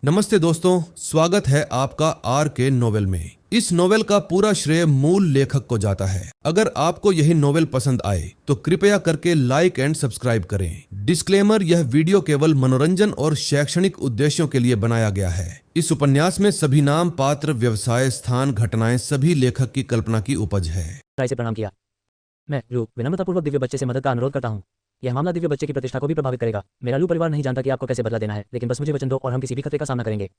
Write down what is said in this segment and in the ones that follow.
नमस्ते दोस्तों, स्वागत है आपका आर के नोवेल में। इस नोवेल का पूरा श्रेय मूल लेखक को जाता है। अगर आपको यही नोवेल पसंद आए तो कृपया करके लाइक एंड सब्सक्राइब करें। डिस्क्लेमर, यह वीडियो केवल मनोरंजन और शैक्षणिक उद्देश्यों के लिए बनाया गया है। इस उपन्यास में सभी नाम, पात्र, व्यवसाय, स्थान, घटनाएं सभी लेखक की कल्पना की उपज है। से प्रणाम किया। मैं लू विनम्रतापूर्वक दिव्य बच्चे से मदद का अनुरोध करता हूँ। यह मामला दिव्य बच्चे की प्रतिष्ठा को भी प्रभावित करेगा। मेरा लू परिवार नहीं जानता कि आपको कैसे बदला देना है, लेकिन बस मुझे वचन दो और हम किसी भी खतरे का सामना करेंगे।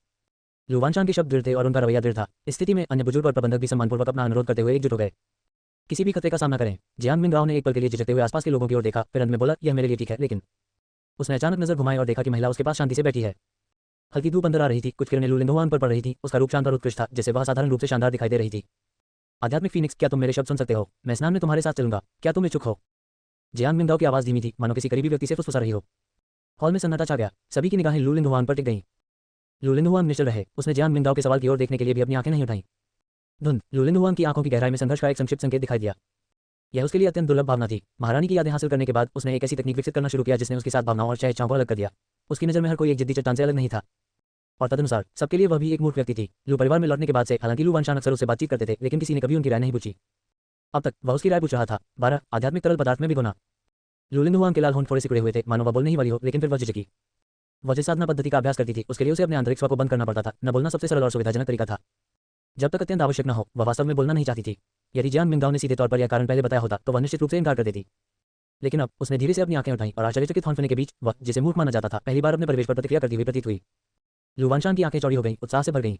लू वानशान के शब्द दृढ़ थे और उनका रवैया दृढ़ था। इस स्थिति में अन्य बुजुर्ग और प्रबंधक भी सम्मानपूर्वक अपना अनुरोध करते हुए एकजुट हो गए। किसी भी खतरे का सामना करें। जियांग मिंगाओ ने एक पल के लिए झिझकते हुए आसपास के लोगों की ओर देखा, फिर अंत में बोला, यह मेरे लिए ठीक है, लेकिन उसने अचानक नजर घुमाई और देखा कि महिला उसके पास शांति से बैठी है। हल्की धूप अंदर आ रही थी, कुछ किरणें लू लिंगहुआन पर पड़ रही थी। उसका रूप शांत और उत्कृष्ट था, जैसे वह साधारण रूप से शानदार दिखाई दे रही थी। आध्यात्मिक फीनिक्स, क्या तुम मेरे शब्द सुन सकते हो? मैं स्नान में तुम्हारे साथ चलूंगा, क्या तुम इच्छुक हो? जियांग मिंगदाओ की आवाज धीमी थी, मानो किसी करीबी व्यक्ति से फुसफुसा रही हो। हॉल में सन्नाटा छा गया। सभी की निगाहें लू लिंगहुआन पर टिक गईं। लू लिंगहुआन निश्चल रहे। उसने जियांग मिंगदाओ के सवाल की ओर देखने के लिए भी अपनी आंखें नहीं उठाईं। धुंध। लू लिंगहुआन की आंखों की गहराई में संघर्ष का एक संक्षिप्त संकेत दिखाई दिया। यह उसके लिए अत्यंत दुर्लभ भावना थी। महारानी की यादें हासिल करने के बाद उसने एक ऐसी तकनीक विकसित करना शुरू किया जिसने उसकी सात भावनाओं और छह इच्छाओं को अलग कर दिया। उसकी नज़र में हर कोई एक जिद्दी चट्टान से अलग नहीं था, और तदनुसार सबके लिए वह भी एक मूर्ख व्यक्ति थी। लू परिवार में लौटने के बाद से हालांकि लू वानशान अक्सर उससे बातचीत करते थे, लेकिन किसी ने कभी उनकी राय नहीं पूछी। अब तक वह उसकी राय पूछ रहा था। 12 आध्यात्मिक तरल पदार्थ में भिगोना। लू लिंगहुआन के लाल होंठ थोड़े सिकुड़े हुए थे, मानो वह बोलने ही वाली हो, लेकिन फिर वह झिझकी। वह जिस साधना पद्धति का अभ्यास करती थी, उसके लिए उसे अपने आंतरिक स्व को बंद करना पड़ता था। न बोलना सबसे सरल और सुविधाजनक तरीका था। जब तक अत्यंत आवश्यक न हो, वह वास्तव में बोलना नहीं चाहती थी। यदि जियांग मिंगदाओ ने सीधे तौर पर यह कारण पहले बताया होता तो वह निश्चित रूप से इनकार कर देती। लेकिन अब उसने धीरे से अपनी आंखें उठाईं और आश्चर्यचकित हौंसले के बीच वह, जिसे मूर्ख माना जाता था, पहली बार अपने परिवेश पर प्रतिक्रिया करती हुई प्रतीत हुई। लू वानशान की आंखें चौड़ी हो गईं, उत्साह से भर गईं।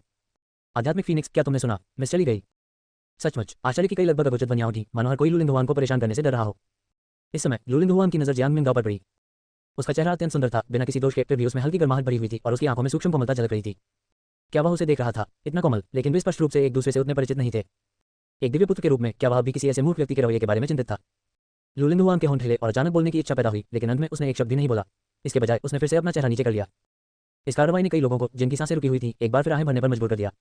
आध्यात्मिक फीनिक्स, क्या तुमने सुना? मिस चली गई। सचमुच। आश्चर्य की कई लगभग अगोचर ध्वनियां उठी, मानो हर कोई लू लिंगहुआन को परेशान करने से डर रहा हो। इस समय लू लिंगहुआन की नजर जियांग मिंगदाओ पर पड़ी। उसका चेहरा अत्यंत सुंदर था, बिना किसी दोष के, फिर भी उसमें हल्की गर्माहट भरी हुई थी और उसकी आंखों में सूक्ष्म कोमलता झलक रही थी। क्या वह उसे देख रहा था? इतना कोमल, लेकिन वे स्पष्ट रूप से एक दूसरे से उतने परिचित नहीं थे। एक दिव्य पुत्र के रूप में क्या वह भी किसी ऐसे मूर्ख व्यक्ति के रवैये के बारे में चिंतित था? लू लिंगहुआन के होंठ हिले और अचानक बोलने की इच्छा पैदा हुई, लेकिन अंत में उसने एक शब्द भी नहीं बोला। इसके बजाय उसने फिर से अपना चेहरा नीचे कर लिया। इस कार्रवाई ने कई लोगों को, जिनकी सांसें रुकी हुई थी, एक बार फिर आहें भरने पर मजबूर कर दिया।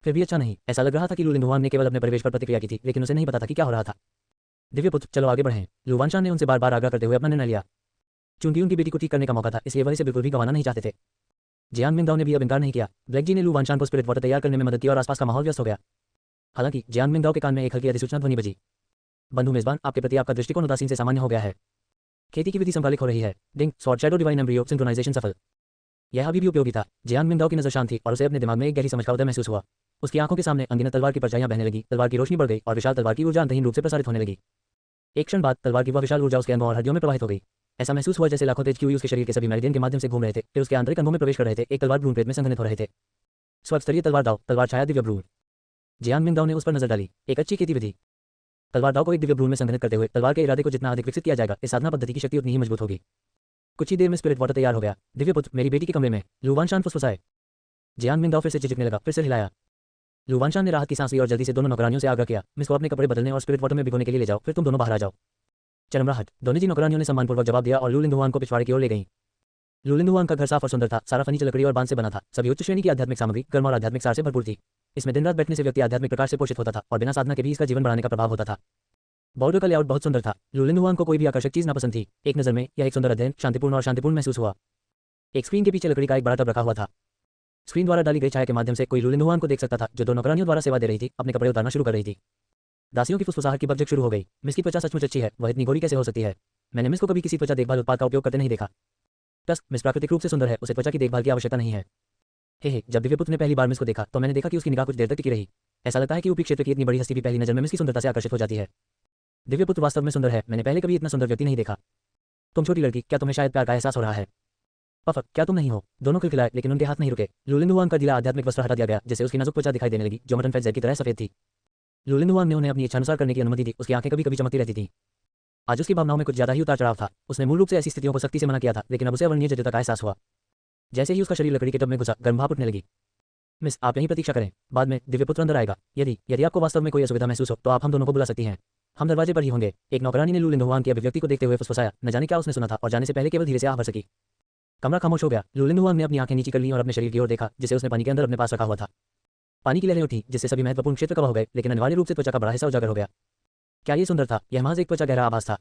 फिर भी अच्छा नहीं। ऐसा लग रहा था कि लू लिंगहुआन ने केवल अपने परिवेश पर प्रतिक्रिया की थी, लेकिन उसे नहीं पता था कि क्या हो रहा था। दिव्य पुत्र, चलो आगे बढ़ें। लू वानशान ने उनसे बार बार आग्रह करते हुए अपना निर्णय लिया। चूंकि उनकी बेटी को ठीक करने का मौका था, इसलिए वह इसे बिल्कुल भी गंवाना नहीं चाहते थे। जियांग मिंगदाओ ने भी अब इनकार नहीं किया। ब्लैक जी ने लू वानशान को स्पिरिट वाटर तैयार करने में मदद की और आसपास का माहौल व्यस्त हो गया। हालांकि जियांग मिंगदाओ के कान में एक हल्की अधिसूचना ध्वनि बजी। बंधु मेजबान, आपके प्रति आपका दृष्टिकोण उदासीन से सामान्य हो गया है। खेती की विधि संभालित हो रही है। Ding, sword shadow divine embryo synchronization सफल। यह अभी भी उपयोगी था। जियांग मिंगदाओ की नजर शांत थी और उसे अपने दिमाग में एक गहरी समझ का उदय महसूस हुआ। उसकी आंखों के सामने अनगिनत तलवार की परछाइयां बहने लगी। तलवार की रोशनी बढ़ गई और विशाल तलवार की ऊर्जा अंतहीन रूप से प्रसारित होने लगी। एक क्षण बाद तलवार की वह विशाल ऊर्जा उसके अंगों और हड्डियों में प्रवाहित हो गई। ऐसा महसूस हुआ जैसे लाखों तेज क्यूई उसके शरीर के सभी मेरिडियन के माध्यम से घूम रहे थे, फिर उसके आंतरिक अंगों में प्रवेश कर रहे थे। एक तलवार भ्रूण पेट में संघनित हो रहे थे। स्वर्ग स्तरीय तलवार दाव, तलवार छाया दिव्य भ्रूण। जियांग मिंगदाओ ने उस पर नजर डाली। एक अच्छी खेती विधि। तलवार दाव को एक दिव्य भ्रूण में संघनित करते हुए तलवार के इरादे को जितना अधिक विकसित किया जाएगा, इस साधना पद्धति की शक्ति उतनी ही मजबूत होगी। कुछ ही देर में स्पिरिट वाटर तैयार हो गया। दिव्य पुत्र, मेरी बेटी के कमरे में। लू वानशान फुसफुसाए। जियांग मिंगदाओ फिर से झिझकने लगा, फिर से हिलाया। लू वानशान ने राहत की सांस ली और जल्दी से दोनों नौकरानियों से आग्रह किया, मिस को अपने कपड़े बदलने और स्पिरिट वाटर में भिगोने के लिए ले जाओ, फिर तुम दोनों बाहर आ जाओ। चरमराहट। दोनों जी नौकरानियों ने सम्मानपूर्वक जवाब दिया और लू लिंगहुआन को पिछवाड़े की ओर ले गईं। लू लिंगहुआन का घर साफ और सुंदर था। सारा फर्नीचर लकड़ी और बांस से बना था। सभी उच्च श्रेणी की आध्यात्मिक सामग्री गर्म और आध्यात्मिक सार से भरपूर थी। इसमें दिन रात बैठने से व्यक्ति आध्यात्मिक प्रकाश से पोषित होता था और बिना साधना के भी इसका जीवन बढ़ाने का प्रभाव होता था। बॉर्डर का लेआउट बहुत सुंदर था। लू लिंगहुआन को कोई भी आकर्षक चीज नापसंद थी। एक नजर में यह एक सुंदर अध्ययन, शांतिपूर्ण महसूस हुआ। एक स्क्रीन के पीछे लकड़ी का एक बड़ा टब रखा हुआ था। स्क्रीन द्वारा डाली गई छाया के माध्यम से कोई लू लिंगहुआन को देख सकता था, जो दो नौकरानियों द्वारा सेवा दे रही थी, अपने कपड़े उतारना शुरू कर रही थी। दासियों की फुसफुसाहट की बकझक शुरू हो गई। मिस की त्वचा सचमुच अच्छी है, वह इतनी गोरी कैसे हो सकती है? मैंने मिस को कभी किसी त्वचा देखभाल उत्पाद का उपयोग करते नहीं देखा। टस्क, मिस प्राकृतिक रूप से सुंदर है, उसे त्वचा की देखभाल की आवश्यकता नहीं है। हे, जब दिव्यपुत्र ने पहली बार मिस को देखा तो मैंने देखा कि उसकी निगाह कुछ देर तक टिकी रही। ऐसा लगता है कि ऊपरी क्षेत्र की इतनी बड़ी हस्ती भी पहली नजर में मिस की सुंदरता से आकर्षित हो जाती है। दिव्यपुत्र वास्तव में सुंदर है, मैंने पहले कभी इतना सुंदर व्यक्ति नहीं देखा। तुम छोटी लड़की, क्या तुम्हें शायद प्यार का एहसास हो रहा है? पफक, क्या तुम नहीं हो? दोनों खिलखिलाए, लेकिन उनके हाथ नहीं रुके। लू लिंगहुआन का गीला आध्यात्मिक वस्त्र हटा दिया गया, जिससे उसकी नाजुक त्वचा दिखाई देने लगी, जो मटन फैट जैद की तरह सफेद थी। लू लिंगहुआन ने उन्हें अपनी इच्छानुसार करने की अनुमति दी। उसकी आंखें कभी कभी चमकती रहती थीं। आज उसकी भावनाओं में कुछ ज्यादा ही उतार चढ़ाव था। उसने मूल रूप से ऐसी स्थितियों को सख्ती से मना किया था, लेकिन अब उसे अवर्णनीय जटिलता का एहसास हुआ। जैसे ही उसका शरीर लकड़ी के टब में घुसा, गर्म भाप उठने लगी। मिस, आप यहीं प्रतीक्षा करें, बाद में दिव्यपुत्र अंदर आएगा। यदि यदि आपको वास्तव में कोई असुविधा महसूस हो तो आप हम दोनों को बुला सकती हैं। हम दरवाजे पर ही होंगे। एक नौकरानी ने लू लिंगहुआन की अभिव्यक्ति को देखते हुए फुसफुसाया। न जाने क्या उसने सुना था और जाने से पहले केवल धीरे से आह भर सकी। कमरा खामोश हो गया। लू लिंगहुआन ने अपनी आंखें नीची कर लीं और अपने शरीर की ओर देखा, जिसे उसने पानी के अंदर अपने पास रखा हुआ था। पानी की लहरें उठी, जिससे सभी महत्वपूर्ण क्षेत्र कवर हो गए, लेकिन अनिवार्य रूप से त्वचा का बड़ा हिस्सा उजागर हो गया। क्या ये सुंदर था? यह महज एक त्वचा गहरा आभास था।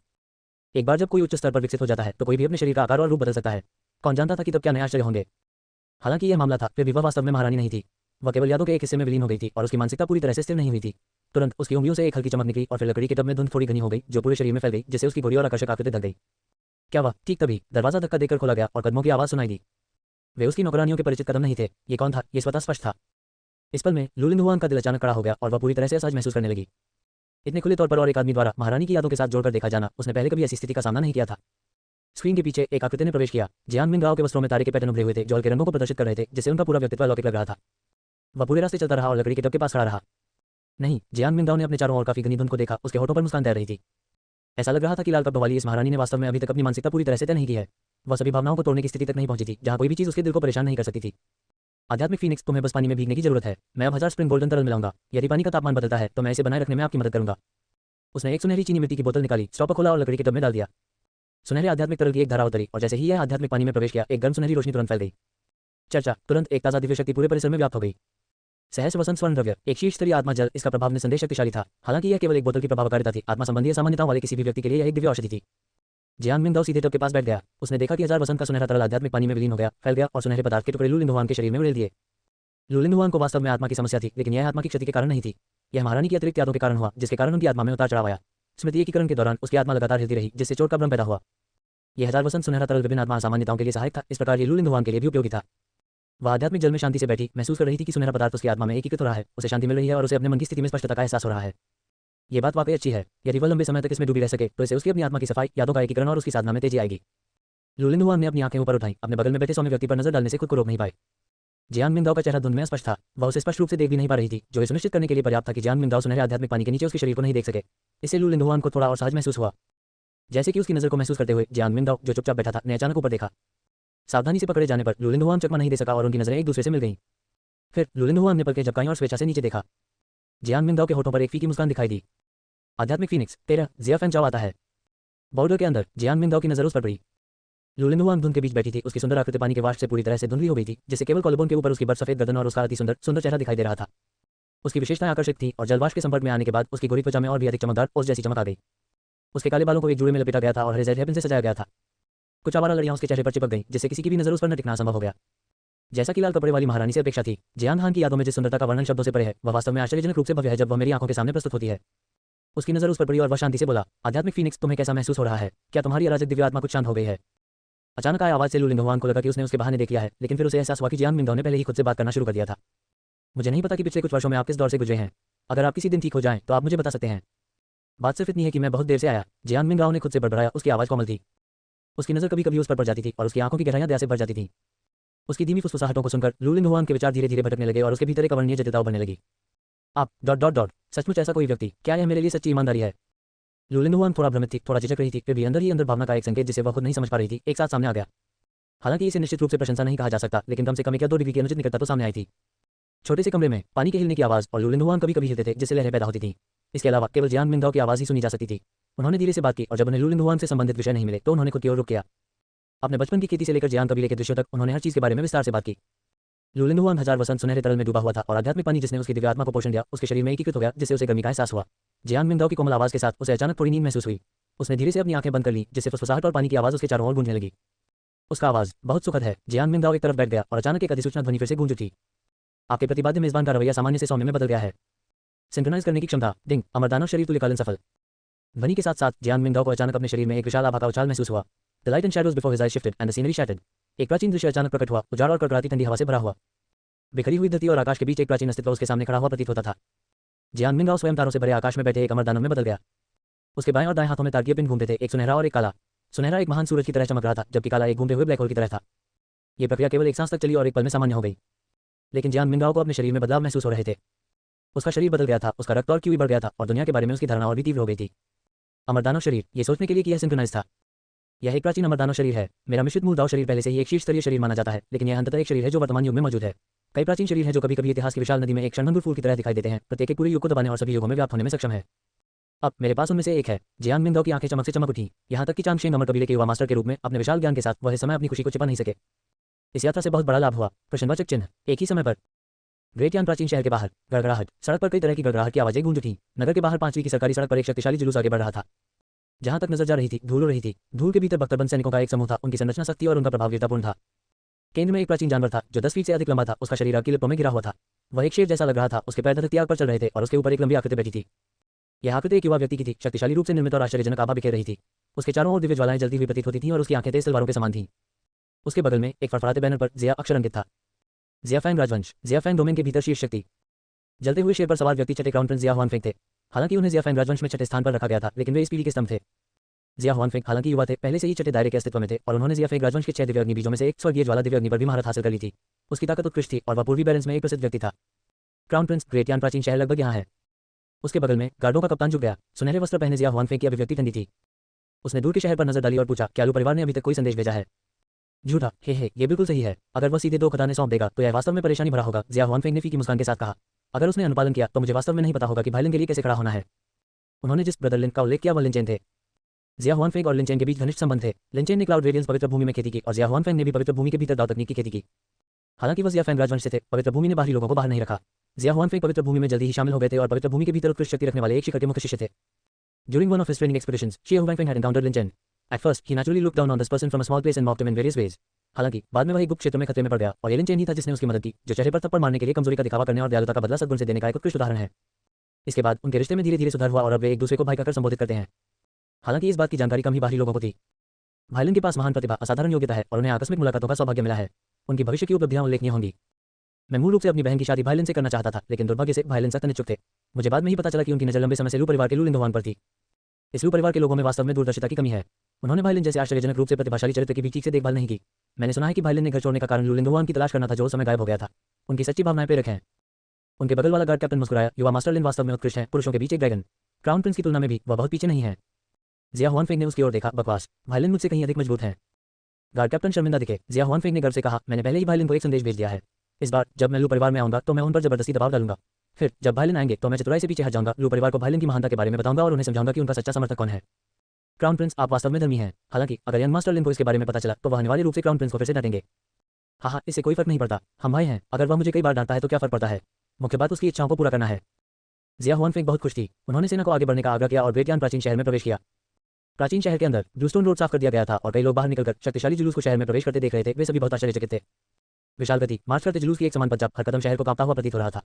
एक बार जब कोई उच्च स्तर पर विकसित हो जाता है तो कोई भी अपने शरीर का आकार और रूप बदल सकता है। कौन जानता था कि तब क्या नए आश्चर्य होंगे। हालांकि यह मामला था, फिर भी वह वास्तव में महारानी नहीं थी। वह केवल यादों के एक हिस्से में विलीन हो गई थी और उसकी मानसिकता पूरी तरह से स्थिर नहीं हुई थी। तुरंत उसकी उंगलियों से एक हल्की चमक निकली और फिर लकड़ी के टब में धुंध थोड़ी घनी हो गई, जो पूरे शरीर में फैल गई, जिससे उसकी गोरी और आकर्षक आकृति ढक गई। क्या वह ठीक तभी दरवाजा धक्का देकर खोला गया और कदमों की आवाज सुनाई दी। वे उसकी नौकरानियों के परिचित कदम नहीं थे। ये कौन था, ये स्वतः स्पष्ट था। इस पल में लू लिंगहुआन का दिल अचानक खड़ा हो गया और वह पूरी तरह से असहज महसूस करने लगी। इतने खुले तौर पर और एक आदमी द्वारा महारानी की यादों के साथ जोड़कर देखा जाना, उसने पहले कभी ऐसी स्थिति का सामना नहीं किया था। स्क्रीन के पीछे एक आकृति ने प्रवेश किया। जियान मिंगाओ के वस्त्रों में तारे के पैटर्न उभरे हुए थे, जो हल्के रंगों को प्रदर्शित कर रहे थे, जिससे उनका पूरा व्यक्तित्व अलौकिक लग रहा था। वह पूरे रास्ते चलता रहा और लकड़ी के टब के पास खड़ा रहा। नहीं, जियान मिंगाओ ने अपने चारों ओर काफी घनी धुंध को देखा। उसके होठों पर मुस्कान तैर रही थी। ऐसा लग रहा था कि लाल कब्र वाली इस महारानी ने वास्तव में अभी तक अपनी मानसिकता पूरी तरह से तय नहीं की है। वह सभी भावनाओं को तोड़ने की स्थिति तक नहीं पहुंची थी, जहां कोई भी चीज उसके दिल को परेशान नहीं कर सकती थी। आध्यात्मिक फीनिक्स, तुम्हें बस पानी में भीगने की जरूरत है। मैं अब 1000 स्प्रिंग गोल्डन तरल मिलाऊंगा। यदि पानी का तापमान बदलता है तो मैं इसे बनाए रखने में आपकी मदद करूंगा। उसने एक सुनहरी चीनी मिट्टी की बोतल निकाली, स्टॉपर खोला और लकड़ी के टब में डाल दिया। सुनहरे आध्यात्मिक तरल की एक धारा उतरी और जैसे ही यह आध्यात्मिक पानी में प्रवेश किया, एक गर्म सुनहरी रोशनी तुरंत फैल गई। चर्चा तुरंत एक ताजा दिव्य शक्ति पूरे परिसर में व्याप्त हो गई। सहस्र वसंत स्वर्ण द्रव्य, एक शीर्ष स्तरीय आत्मा जल। इसका प्रभाव निसंदेह शक्तिशाली था। हालांकि यह केवल एक बोतल की प्रभावकारिता थी, आत्मा संबंधी असामान्यताओं वाले किसी भी व्यक्ति के लिए यह एक दिव्य औषधि थी। जियान मिंगदाओ सीधे टब के पास बैठ गया। उसने देखा कि 1000 वसंत का सुनहरा तरल आध्यात्मिक पानी में विलीन हो गया, फैल गया और सुनहरे पदार्थ के टुकड़े लू लिंगहुआन के शरीर में उड़ेल दिए। लू लिंगहुआन को वास्तव में आत्मा की समस्या थी, लेकिन यह आत्मा की क्षति के कारण नहीं थी। यह महारानी की अतिरिक्त यादों के कारण हुआ, जिसके कारण उनकी आत्मा में उतार चढ़ाव आया। स्मृति एकीकरण के दौरान उसकी आत्मा लगातार हिलती रही, जिससे चोट का भ्रम पैदा हुआ। यह 1000 वसंत सुनहरा तरल विभिन्न आत्मा असामान्यताओं के लिए सहायक था। इस प्रकार ये लू लिंगहुआन के लिए भी उपयोगी था। वह आध्यात्मिक जल में शांति से बैठी महसूस कर रही थी कि सुनहरा पदार्थ उसकी आत्मा में एकीकृत हो रहा है। उसे शांति मिल रही है और उसे अपने मन की स्थिति में स्पष्टता का एहसास हो रहा है। ये बात वाकई अच्छी है। यदि वह लंबे समय तक इसमें डूबी रह सके तो इसे उसकी अपनी आत्मा की सफाई, यादों का एकीकरण और उसकी साधना में तेजी आएगी। लू लिंगहुआन ने अपनी आंखें ऊपर उठाई। अपने बगल में बैठे सौम्य व्यक्ति पर नजर डालने से खुद को रोक नहीं पाए। जियान मिंगदाओ का चेहरा धुंध में स्पष्ट था। वह उसे स्पष्ट रूप से देख भी नहीं पा रही थी, जो ये सुनिश्चित करने के लिए पर्याप्त था कि जियान मिंगदाओ सुनहरे आध्यात्मिक पानी के नीचे उसके शरीर को नहीं देख सके। इससे लू लिंगहुआन को थोड़ा और सहज महसूस हुआ। जैसे कि उसकी नजर को महसूस करते हुए जियान मिंगदाओ, जो चुपचाप बैठा था, ने अचानक ऊपर देखा। सावधानी से पकड़े जाने पर लू लिंगहुआन चकमा नहीं दे सका और उनकी नजरें एक दूसरे से मिल गईं। फिर लू लिंगहुआन ने पलकें झपकाईं और स्वेच्छा से नीचे देखा। जियान मिंगदाओ के होठों पर एक फीकी मुस्कान दिखाई दी। आध्यात्मिक फीनिक्स 13 जिया फैन चाओ आता है। बॉर्डर के अंदर जियान मिंगदाओ की नजर उस पर पड़ी। लू लिंगहुआन धुंध के बीच बैठी थी। उसकी सुंदर आकृति पानी के वाष्प से पूरी तरह से धुंधली हो गई थी, जिससे केवल कॉलबोन के ऊपर उसकी बर्फ सफेद गर्दन और उसका अति सुंदर सुंदर चेहरा दिखाई दे रहा था। उसकी विशेषताएं आकर्षक थी और जलवाष्प के संपर्क में आने के बाद उसकी गोरी त्वचा में और भी अधिक चमकदार ओस जैसी चमक आ गई। उसके काले बालों को एक जूड़े में लपेटा गया था और हरे ज़ेड हेयरपिन से सजाया गया था। कुछ आवारा लड़ियां उसके चेहरे पर चिपक गईं, जिससे किसी की भी नजर उस पर न टिकना असंभव हो गया। जैसा कि लाल कपड़े वाली महारानी से अपेक्षा थी, जियान हान की यादों में जिस सुंदरता का वर्णन शब्दों से परे है, वह वास्तव में आश्चर्यजनक रूप से भव्य है जब वह मेरी आंखों के सामने प्रस्तुत होती है। उसकी नजर उस पर पड़ी और वह शांति से बोला, आध्यात्मिक फीनिक्स, तुम्हें कैसा महसूस हो रहा है? क्या तुम्हारी अराजक दिव्य आत्मा कुछ शांत हो गई है? अचानक आए आवाज से लू लिंगहुआन को लगा कि उसने उसके बहाने देख लिया है, लेकिन फिर उसे एहसास हुआ कि जियान मिंगदाओ ने पहले ही खुद से बात करना शुरू कर दिया था। मुझे नहीं पता कि पिछले कुछ वर्षों में आप किस दौर से गुजरे हैं। अगर आप किसी दिन ठीक हो जाएं तो आप मुझे बता सकते हैं। बात सिर्फ इतनी है कि मैं बहुत देर से आया। जियान मिंगदाओ ने खुद से बड़बड़ाया। उसकी आवाज कोमल थी। उसकी नजर कभी कभी उस पर पड़ जाती थी और उसकी आंखों की गहराइयां दया से भर जाती थीं। उसकी धीमी फुसफुसाहटों को सुनकर लू लिंगहुआन के विचार धीरे धीरे भटकने लगे और उसके भीतर एक अवर्णनीय जटिलता बनने लगी। आप सचमुच ऐसा कोई व्यक्ति, क्या यह मेरे लिए सच्ची ईमानदारी है? लू लिंगहुआन थोड़ा भ्रमित थी, थोड़ा झिझक रही थी, फिर भी अंदर ही अंदर भावना का एक संकेत जिसे वह खुद नहीं समझ पा रही थी, एक साथ सामने आ गया। हालांकि इसे निश्चित रूप से प्रशंसा नहीं कहा जा सकता, लेकिन कम से कम 1 या 2 डिग्री की अनुचित निकटता तो सामने आई थी। छोटे से कमरे में पानी के हिलने की आवाज और लू लिंगहुआन कभी कभी हिलते थे, जिससे लहरें पैदा होती थीं। इसके अलावा केवल जियान मिंगदाओ की आवाज ही सुनी जा सकती थी। उन्होंने धीरे से बात की और जब उन्हें लू लिंगहुआन से संबंधित विषय नहीं मिले तो उन्होंने खुद की ओर रुख किया। अपने बचपन की खेती से लेकर जियान कबीले के दृश्यों तक उन्होंने हर चीज के बारे में विस्तार से बात की। लू लिंगहुआन 1000 वसंत सुनहरे तरल में डूबा हुआ था और आध्यात्मिक पानी जिसने उसकी दिव्य आत्मा को पोषण दिया, उसके शरीर में एकीकृत हो गया, जिससे उसे गर्मी का एहसास हुआ। जियान मिंगदाओ की कोमल आवाज के साथ उसे अचानक थोड़ी नींद महसूस हुई। उसने धीरे से अपनी आंखें बंद कर ली, जिससे फुसफुसाहट और पानी की आवाज उसके चारों ओर गूंजने लगी। उसका आवाज बहुत सुखद है। जियान मिंगदाओ एक तरफ बैठ गया और अचानक एक अधिसूचना ध्वनि फिर से गूंज उठी। आपके प्रतिबाद्य मेजबान का रवैया सामान्य से सौम्य में बदल गया है। सिंक्रोनाइज करने की क्षमता डिंग अमरदानव शरीर तुल्यकालन सफल। ध्वनि के साथ साथ जियान मिंगदाओ को अचानक अपने शरीर में एक विशाल आभा का उछाल महसूस हुआ। The light and shadows before his eyes shifted and the scenery shattered. एक प्राचीन दृश्य अचानक प्रकट हुआ। उजाड़ और कड़कड़ाती ठंडी हवा से भरा हुआ। बिखरी हुई धरती और आकाश के बीच एक प्राचीन अस्तित्व उसके सामने खड़ा हुआ प्रतीत होता था। जियान मिंगदाओ स्वयं तारों से भरे आकाश में बैठे एक अमरदानव में बदल गया। उसके बाएं और दाएं हाथों में तारकीय पिंड घूमते थे, एक सुनहरा और एक काला। सुनहरा एक महान सूरज की तरह चमक रहा था, जबकि काला एक घूमते हुए ब्लैक होल की तरह था। यह प्रक्रिया केवल एक सांस तक चली और एक पल में सामान्य हो गई। लेकिन जियान मिंगदाओ को अपने शरीर में बदलाव महसूस हो रहे थे। उसका शरीर बदल गया था, उसका रक्त और क्यू बढ़ गया था और दुनिया के बारे में उसकी धारणा और भी तीव्र हो गई थी। अमरदानव शरीर, ये सोचने के लिए कि यह सिंक्रोनाइज था। यह एक प्राचीन अमरदानव शरीर है। मेरा मिश्रित मूल दाव शरीर पहले से ही एक शीर्ष स्तरीय शरीर माना जाता है, लेकिन यह अंततः एक शरीर है जो वर्तमान युग में मौजूद है। कई प्राचीन शरीर हैं जो कभी कभी इतिहास की विशाल नदी में एक क्षणभंगुर फूल की तरह दिखाई देते हैं, प्रत्येक एक पूरे युग को दबाने और सभी युगों में व्याप्त होने में सक्षम है। अब मेरे पास उनमें से एक है। जियान मिंगदाओ की आंखें चमक से चमक उठी, यहाँ तक कि चांगशेंग अमर कबीले के युवा मास्टर के रूप में अपने विशाल ज्ञान के साथ वह इस समय अपनी खुशी को छिपा नहीं सके। इस यात्रा से बहुत बड़ा लाभ हुआ। प्रश्नवाचक चिन्ह। एक ही समय पर ग्रेट यान प्राचीन शहर के बाहर गड़गड़ाहट। सड़क पर कई तरह की गड़गड़ाहट की आवाजें गूंज उठी। नगर के बाहर 5वीं की सरकारी सड़क पर एक शक्तिशाली जुलूस आगे बढ़ रहा था। जहां तक नजर जा रही थी धूल हो रही थी। धूल के भीतर बख्तरबंद सैनिकों का एक समूह था। उनकी संरचना सख्ती और उनका प्रभाव वीरतापूर्ण था। केंद्र में एक प्राचीन जानवर था जो 10 फीट से अधिक लंबा था। उसका शरीर आग की लिप्टों में घिरा हुआ था। वह एक शेर जैसा लग रहा था। उसके पैर धधकती आग पर चल रहे थे और उसके ऊपर एक लंबी आकृति बैठी थी। यह आकृति एक युवा व्यक्ति की थी, शक्तिशाली रूप से निर्मित और आश्चर्यजनक आभा बिखेर रही थी। उसके चारों ओर दिव्य ज्वालाएं जलती हुई प्रतीत होती थीं और उसकी आंखें तेज तलवारों के समान थीं। उसके बगल में एक फड़फड़ाते बैनर पर जिया अक्षर अंकित था। जिया फैंग राजवंश, जिया फैंग डोमेन के भीतर शीर्ष शक्ति। जलते हुए शेर पर सवार व्यक्ति छठे क्राउन प्रिंस जिया हुआनफेंग थे। हालांकि उन्हें जिया फैंग राजवंश में छठे स्थान पर रखा गया था, लेकिन वे इस पीढ़ी के स्तंभ थे। जिया हुआनफेंग हालांकि युवा थे, पहले से ही छठे दायरे के अस्तित्व में थे और उन्होंने जिया फैंग राजवंश के 6 दिव्य अग्नि बीजों में से एक स्वर्गीय ज्वाला दिव्य अग्नि पर भी महारत हासिल कर ली थी। उसकी ताकत उत्कृष्ट थी और वह पूर्वी बैलेंस में एक प्रसिद्ध व्यक्ति था। क्राउन प्रिंस ग्रेट यान प्राचीन शहर लगभग यहाँ है। उसके बगल में गार्डों का कप्तान झुक गया। सुनहरे वस्त्र पहने जिया हुआनफेंग की अभिव्यक्ति ठंडी थी। उसने दूर के शहर पर नजर डाली और पूछा, क्या लू परिवार ने अभी तक कोई संदेश भेजा है? झूठा, हे ये बिल्कुल सही है। अगर वह सीधे 2 खदानें सौंप देगा तो यह वास्तव में परेशानी भरा होगा। जिया हुआनफेंग ने फीकी मुस्कान के साथ कहा, अगर उसने अनुपालन किया तो मुझे वास्तव में नहीं पता होगा कि भाईलिन के लिए कैसे खड़ा होना है। उन्होंने जिस ब्रदर लिन का उल्लेख किया वह लिनचेन थे। जिया हुआनफेंग और लिनचेन के बीच घनिष्ठ संबंध थे। लिनचेन ने क्लाउड रेडियंस पवित्र भूमि में खेती की और जिया हुआनफेंग ने भी पवित्र भूमि के भीतर दाव तकनीक की खेती की। हालांकि वह जिया फैंग राजवंश से थे, पवित्र भूमि ने बाहरी लोगों को बाहर नहीं रखा। जिया हुआनफेंग पवित्र भूमि में जल्दी ही शामिल हो गए थे और पवित्र भूमि के भीतर उत्कृष्ट शक्ति रखने वाले एक शिखर के मुख्य शिष्य थे। During one of his training expeditions, Xie Huangfeng had encountered Lin Chen. At first, he naturally looked down on this person from a small place and mocked him in various ways. हालांकि बाद में वह एक गुप्त क्षेत्र में खतरे में पड़ गया और ये लिन चेन ही था जिसने उसकी मदद की, जो चेहरे पर थप्पड़ मारने के लिए कमजोरी का दिखावा करने और दयालुता का बदला सद्गुण से देने का एक उत्कृष्ट उदाहरण है। इसके बाद उनके रिश्ते में धीरे धीरे सुधार हुआ और अब वे एक दूसरे को भाई कहकर संबोधित करते हैं। हालांकि इस बात की जानकारी कम ही बाहरी लोगों को थी। भाईलिन के पास महान प्रतिभा, असाधारण योग्यता है और उन्हें आकस्मिक मुलाकातों का सौभाग्य मिला है। उनकी भविष्य की उपलब्धियां उल्लेखनीय होंगी। मैं मूल रूप से अपनी बहन की शादी भाईलिन से करना चाहता था, लेकिन दुर्भाग्य से भाईलिन सख्त अनिच्छुक थे। मुझे बाद में ही पता चला कि उनकी नजर लंबे समय से लू परिवार के लू लिंगवान पर थी। इस लू परिवार के लोगों में वास्तव में दूरदर्शिता की कमी है। उन्होंने भाईलिन जैसे आश्चर्यजनक रूप से प्रतिभाशाली चरित्र की भी ठीक से देखभाल नहीं की। मैंने सुना है कि भाईलिन ने घर छोड़ने का कारण लू लिंगवान की तलाश करना था जो उस समय गायब हो गया था। उनकी सच्ची भावनाएं प्रेरक हैं। उनके बगल वाला गार्ड कैप्टन मुस्कुराया। युवा मास्टर लिन वास्तव में उत्कृष्ट है, पुरुषों के बीच एक ड्रैगन। क्राउन प्रिंस की तुलना में भी वह बहुत पीछे नहीं है। जिया हुआनफेंग ने उसकी ओर देखा। बकवास, भाईलिन मुझसे कहीं अधिक मजबूत है। गार्ड कैप्टन शर्मिंदा दिखे। जिया हुआनफेंग ने गर्व से कहा, मैंने पहले ही भाईलिन को एक संदेश भेज दिया है। इस बार जब मैं लू परिवार में आऊंगा तो मैं उन पर जबरदस्ती दबाव डालूंगा। फिर जब भाईलिन आएंगे तो मैं चतुराई से पीछे हट जाऊंगा। लू परिवार को भाईलिन की महानता के बारे में बताऊंगा और उन्हें समझाऊंगा कि उनका सच्चा समर्थक कौन है। क्राउन प्रिंस, आप वास्तव में धर्मी हैं। हालांकि अगर यंग मास्टर लिन को इसके बारे में पता चला तो वह अनिवार्य रूप से क्राउन प्रिंस को फिर से डांटेंगे। हाँ, इससे कोई फर्क नहीं पड़ता। हम भाई हैं। अगर वह मुझे कई बार डांटता है तो क्या फर्क पड़ता है? मुख्य बात उसकी इच्छाओं को पूरा करना है। जिया हुआनफेंग बहुत खुश थी। उन्होंने सेना को आगे बढ़ने का आग्रह किया और ग्रेट यान प्राचीन शहर में प्रवेश किया। प्राचीन शहर के अंदर ब्लूस्टोन रोड साफ कर दिया गया था और कई लोग बाहर निकलकर शक्तिशाली जुलूस को शहर में प्रवेश करते देख रहे थे। वे सभी बहुत आश्चर्यचकित थे। विशाल गति मार्च करते जुलूस की एक समान पंजाब हर कदम शहर को कांपता हुआ प्रतीत हो रहा था।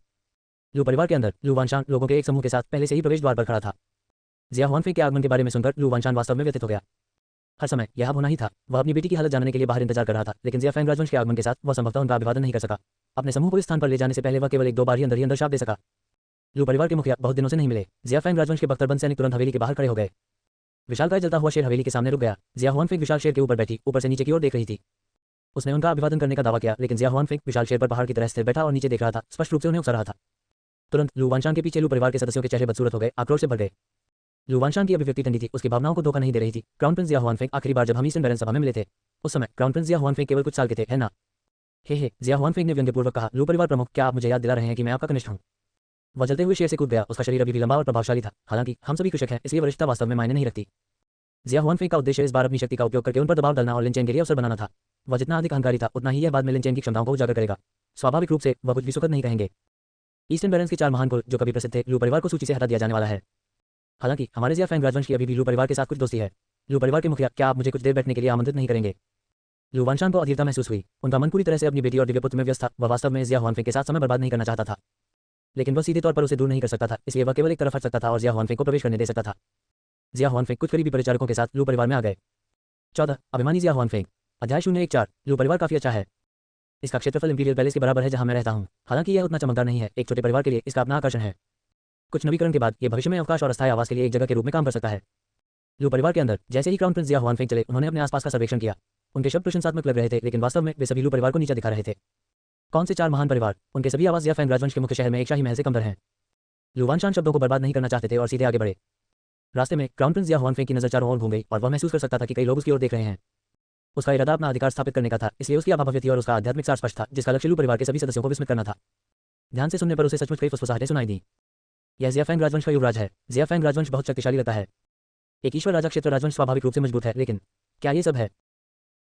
लू परिवार के अंदर लू वानशान लोगों के एक समूह के साथ पहले से ही प्रवेश द्वार पर खड़ा था। जिया हुआनफेंग के आगमन के बारे में सुनकर लू वानशान वास्तव में व्यथित हो गया। हर समय यह होना ही था। वह अपनी बेटी की हालत जानने के लिए बाहर इंतजार कर रहा था, लेकिन जिया फैंग राजवंश के आगमन के साथ वह संभवतः उनका अभिवादन नहीं कर सका। अपने समूह को इस स्थान पर ले जाने से पहले वह केवल 1-2 बार ही अंदर शाप दे सका। लू परिवार के मुखिया बहुत दिनों से नहीं मिले। जिया फैंग राजवंश के बख्तरबंद सैनिक तुरंत हवेली के बाहर खड़े हो गए। विशालकाय जलता हुआ शेर हवेली के सामने रुक गया। जिया हुआनफेंग विशाल शेर के ऊपर बैठी ऊपर से नीचे की ओर देख रही थी। उसने उनका अभिवादन करने का दावा किया, लेकिन जिया हुआनफेंग विशाल शेर पर पहाड़ की तरह स्थिर बैठा और नीचे देख रहा था, स्पष्ट रूप से उन्हें उकसा रहा था। तुरंत लू वानशान के पीछे लू परिवार के सदस्यों के चेहरे बदसूरत हो गए, आक्रोश से भर गए। लू वानशान की अभिव्यक्ति ठंडी थी, उसकी भावनाओं को धोखा नहीं दे रही थी। क्राउन प्रिंस जिया हुआनफेंग, आखिरी बार जब हम ईस्टर्न बैरन सभा में मिले थे उस समय क्राउन प्रिंस जिया हुआनफेंग केवल कुछ साल के थे, है ना? हे जिया हुआनफेंग ने व्यंग्यपूर्वक कहा। लू परिवार प्रमुख, क्या आप मुझे याद दिला रहे हैं कि मैं आपका कनिष्ठ हूं? वह जलते हुए शेर से कूद गया। उसका शरीर अभी भी लंबा और प्रभावशाली था। हालांकि हम सभी कृषक हैं, इसलिए वरिष्ठता वास्तव में मायने नहीं रखती। जिया हुआनफेंग का उद्देश्य इस बार अपनी शक्ति का उपयोग करके उन पर दबाव डालना और लिन चेन के लिए अवसर बनाना था। वह जितना अधिक अहंकारी था उतना ही यह बाद में लिन चेन की क्षमताओं को उजागर करेगा। स्वाभाविक रूप से वह कुछ भी सुखद नहीं कहेंगे। ईस्टर्न बैरन्स के 4 महान कुल जो कभी प्रसिद्ध थे, लू परिवार को सूची से हटा दिया जाने वाला है। हालांकि हमारे जिया फैंग राजवंश की अभी भी लू परिवार के साथ कुछ दोस्ती है। लू परिवार के मुखिया, क्या आप मुझे कुछ देर बैठने के लिए आमंत्रित नहीं करेंगे? लू वानशान को अधीरता महसूस हुई। उनका मन पूरी तरह से अपनी बेटी और दिव्य पुत्र में व्यस्त था। वह वास्तव में जिया हुआनफेंग के साथ समय बर्बाद नहीं करना चाहता था, लेकिन वह सीधे तौर पर उसे दूर नहीं कर सकता था, इसलिए वह केवल एक तरफ हट सकता था और जिया हुआनफेंग को प्रवेश करने दे सकता था। जिया हुआनफेंग कुछ करीबी परिचारकों के साथ लू परिवार में आ गए। 14 अभिमानी जिया हुआनफेंग। अध्याय 014। लू परिवार काफी अच्छा है। इसका क्षेत्रफल इंपीरियल पैलेस के बराबर है जहां मैं रहता हूं। हालांकि यह उतना चमकदार नहीं है। एक छोटे परिवार के लिए इसका अपना आकर्षण है। कुछ नवीकरण के बाद ये भविष्य में अवकाश और अस्थायी आवास के लिए एक जगह के रूप में काम कर सकता है। लू परिवार के अंदर जैसे ही क्राउन प्रिंस जिया हुआनफेंग चले, उन्होंने अपने आसपास का सर्वेक्षण किया। उनके शब्द प्रशंसात्मक लग रहे थे, लेकिन वास्तव में वे सभी लू परिवार को नीचा दिखा रहे थे। कौन से 4 महान परिवार? उनके सभी आवास जिया फैंग राजवंश के मुख्य शहर में एक शाही महल से कमतर हैं। लू वानशान शब्दों को बर्बाद नहीं करना चाहते थे और सीधे आगे बढ़े। रास्ते में क्राउन प्रिंस जिया हुआनफेंग की नजर चारों ओर घूम गई और वह महसूस कर सकता था कि कई लोग उसकी ओर देख रहे हैं। उसका इरादा अपना अधिकार स्थापित करने का था, इसलिए उसकी आभा थी और उसका आध्यात्मिक सार स्पष्ट था, जिसका लक्ष्य लू परिवार के सभी सदस्यों को विस्मित करना था। ध्यान से सुनने पर उसे सचमुच कई फुसफुसाहटें सुनाई दी। यह जिया फैंग राजवंश का युवराज है। जिया फैंग राजवंश बहुत शक्तिशाली रहता है। एक ईश्वर राजा क्षेत्र राजवंश स्वाभाविक रूप से मजबूत है, लेकिन क्या ये सब है?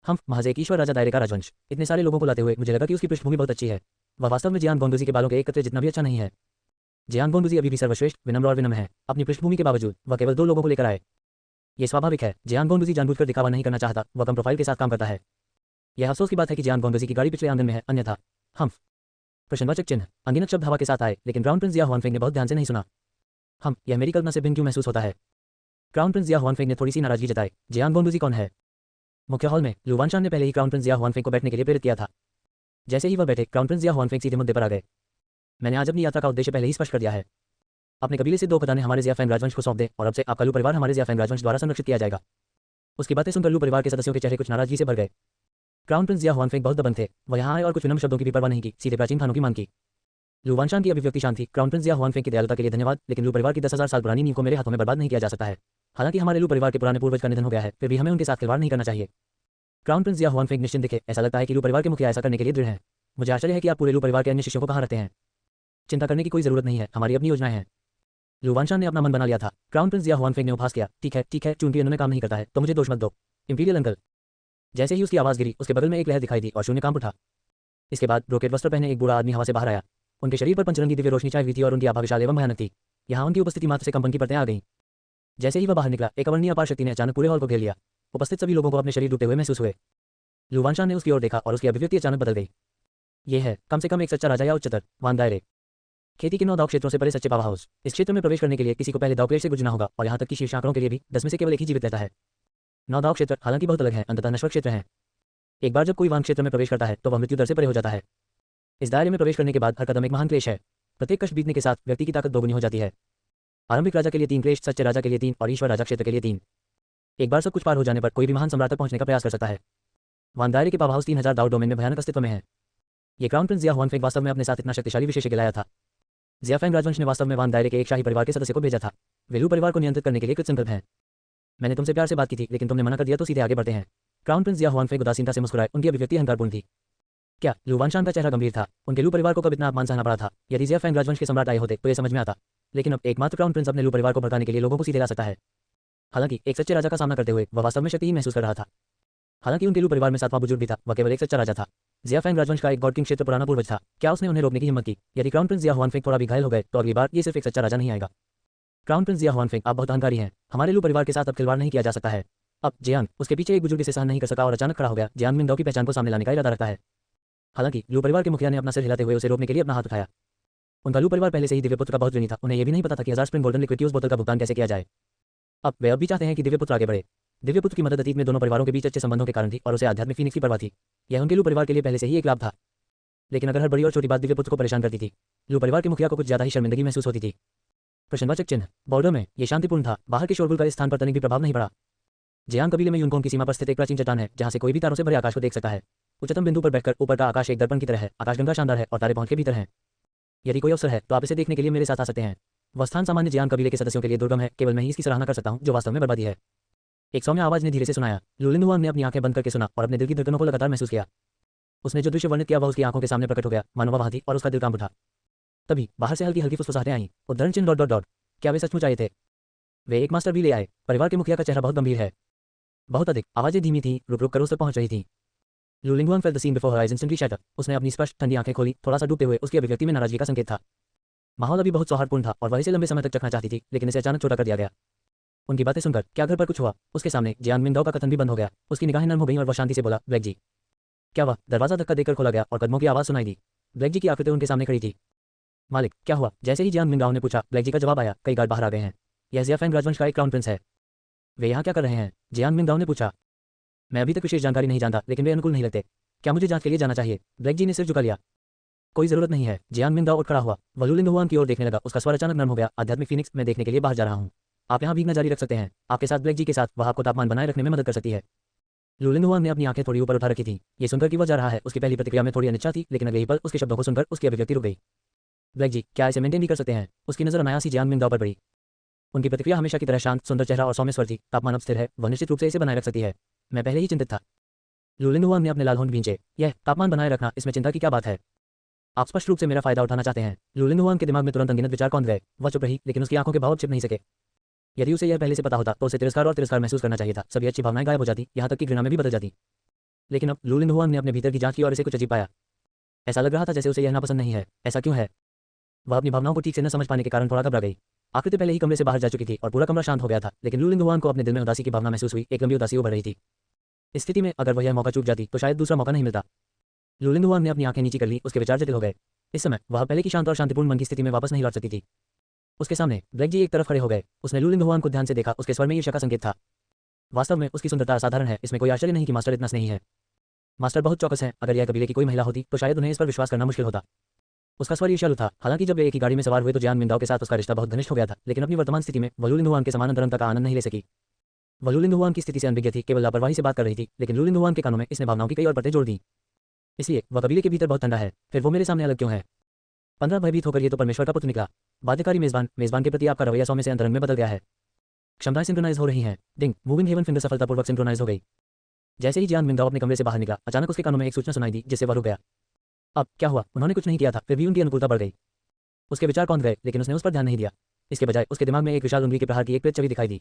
हम महज एक ईश्वर राजा दायरे का राजवंश। इतने सारे लोगों को लाते हुए मुझे लगा कि उसकी पृष्ठभूमि बहुत अच्छी है। वह वास्तव में जियान गोंडुजी के बालों के एक कतरे जितना भी अच्छा नहीं है। जियान गोंडुजी अभी भी सर्वश्रेष्ठ, विनम्र और विनम्र है। अपनी पृष्ठभूमि के बावजूद वह केवल 2 लोगों को लेकर आए। ये स्वाभाविक है। जियान गोंडुजी जानबूझकर दिखावा नहीं करना चाहता। वह कम प्रोफाइल के साथ काम करता है। यह अफसोस की बात है कि जियान गोंगजी की गाड़ी पिछले आंगन में है, अन्यथा हम। प्रश्नवाचक चिन्ह। अनगिनत शब्द हवा के साथ आए, लेकिन क्राउन प्रिंस जिया हुआनफेंग ने बहुत ध्यान से नहीं सुना। हम। यह मेरी कल्पना से भिन्न क्यों महसूस होता है? क्राउन प्रिंस जिया हुआनफेंग ने थोड़ी सी नाराजगी जताई। जियान गोंगजी कौन है? मुख्य हॉल में लू वानशान ने पहले ही क्राउन प्रिंस जिया हुआनफेंग को बैठने के लिए प्रेरित किया था। जैसे ही वह बैठे, क्राउन प्रिंस जिया हुआनफेंग सीधे मुद्दे पर आ गए। मैंने आज अपनी यात्रा का उद्देश्य पहले ही स्पष्ट कर दिया है। अपने कबीले से 2 खदानें हमारे जियाफैंग राजवंश को सौंप दे और अब से आपका लू परिवार हमारे जियाफैंग राजवंश द्वारा संरक्षित किया जाएगा। उसकी बातें सुनकर लू परिवार के सदस्यों के चेहरे कुछ नाराजगी से भर गए। क्राउन प्रिंस जिया हुआनफेंग बहुत दबंग थे। वह यहाँ आए और कुछ विनम्र शब्दों की भी परवाह नहीं की, सीधे प्राचीन खानों की मांग की। लू वानशान की अभिव्यक्ति शांत थी। क्राउन प्रिंस जिया हुआनफेंग की दयालुता के लिए धन्यवाद, लेकिन लू परिवार की 10,000 साल पुरानी नींव को मेरे हाथों में बर्बाद नहीं किया जा सकता है। हालांकि हमारे लू परिवार के पुराने पूर्वज का निधन हो गया है, फिर भी हमें उनके साथ खिलवाड़ नहीं करना चाहिए। क्राउन प्रिंस जिया हुआनफेंग निश्चिंत दिखे। ऐसा लगता है कि लू परिवार के मुखिया ऐसा करने के लिए दृढ़ हैं। मुझे आश्चर्य है कि आप पूरे लू परिवार के अन्य शिष्यों को कहाँ रखते हैं। चिंता करने की कोई जरूरत नहीं है, हमारी अपनी योजनाएं हैं। लू वानशान ने अपना मन बना लिया था। क्राउन प्रिंस जिया हुआनफेंग ने उपहास किया। ठीक है, चूंकि इन्होंने काम नहीं करता है तो मुझे दोष मत दो, इंपीरियल अंकल। जैसे ही उसकी आवाज गिरी, उसके बगल में एक लहर दिखाई दी और शून्य कांप उठा। इसके बाद ब्रोकेट वस्त्र पहने एक बूढ़ा आदमी हवा से बाहर आया। उनके शरीर पर पंचरंगी दिव्य रोशनी छाई हुई थी और उनकी आभा विशाल एवं भयानक थी। यहाँ उनकी उपस्थिति मात्र से कंपन की परतें आ गईं। जैसे ही वह बाहर निकला, एक अवर्णीय अपार शक्ति ने अचानक पूरे हॉल को घेर लिया। उपस्थित सभी लोगों को अपने शरीर डूबते हुए महसूस हुए। लू वानशान ने उसकी ओर देखा और उसकी अभिव्यक्ति अचानक बदल गई। ये है कम से कम एक सच्चा राजा या उच्चतर वान दायरे। खेती के 9 दाव क्षेत्रों से परे सच्चे पावर हाउस। इस क्षेत्र में प्रवेश करने के लिए किसी को पहले दाव पेड़ से गुजरना होगा और यहाँ तक कि शीर्ष आंकड़ों के लिए भी 10 में से केवल एक ही जीवित रहता है। 9 दाव क्षेत्र हालांकि बहुत अलग है, अंततः नश्वर क्षेत्र हैं। एक बार जब कोई वान क्षेत्र में प्रवेश करता है तो वह मृत्यु दर से परे हो जाता है। इस दायरे में प्रवेश करने के बाद हर कदम एक महान क्लेश है। प्रत्येक कष्ट बीतने के साथ व्यक्ति की ताकत दोगुनी हो जाती है। आरंभिक राजा के लिए 3 क्लेश, सच्चे राजा के लिए 3 और ईश्वर राजा क्षेत्र के लिए 3। एक बार सब कुछ पार हो जाने पर कोई भी महान सम्राट तक पहुंचने का प्रयास कर सकता है। वान दायरे के पावर हाउस 3000 दाव डोमेन में भयानक अस्तित्व में है। ये क्राउन प्रिंस जिया हुआनफेंग वास्तव में अपने साथ इतना शक्तिशाली विशेषज्ञ लाया था। जियाफैंग राजवंश ने वास्तव में वान दायरे के एक शाही परिवार के सदस्य को भेजा था। वे लू परिवार को नियंत्रित करने के लिए कृतसंकल्प हैं। मैंने तुमसे प्यार से बात की थी, लेकिन तुमने मना कर दिया, तो सीधे आगे बढ़ते हैं। क्राउन प्रिंस जिया हुआनफेंग उदासीनता से मुस्कुराए। उनकी अभिव्यक्ति अहंकारपूर्ण थी। क्या लू वानशान का चेहरा गंभीर था? उनके लू परिवार को कब इतना अपमान सहना पड़ा था? यदि जियाफैंग राजवंश के सम्राट आए होते तो ये समझ में आता, लेकिन अब एकमात्र क्राउन प्रिंस अपने लू परिवार को भड़काने के लिए लोगों को सीधे ला सकता है। हालांकि एक सच्चे राजा का सामना करते हुए वह वास्तव में शक्तिहीन महसूस कर रहा था। हालांकि उनके लू परिवार में 7वां बुजुर्ग भी था, वह केवल एक सच्चा राजा था। जियाफैंग राजवंश का एक गॉड किंग क्षेत्र पुराना पूर्वज था। क्या उसने उन्हें रोकने की हिम्मत की? यदि क्राउन प्रिंस जिया हुआनफेंग थोड़ा भी घायल हो गए तो अगली बार ये सिर्फ एक सच्चा राजा नहीं आएगा। क्राउन प्रिंस जिया हुआनफेंग, आप बहुत अहंकारी हैं। हमारे लू परिवार के साथ अब खिलवाड़ नहीं किया जा सकता है। अब जियान उसके पीछे एक बुजुर्ग इसे सहन नहीं कर सका और अचानक खड़ा हो गया। जियान मिंगदाओ की पहचान को सामने लाने का इरादा रखता है। हालांकि लू परिवार के मुखिया ने अपना सिर हिलाते हुए उसे रोकने के लिए अपना हाथ उठाया। उनका लू परिवार पहले से ही दिव्यपुत्र का बहुत ऋणी था। उन्हें यह भी नहीं पता था कि 1000 स्प्रिंग गोल्डन लिक्विड की उस बोतल का भुगतान कैसे किया जाए। अब वे भी चाहते हैं कि दिव्यपुत्र आगे बढ़े। दिव्यपुत्र की मदद अतीत में दोनों परिवारों के बीच अच्छे संबंधों के कारण थी और उसे आध्यात्मिक फीनिक्स की परवाह थी। यह उनके लू परिवार के लिए पहले से ही एक लाभ था। लेकिन अगर हर बड़ी और छोटी बात दिव्यपुत्र को परेशान करती थी, लू परिवार के मुखिया को कुछ ज्यादा ही शर्मिंदगी महसूस होती थी। प्रश्नवाचक चिन्ह। बॉर्डर में ये शांतिपूर्ण था। बाहर के शोरगुल का इस स्थान पर तनिक भी प्रभाव नहीं पड़ा। जियांग कबीले में यूनकोंग की सीमा पर स्थित एक प्राचीन चट्टान है, जहां से कोई भी तारों से भरे आकाश को देख सकता है। उच्चतम बिंदु पर बैठकर ऊपर का आकाश एक दर्पण की तरह है। आकाशगंगा शानदार है और तारे पहुंच के भीतर हैं। यदि कोई अवसर है तो आप इसे देखने के लिए मेरे साथ आ सकते हैं। वह स्थान सामान्य जियांग कबीले के सदस्यों के लिए दुर्गम है। केवल मैं ही इसकी सराहना कर सकता हूं, जो वास्तव में बर्बादी है। एक सौम्य आवाज ने धीरे से सुनाया। लूलिन हुआंग ने अपनी आंखें बंद करके सुना और अपने दिल की धड़कनों को लगातार महसूस किया। उसने जो दृश्य वर्णित किया वह उसकी आंखों के सामने प्रकट हो गया, मानो वह वहां थी और उसका दिल कांप उठा। तभी बाहर से हल्की हल्की फुसफुसाहटें आईं। उद्धरण चिन्ह डॉट डॉट डॉट। क्या वे सचमुच आए थे? वे एक मास्टर भी ले आए। परिवार के मुखिया का चेहरा बहुत गंभीर है। बहुत अधिक। आवाजें धीमी थी, रुक रुक कर उस तक पहुंच रही थी। Lu Lingguang felt the scene before her eyes instantly shut up. उसने अपनी स्पष्ट ठंडी आंखें खोली, थोड़ा सा डूबते हुए। उसकी अभिव्यक्ति में नाराजगी का संकेत था। माहौल अभी बहुत सौहार्दपूर्ण था और वह इसे लंबे समय तक चखना चाहती थी, लेकिन इसे अचानक छोटा कर दिया गया। उनकी बातें सुनकर क्या घर पर कुछ हुआ? उसके सामने जियांग मिंगदाओ का कथन भी बंद हो गया। उसकी निगाहें नर्म हो गईं और वह शांति से बोला, ब्लैक जी। क्या हुआ? दरवाजा धक्का देकर खोला गया और कदमों की आवाज सुनाई दी। ब्लैक जी की आकृति उनके सामने खड़ी थी। मालिक, क्या हुआ? जैसे ही जियांग मिंगदाओ ने पूछा, ब्लैक जी का जवाब आया, कई गार्ड बाहर आ गए हैं। यह जियाफैंग राजवंश का एक क्राउन प्रिंस है। वे यहाँ क्या कर रहे हैं? जियांग मिंगदाओ ने पूछा। मैं अभी तक विशेष जानकारी नहीं जानता, लेकिन वे अनुकूल नहीं लगते। क्या मुझे जांच के लिए जाना चाहिए? ब्लैक जी ने सिर झुका लिया। कोई जरूरत नहीं है। जियांग मिंगदाओ उठ खड़ा हुआ। वह लू लिंगहुआन की ओर देखने लगा। उसका स्वर अचानक नर्म हो गया। आध्यात्मिक फीनिक्स, मैं देखने के लिए बाहर जा रहा हूँ। आप यहाँ भीगना जारी रख सकते हैं। आपके साथ ब्लैक जी के साथ वह आपको तापमान बनाए रखने में मदद कर सकती है। लू लिंगहुआन ने अपनी आंखें थोड़ी ऊपर उठा रखी थी। ये सुनकर कि वह जा रहा है, उसकी पहली प्रतिक्रिया में थोड़ी अनिच्छा थी, लेकिन अगले ही पल उसके शब्दों को सुनकर उसकी अभिव्यक्ति रुक गई। ब्लैक जी, क्या इसे मेंटेन भी कर सकते हैं? उसकी नजर अनायास ही जियांग मिंगदाओ पर पड़ी। उनकी प्रतिक्रिया हमेशा की तरह शांत, सुंदर चेहरा और सौम्य स्वर थी। तापमान अब स्थिर है, वह निश्चित रूप से इसे बनाए रख सकती है। मैं पहले ही चिंतित था। लू लिंगहुआन ने अपने लाल होंठ भींचे। यह तापमान बनाए रखना, इसमें चिंता की क्या बात है? आप स्पष्ट रूप से मेरा फायदा उठाना चाहते हैं। लू लिंगहुआन के दिमाग में तुरंत अनगिनत विचार कौंध गए। वह चुप रही, लेकिन उसकी आंखों के भाव छिप नहीं सके। यदि उसे यह पहले से पता होता तो उसे तिरस्कार और तिरस्कार महसूस करना चाहिए था। सभी अच्छी भावनाएं गायब हो जाती, यहाँ तक कि घृणा में भी बदल जाती। लेकिन अब लू लिंगहुआन ने अपने भीतर की जांच की और इसे कुछ अजीब पाया। ऐसा लग रहा था जैसे उसे यह नापसंद नहीं है। ऐसा क्यों है? वह अपनी भावनाओं को ठीक से न समझ पाने के कारण थोड़ा घबरा गई। आकृति पहले ही कमरे से बाहर जा चुकी थी और पूरा कमरा शांत हो गया था, लेकिन लू लिंगहुआन को अपने दिल में उदासी की भावना महसूस हुई। एक लंबी उदासी उभर रही थी। इस स्थिति में अगर वह यह मौका चूक जाती तो शायद दूसरा मौका नहीं मिलता। लू लिंगहुआन ने अपनी आंखें नीची कर ली, उसके विचार जटिल हो गए। इस समय वह पहले की शांत और शांतिपूर्ण मन की स्थिति में वापस नहीं लौट सकती थी। उसके सामने ब्लैक जी एक तरफ खड़े हो गए। उसने लू लिंगहुआन को ध्यान से देखा, उसके स्वर में ईर्ष्या का संकेत था। वास्तव में उसकी सुंदरता असाधारण है, इसमें कोई आश्चर्य नहीं कि मास्टर इतना स्नेही है। मास्टर बहुत चौकस है, अगर यह कबीले की कोई महिला होती तो शायद उन्हें इस पर विश्वास करना मुश्किल होता। उसका स्वर ईर्ष्यालु था। हालांकि जब वे एक ही गाड़ी में सवार हुए तो जियान मिंगदाओ के साथ उसका रिश्ता बहुत घनिष्ठ हो गया था, लेकिन अपनी वर्तमान स्थिति में वह लू लिंगहुआन के समान अंतरंगता का आनंद नहीं ले सकी। वह लू लिंगहुआन की स्थिति से अनभिज्ञ थी, केवल लापरवाही से बात कर रही थी, लेकिन लू लिंगहुआन के कानों में इसने भावनाओं की कई और परतें जोड़ दी। इसलिए वह कबीले के भीतर बहुत ठंडा है, फिर वो मेरे सामने अलग क्यों है? 15 भयभीत होकर ये तो परमेश्वर का पुत्र निकला। बाध्यकारी मेजबान के प्रति आपका रवैया 100 में से अंतरंग में बदल गया है। क्षमताएं सिंक्रोनाइज हो रही हैं। डिंग, मूविंग हेवन फिंगर सफलतापूर्वक सिंक्रोनाइज हो गई। जैसे ही जियान मिंगदाओ अपने कमरे से बाहर निकला, अचानक उसके कानों में एक सूचना सुनाई दी, जिससे वह रुक गया। अब क्या हुआ? उन्होंने कुछ नहीं किया था, फिर भी उनकी अनुकूलता बढ़ गई। उसके विचार कौंध गए, लेकिन उसने उस पर ध्यान नहीं दिया। इसके बजाय उसके दिमाग में एक विशाल उंगली के प्रहार की एक प्रेत छवि दिखाई दी।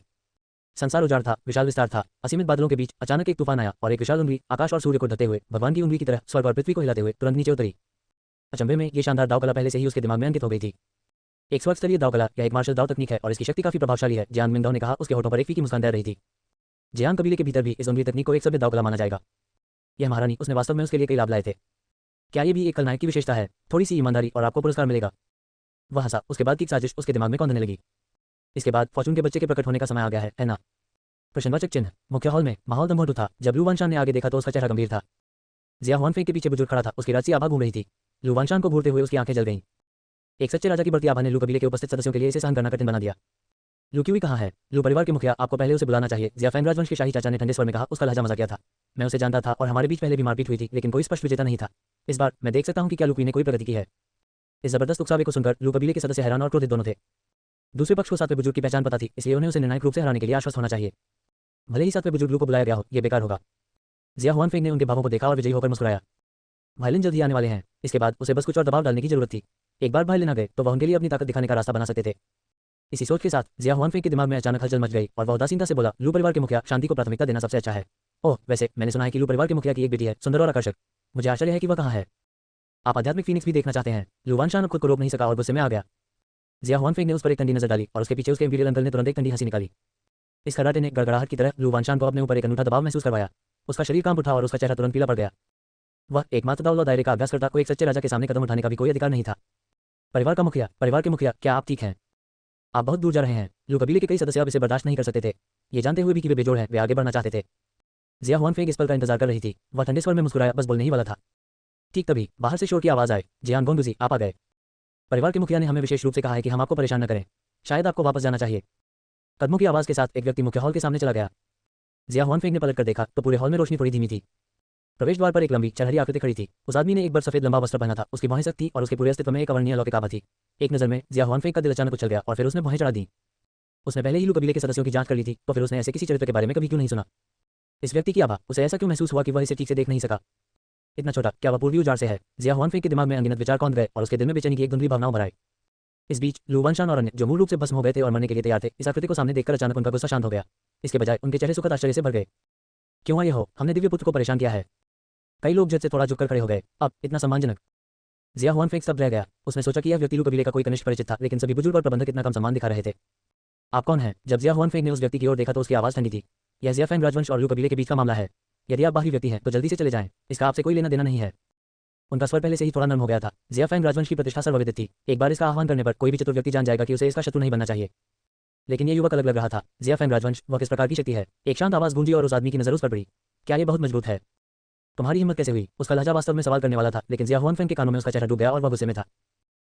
संसार उजाड़ था, विशाल विस्तार था। असीमित बादलों के बीच अचानक एक तूफान आया और एक विशाल उंगली आकाश और सूर्य को ढकते हुए भगवान की उंगली की तरह स्वर्ग और पृथ्वी को हिलाते हुए तुरंत नीचे उतरी। अचंभे में ये शानदार दाव कला पहले से ही उसके दिमाग में अंकित हो गई थी। एक स्वर्ग स्तरीय दाव कला, यह एक मार्शल दाव तकनीक है और इसकी शक्ति काफी प्रभावशाली है, जियान मिंगदाओ ने कहा। उसके होठों पर एक फीकी मुस्कान तैर रही थी। जियान कबीले के भीतर भी इस उंगली तकनीक को एक सभ्य दाव कला माना जाएगा। यह महारानी, उसने वास्तव में उसके लिए कई लाभ लाए थे। क्या ये भी एक खलनायक की विशेषता है? थोड़ी सी ईमानदारी और आपको पुरस्कार मिलेगा। वह हंसा। उसके बाद की साजिश उसके दिमाग में कौंधने लगी। इसके बाद फॉर्चून के बच्चे के प्रकट होने का समय आ गया है ना? प्रश्नवाचक चिन्ह। मुख्य हॉल में माहौल दमघोटू था। जब लू वानशान ने आगे देखा तो उसका चेहरा गंभीर था। जिया हुआनफेंग के पीछे बुजुर्ग खड़ा था, उसकी राजसी आभा घूम रही थी। लू वानशान को घूरते हुए उसकी आंखें जल गईं। एक सच्चे राजा की बढ़ती आभा ने लू कबीले के उपस्थित सदस्यों के लिए इसे सहन करना कठिन बना दिया। लू क्यूई कहाँ है? लू परिवार के मुखिया, आपको पहले उसे बुलाना चाहिए, जिया फैंग राजवंश के शाही चाचा ने ठंडे स्वर में कहा। उसका लहजा मजाकिया था। मैं उसे जानता था और हमारे बीच पहले भी मारपीट हुई थी, लेकिन कोई स्पष्ट विजेता नहीं था। इस बार मैं देख सकता हूँ कि क्या लू क्यूई ने कोई प्रगति की है। इस जबरदस्त उकसावे को सुनकर लू कबीले के सदस्य हैरान और क्रोधित दोनों थे। दूसरे पक्ष को सातवें बुजुर्ग की पहचान पता थी, इसलिए उन्हें उसे निर्णायक रूप से हराने के लिए आश्वस्त होना चाहिए। भले ही सातवें बुजुर्ग लू को बुलाया गया हो, यह बेकार होगा। जिया हुआनफेंग ने उनके भावों को देखा और विजयी होकर मुस्कुराया। वायलिन जल्द ही आने वाले हैं। इसके बाद उसे बस कुछ और दबाव डालने की जरूरत थी। एक बार वायलिन आ गए तो वह उनके लिए अपनी ताकत दिखाने का रास्ता बना सकते थे। इसी सोच के साथ जिया हुआनफेंग के दिमाग में अचानक हलचल मच गई और वह उदासीनता से बोला, लू परिवार के मुखिया, शांति को प्राथमिकता देना सबसे अच्छा है। ओह, वैसे मैंने सुना है कि लू परिवार के मुखिया की एक बेटी है, सुंदर और आकर्षक। मुझे आश्चर्य है कि वह कहाँ है। आप आध्यात्मिक फीनिक्स भी देखना चाहते हैं? लू वानशान खुद को रोक नहीं सका और गुस्से में आ गया। जिया हुआनफेंग ने उस पर एक ठंडी नजर डाली और उसके पीछे उसके इंपीरियल अंकल ने तुरंत एक ठंडी हंसी निकाली। इस खर्राटे ने गड़गड़ाहट की तरह लू वानशान को अपने ऊपर एक अनूठा दबाव महसूस करवाया। उसका शरीर कांप उठा और उसका चेहरा तुरंत पीला पड़ गया। वह एकमात्र दाउला दायरे का अभ्यासकर्ता को एक सच्चे राजा के सामने कदम उठाने का भी कोई अधिकार नहीं था। परिवार के मुखिया, क्या आप ठीक हैं? आप बहुत दूर जा रहे हैं। लू कबीले के कई सदस्य अब इसे बर्दाश्त नहीं कर सकते थे। ये जानते हुए भी कि वे बेजोड़ हैं, वे आगे बढ़ना चाहते थे। जिया हुआनफेंग इस पल का इंतजार कर रही थी। वह ठंडे स्वर में मुस्कुराया, बस बोलने ही वाला था। ठीक तभी बाहर से शोर की आवाज आई। जियान गोंगुजी, आप आ गए। परिवार के मुखिया ने हमें विशेष रूप से कहा है कि हम आपको परेशान न करें। शायद आपको वापस जाना चाहिए। कदमों की आवाज के साथ एक व्यक्ति मुख्य हॉल के सामने चला गया। जिया हुआनफेंग ने पलटकर देखा तो पूरे हॉल में रोशनी थोड़ी धीमी थी। प्रवेश द्वार पर एक लंबी चरहरी आकृति खड़ी थी। उस आदमी ने एक बार सफेद लंबा वस्त्र पहना था, उसकी भौहें सख्त थी और उसके पूरे अस्तित्व में एक अवर्णीय अलौकिक आभा थी। एक नजर में जिया हुआनफेंग का दिल अचानक उछल गया और फिर उसने भौहें चढ़ा दी। उसने पहले ही लू कबीले के सदस्यों की जांच कर ली थी, तो फिर उसने ऐसे किसी चरित्र के बारे में कभी क्यों नहीं सुना? इस व्यक्ति की आभा, उसे ऐसा क्यों महसूस हुआ कि वह इसे ठीक से देख नहीं सका? इतना छोटा, क्या वह पूर्वी उजाड़ से है? जिया हुआनफेंग के दिमाग में अनगिनत विचार कौंध गए और उसके दिल में बेचैनी की एक धुंधली भावनाओं भर आई। इस बीच लू वानशान और अन्य, जो मूल रूप से भस्म हो गए थे और मरने के लिए तैयार थे, इस आकृति को सामने देखकर अचानक उनका गुस्सा शांत हो गया। इसके बजाय उनके चेहरे सुखद आश्चर्य से भर गए। क्यों आए हो? हमने दिव्य पुत्र को परेशान किया है। कई लोग झट से थोड़ा झुककर खड़े हो गए। अब इतना सम्मानजनक। जिया हुआनफेंग सब रह गया। उसने सोचा कि यह व्यक्ति लू कबीले का कोई कनिष्ठ परिचित था, लेकिन सभी बुजुर्ग और प्रबंधक इतना कम सम्मान दिखा रहे थे। आप कौन हैं? जब जिया हुआनफेंग ने उस व्यक्ति की ओर देखा तो उसकी आवाज ठंडी थी। यह जिया फैंग राजवंश और लू कबीले के बीच का मामला है। यदि आप बाहरी व्यक्ति हैं तो जल्दी से चले जाएं, इसका आपसे कोई लेना देना नहीं है। उनका स्वर पहले से ही थोड़ा नर्म हो गया था। जिया फैंग राजवंश की प्रतिष्ठा सर्वविदित थी। एक बार इसका आह्वान करने पर कोई भी चतुर व्यक्ति जान जाएगा कि उसे इसका शत्रु नहीं बनना चाहिए। लेकिन यह युवक अलग लग रहा था। जिया फैंग राजवंश, वह किस प्रकार की शक्ति है? एक शांत आवाज गूंजी और उस आदमी की नजर उस पर पड़ी। क्या ये बहुत मजबूत है? तुम्हारी हिम्मत कैसे हुई? उसका लहजा वास्तव में सवाल करने वाला था, लेकिन जिया हुआनफेंग के कानों में उसका चेहरा डूब गया और वह गुस्से में था।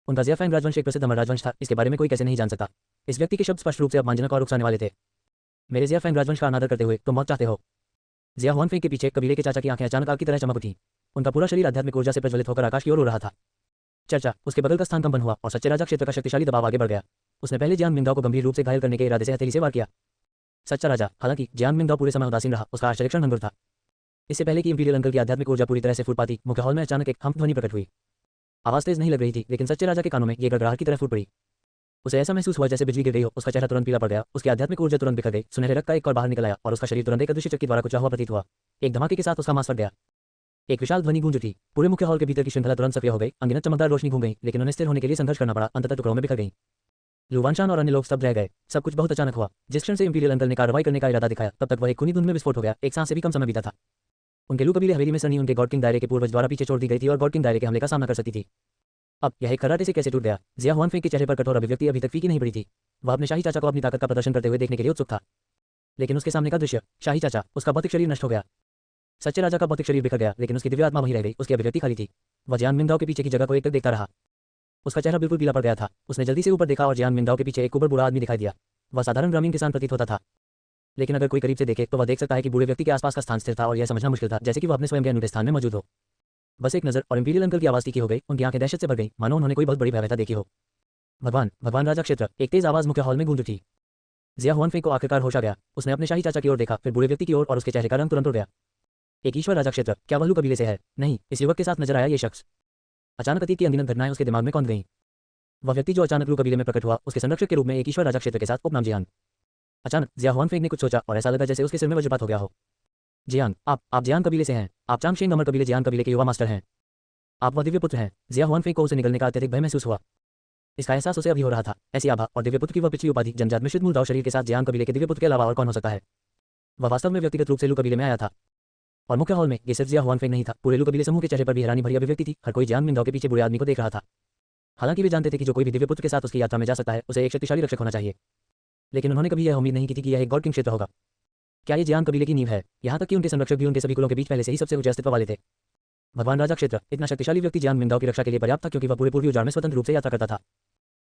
उनका जिया फैंग राजवंश एक प्रसिद्ध अमर राजवंश था, इसके बारे में कोई कैसे नहीं जान सकता। इस व्यक्ति के शब्द स्पष्ट रूप से अपमानजनक और उकसाने वाले थे। मेरे जिया फैंग राजवंश का अनादर करते हुए तुम मौत चाहते हो? जिया हुआनफेंग के पीछे कबीले के चाचा की आंखें अचानक आग की तरह चमक उठी। उनका पूरा शरीर आध्यात्मिक ऊर्जा से प्रज्वलित होकर आकाश की ओर उड़ रहा था। चर्चा, उसके बगल का स्थान कंपन हुआ और सच्चे राजा क्षेत्र का शक्तिशाली दबाव आगे बढ़ गया। उसने पहले जियांग मिंगदाओ को गंभीर रूप से घायल करने के इरादे से हथेली से वार किया। सच्चा राजा। हालांकि जियांग मिंगदाओ पूरे समय उदासीन रहा, उसका आश्चर्य क्षण भंगुर था। इससे पहले कि इंपीरियल अंकल की आध्यात्मिक ऊर्जा पूरी तरह से फूट पाती, मुख्य हॉल में अचानक एक हम्फ ध्वनि प्रकट हुई। आवाज तेज नहीं लग रही थी, लेकिन सच्चे राजा के कानों में ये गड़गड़ाहट की तरह फूट पड़ी। उसे ऐसा महसूस हुआ जैसे बिजली गिर गई हो। उसका चेहरा तुरंत पीला पड़ गया, उसकी आध्यात्मिक ऊर्जा तुरंत बिखर गई। सुनहरे रक्त का एक कण बाहर निकल आया और उसका शरीर तुरंत एक अदृश्य चक्की द्वारा कुचा हुआ प्रतीत हुआ। एक धमाके के साथ उसका मांस फट गया। एक विशाल ध्वनि गूंज उठी। पूरे मुख्य हॉल के भीतर की श्रृंखला तुरंत सक्रिय हो गई। अनगिनत चमकदार रोशनी घूम गई, लेकिन उन्हें स्थिर होने के लिए संघर्ष करना पड़ा। अंततः टुकड़ों में बिखर गई। लुवानशान और अन्य लोग स्तब्ध रह गए। सब कुछ बहुत अचानक हुआ। जिस क्षण से इंपीरियल अंकल ने कार्रवाई करने का इरादा दिखाया, तब तक वह एक खूनी धुंध में विस्फोट हो गया। एक सांस से भी कम समय बीता था। उनके लू कबीले हवेली में सनी उनके गॉड किंग दायरे के पूर्वज द्वारा पीछे छोड़ दी गई थी और गॉड किंग दायरे के हमले का सामना कर सकती थी। अब यह एक खर्राटे से कैसे टूट गया? जिया हुआनफेंग के चेहरे पर कठोर अभिव्यक्ति अभी तक फीकी नहीं पड़ी थी। वह अपने शाही चाचा को अपनी ताकत का प्रदर्शन करते हुए देखने के लिए उत्सुक था। लेकिन उसके सामने का दृश्य, शाही चाचा, उसका भौतिक शरीर नष्ट हो गया। सच्चे राजा का भौतिक शरीर बिखर गया, लेकिन उसकी दिव्य आत्मा वहीं रह गई। उसकी अभिव्यक्ति खाली थी। वह जियान मिंगदाओ के पीछे की जगह को एकटक देखता रहा। उसका चेहरा बिल्कुल पीला पड़ गया था। उसने जल्दी से ऊपर देखा और जियान मिंगदाओ के पीछे एक कुबड़ बूढ़ा आदमी दिखाई दिया। वह साधारण ग्रामीण किसान प्रतीत होता था, लेकिन अगर कोई करीब से देखे तो वह देख सकता है कि बूढ़े व्यक्ति के आसपास का स्थान स्थिर था और यह समझना मुश्किल था जैसे कि वह अपने स्वयं के अनूठे स्थान में मौजूद हो। बस एक नजर और इंपीरियल अंकल की आवाज तीखी हो गई। उनकी आंखें दहशत से भर गई, मानो उन्होंने कोई बहुत बड़ी भयावहता देखी हो। भगवान, भगवान राजा क्षेत्र, एक तेज आवाज मुख्य हॉल में गूंज उठी। जिया हुआनफेंग को आखिरकार होश आ गया। उसने अपने शाही चाचा की ओर देखा, फिर बूढ़े व्यक्ति की ओर, और उसके चेहरे का रंग तुरंत उड़ गया। एक ईश्वर राजा क्षेत्र, क्या वह लू कबीले से है? नहीं, इस युवक के साथ नजर आया ये शख्स। अचानक अतीत की अनगिनत घटनाएं उसके दिमाग में कौंध गईं। वह व्यक्ति जो अचानक लू कबीले में प्रकट हुआ, उसके संरक्षक के रूप में एक ईश्वर राजा क्षेत्र के साथ उपनाम जियांग। अचानक जिया हुआनफेंग ने कुछ सोचा और ऐसा लगा जैसे उसके सिर में वज्रपात हो गया हो। जियांग, आप जियांग कबीले से हैं। आप चांगशेंग अमर कबीले जियांग कबीले के युवा मास्टर हैं। आप वह दिव्य पुत्र हैं। जिया हुआनफेंग को उसे निकलने का अत्यधिक भय महसूस हुआ। इसका एहसास उसे अभी हो रहा था। ऐसी आभा और दिव्य पुत्र की वह पिछली उपाधि जनजात मिश्रित मूल दाव शरीर के साथ जियांग कबीले के दिव्य पुत्र के अलावा और कौन हो सकता है? वह वास्तव में व्यक्तिगत रूप से लू कबीले में आया था। और मुख्य हॉल में ये सिर्फ जिया हुआनफेंग नहीं था, पूरे लू कबीले समूह के चेहरे पर भी हैरानी भरी अभिव्यक्ति थी। हर कोई जियांग मिंगदाओ के पीछे बुरे आदमी को देख रहा था। हालांकि वे जानते थे कि जो कोई भी दिव्य पुत्र के साथ उसकी यात्रा में जा सकता है, उसे एक शक्तिशाली रक्षक होना चाहिए। लेकिन उन्होंने कभी यह उम्मीद नहीं की थी कि यह एक गॉड किंग क्षेत्र होगा। क्या ये जियांग कबीले की नींव है? यहाँ तक कि उनके संरक्षक भी उनके सभी कुलों के बीच पहले से ही सबसे ऊंचे अस्तित्व वाले थे। भगवान राजा क्षेत्र, इतना शक्तिशाली व्यक्ति जियांग मिंगदाओ की रक्षा के लिए पर्याप्त था, क्योंकि वह पूरे पूर्वी उजाड़ में स्वतंत्र रूप से यात्रा करता था।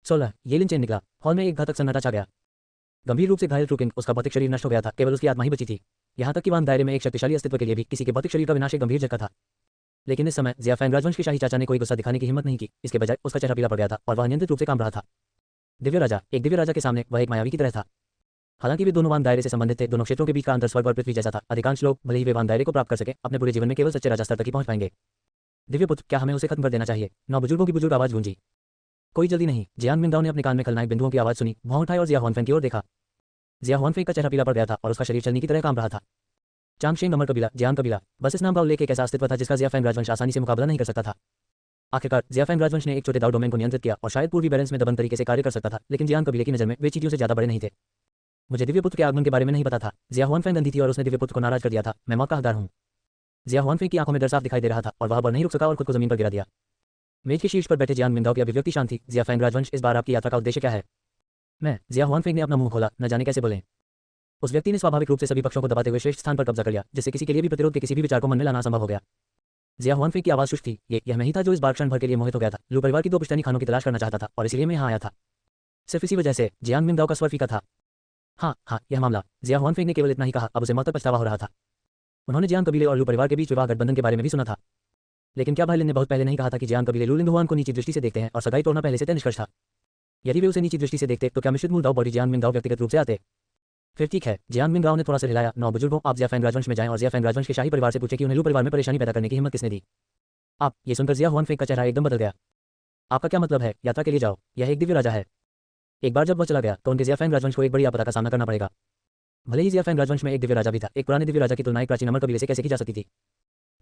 16 ये लिन चेन निकला। हॉल में एक घातक सन्नाटा छा गया। गंभीर रूप से घायल ट्रूकिंग, उसका भौतिक शरीर नष्ट हो गया था, केवल उसकी आत्मा ही बची थी। यहाँ तक कि वान दायरे में एक शक्तिशाली अस्तित्व के लिए भी किसी के भौतिक शरीर का विनाश एक गंभीर झटका था। लेकिन इस समय जिया फैंग राजवंश के शाही चाचा ने कोई गुस्सा दिखाने की हिम्मत नहीं की। इसके बजाय उसका चेहरा पीला पड़ गया था और वह नियंत्रित रूप से काम रहा था। दिव्य राजा, एक दिव्य राजा के सामने वह एक मायावी की तरह था। हालांकि वे दोनों वान दायरे से संबंधित थे, दोनों क्षेत्रों के बीच का अंतर स्वर्ग और पृथ्वी जैसा था। अधिकांश लोग भले ही वे वान दायरे को प्राप्त कर सके, अपने पूरे जीवन में केवल सच्चे राजा स्तर तक ही पहुंच पाएंगे। दिव्य पुत्र, क्या हमें उसे खत्म कर देना चाहिए? 9 बुजुर्गों की बुजुर्ग आवाज गूंजी। कोई जल्दी नहीं। जियांग मिंगदाओ ने अपने कान में खलनायक बिंदुओं की आवाज सुनी, भौं उठाई और जिया हुआनफेंग की ओर देखा। जिया हुआनफेंग का चेहरा पीला पड़ गया था और उसका शरीर चलने की तरह काम रहा था। चांगशेंग अमर कबीला, जियांग कबीला, बस इस नाम का उल्लेख एक ऐसा अस्तित्व था जिसका जिया फैंग राजवंश आसानी से मुकाबला नहीं कर सकता था। आखिरकार जिया फैंग राजवंश ने एक छोटे दाव डोमेन को नियंत्रित किया और शायद पूर्वी बैलेंस में दबंग तरीके से कार्य कर सकता था, लेकिन जियांग कबीले की नजर में वे चीटियों से ज्यादा बड़े नहीं थे। मुझे दिव्य पुत्र के आगमन के बारे में नहीं पता था। जिया हुआनफेंग अंधी थी और उसने दिव्य पुत्र को नाराज कर दिया था। मैं मौत का हकदार हूं। जिया हुआनफेंग की आंखों में डर साफ दिखाई दे रहा था और वह नहीं रुक सका और खुद को जमीन पर गिरा दिया। मेज के शीर्ष पर बैठे जियांग मिंगदाओ की अभिव्यक्ति शांत थी। जिया फैंग राजवंश, इस बार आपकी यात्रा का उद्देश्य क्या है? मैं, जिया हुआनफेंग ने अपना मुंह खोला, न जाने कैसे बोले। उस व्यक्ति ने स्वाभाविक रूप से सभी पक्षों को दबाते हुए श्रेष्ठ स्थान पर कब्जा कर लिया, जिससे किसी के लिए भी प्रतिरोध के किसी भी विचार को मन में लाना संभव हो गया। जिया हुआनफेंग की आवाज शुष्क थी। यह मैं ही था जो इस बार क्षण भर के लिए मोहित हो गया था। लू परिवार की 2 पुश्तैनी खानों की तलाश करना चाहता था और इसलिए मैं यहाँ आया था। सिर्फ इसी वजह से। जियांग मिंगदाओ का स्वर फीका था। हाँ, यह मामला। जिया हुआनफेंग ने केवल इतना ही कहा। अब उसे मौत तक पछतावा हो रहा था। उन्होंने जियांग कबीले और लू परिवार के बीच विवाह गठबंधन के बारे में भी सुना था। लेकिन क्या भाई लिन ने बहुत पहले नहीं कहा था कि जियांग कबीले लू लिंगहुआन को नीची दृष्टि से देखते हैं और सगाई तोड़ना पहले से तय निष्कर्ष था? यदि वे उसे नीची दृष्टि से देखते तो क्या मिश्रित मूल दाव बॉडी जियांग मिंगदाओ व्यक्तिगत रूप से आते? फिर ठीक है। जियांग मिंगदाओ ने थोड़ा सा हिलाया। 9 बुजुर्गों, आप जिया फैंग राजवंश में जाएं और जिया फैंग राजवंश के शाही परिवार से पूछे कि उन्हें लू परिवार में परेशानी पैदा करने की हिम्मत किसने दी? आप, ये सुनकर जिया हुआनफेंग का चेहरा एकदम बदल गया। आपका क्या मतलब है? यात्रा के लिए जाओ। यह एक दिव्य राजा है। एक बार जब वह चला गया तो उनके जिया फैंग राजवंश को एक बड़ी आपदा का सामना करना पड़ेगा। भले ही जिया फैंग राजवंश में एक दिव्य राजा भी था, एक पुराने दिव्य राजा की तुलना एक प्राचीन अमर कबीले से कैसे की जा सकती थी?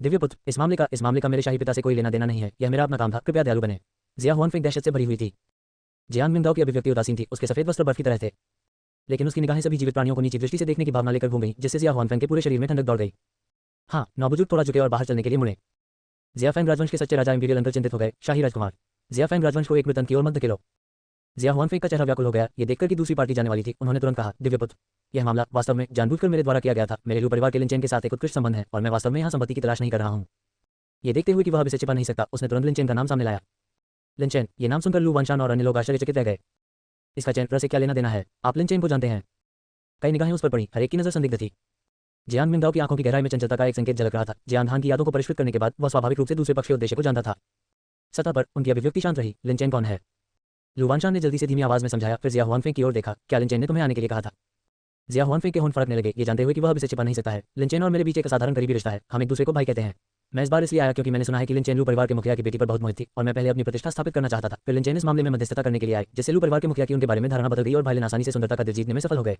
दिव्य पुत्र, इस मामले का मेरे शाही पिता से कोई लेना देना नहीं है। यह मेरा अपना काम था, कृपया दयालु बने। जिया हुआनफेंग दहशत से भरी हुई थी। जियांग मिंगदाओ की अभिव्यक्ति उदासीन थी। उसके सफेद वस्त्र बर्फ की तरह थे, लेकिन उसकी निगाहें सभी जीवित प्राणियों को नीची दृष्टि से देखने की भावना लेकर घूम गई, जिससे जिया हुआनफेंग के पूरे शरीर में ठंडक दौड़ गई। हाँ, 9 बुजुर्ग थोड़ा झुके और बाहर चलने के लिए मुड़े। जिया फैंग राजवंश के सच्चे राजा इंपीरियल अंकल चिंतित हो गए। शाही राजकुमार, जिया फैंग राजवंश को एक मृतन की ओर मत धकेलो। जिया हुआनफेंग का चेहरा व्याकुल हो गया। ये देखकर कि दूसरी पार्टी जाने वाली थी, उन्होंने तुरंत कहा, दिव्य पुत्र, यह मामला वास्तव में जानबूझकर मेरे द्वारा किया गया था। मेरे लू परिवार के लिनचेन के साथ एक उत्कृष्ट संबंध है और मैं वास्तव में यहाँ संपत्ति की तलाश नहीं कर रहा हूँ। ये देखते हुए कि वह अब इसे छिपा नहीं सकता, उसने तुरंत लिनचेन का नाम सामने लाया। लिनचेन, ये नाम सुनकर लू वानशान और अन्य लोग आश्चर्यचकित रह गए। इसका चैन से क्या लेना देना है? आप लिनचेन को जानते हैं? कई निगाहें उस पर पड़ी, हर एक की नजर संदिग्ध थी। जियांग मिंगदाओ की आंखों की गहराई में चंचलता का एक संकेत झलक रहा था। जियांग हान की यादों को परिष्कृत करने के बाद वह स्वाभाविक रूप से दूसरे पक्ष के उद्देश्य को जानता था। सतह पर उनकी अभिव्यक्ति शांत रही। लिनचेन कौन है? लू वानशान ने जल्दी से धीमी आवाज में समझाया, फिर जिया हुआनफेंग की ओर देखा। क्या लिनचेन ने तुम्हें आने के लिए कहा था? जिया हुआनफेंग के होंठ फड़कने लगे, ये जानते हुए कि वह अब इसे छिपा नहीं सकता है। लिनचेन और मेरे बीच एक असाधारण करीबी रिश्ता है। हम एक दूसरे को भाई कहते हैं। मैं इस बार इसलिए आया क्योंकि मैंने सुना है कि लिनचेन लू परिवार के मुखिया की बेटी पर बहुत मोहित थी और मैं पहले अपनी प्रतिष्ठा स्थापित करना चाहता था। फिर लिनचेन इस मामले में मध्यस्थता करने के लिए आए, जिससे लू परिवार के मुखिया की उनके बारे में धारणा बदल गई और भाई लिन आसानी से सुंदरता का दिल जीतने में सफल हो गए।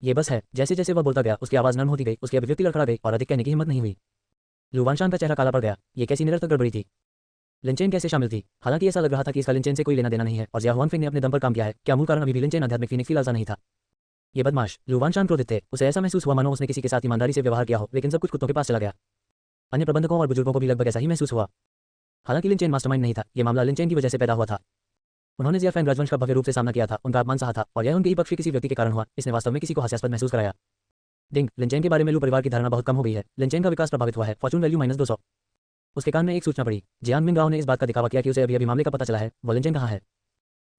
ये बस है। जैसे जैसे वह बोलता गया, उसकी आवाज नर्म होती गई, उसकी अभिव्यक्ति लड़खड़ा गई और अधिक कहने की हिम्मत नहीं हुई। लू वानशान का चेहरा काला पड़ गया। ये कैसी निरर्थक गड़बड़ी थी? लिनचेन कैसे शामिल थी? हालांकि ऐसा लग रहा था कि इसका लिनचेन से कोई लेना देना नहीं है और जिया हुआनफेंग ने अपने दम पर काम किया है। क्या मूल कारण अभी भी लिनचेन आध्यात्मिक फीनिक्स की लालसा नहीं था? ये बदमाश लू वानशान क्रोधित थे। उसे ऐसा महसूस हुआ मानो उसने किसी के साथ ईमानदारी से व्यवहार किया हो, लेकिन सब कुछ कुत्तों के पास चला गया। अन्य प्रबंधकों और बुजुर्गों को भी लगभग ऐसा ही महसूस हुआ। हालांकि लिनचेन मास्टरमाइंड नहीं था, ये मामला लिनचेन की वजह से पैदा हुआ था। उन्होंने जिया फैंग राजवंश का भव्य रूप से सामना किया था, उनका अपमान सहा था और यह उनके ही पक्ष के किसी व्यक्ति के कारण हुआ। इसने वास्तव में किसी को हास्यास्पद महसूस कराया। डिंग, लिनचेन के बारे में लू परिवार की धारणा बहुत कम हो गई है। लिनचेन का विकास प्रभावित हुआ है। Fortune value -200। उसके कान में एक सूचना पड़ी। जियान मिंगाओ ने इस बात का दिखावा किया कि उसे अभी अभी मामले का पता चला है। वो लिनचेन कहाँ है?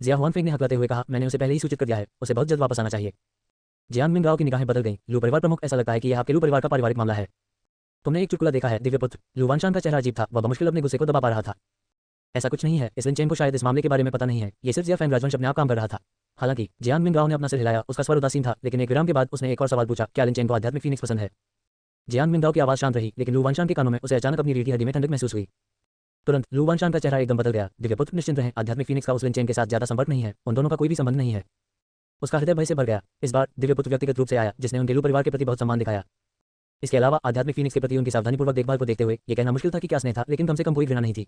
जिया हुआनफेंग ने हकलाते हुए कहा, मैंने उसे पहले ही सूचित कर दिया है, उसे बहुत जल्द वापस आना चाहिए। जियान मिंगाओ की निगाहें बदल गईं। लू परिवार प्रमुख, ऐसा लगता है कि यह आपके लू परिवार का पारिवारिक मामला है। तुमने एक चुटकुला देखा है दिव्य पुत्र? लू वानशान का चेहरा अजीब था। वह बमुश्किल अपने गुस्से को दबा पा रहा था। ऐसा कुछ नहीं है। इस लिनचेन को शायद इस मामले के बारे में पता नहीं है। ये सिर्फ जिया फैंग राजवंश अपने आप काम कर रहा था। हालांकि जियान मिंगाओ ने अपना सिर हिलाया। उसका स्वर उदासीन था, लेकिन एक विराम के बाद उसने एक और सवाल पूछा, क्या लिनचेन को आध्यात्मिक फीनिक्स पसंद है? जियान मिंगाओ की आवाज शांत रही, लेकिन लू वानशान के कानों में उसे अचानक अपनी रीढ़ की हड्डी में ठंडक महसूस हुई। तुरंत लू वानशान का चेहरा एकदम बदल गया। दिव्य पुत्र, निश्चिंत रहें, आध्यात्मिक फीनिक्स का उस लिनचेन के साथ ज्यादा संपर्क नहीं है। उन दोनों का कोई भी संबंध नहीं है। उसका हृदय भय से भर गया। इस बार दिव्य पुत्र व्यक्तिगत रूप से आया, जिसने उनके लू परिवार के प्रति बहुत सम्मान दिखाया। इसके अलावा आध्यात्मिक फीनिक्स के प्रति उनकी सावधानीपूर्वक देखभाल को देखते हुए यह कहना मुश्किल था कि क्या स्नेह था, लेकिन कम से कम कोई घृणा नहीं थी।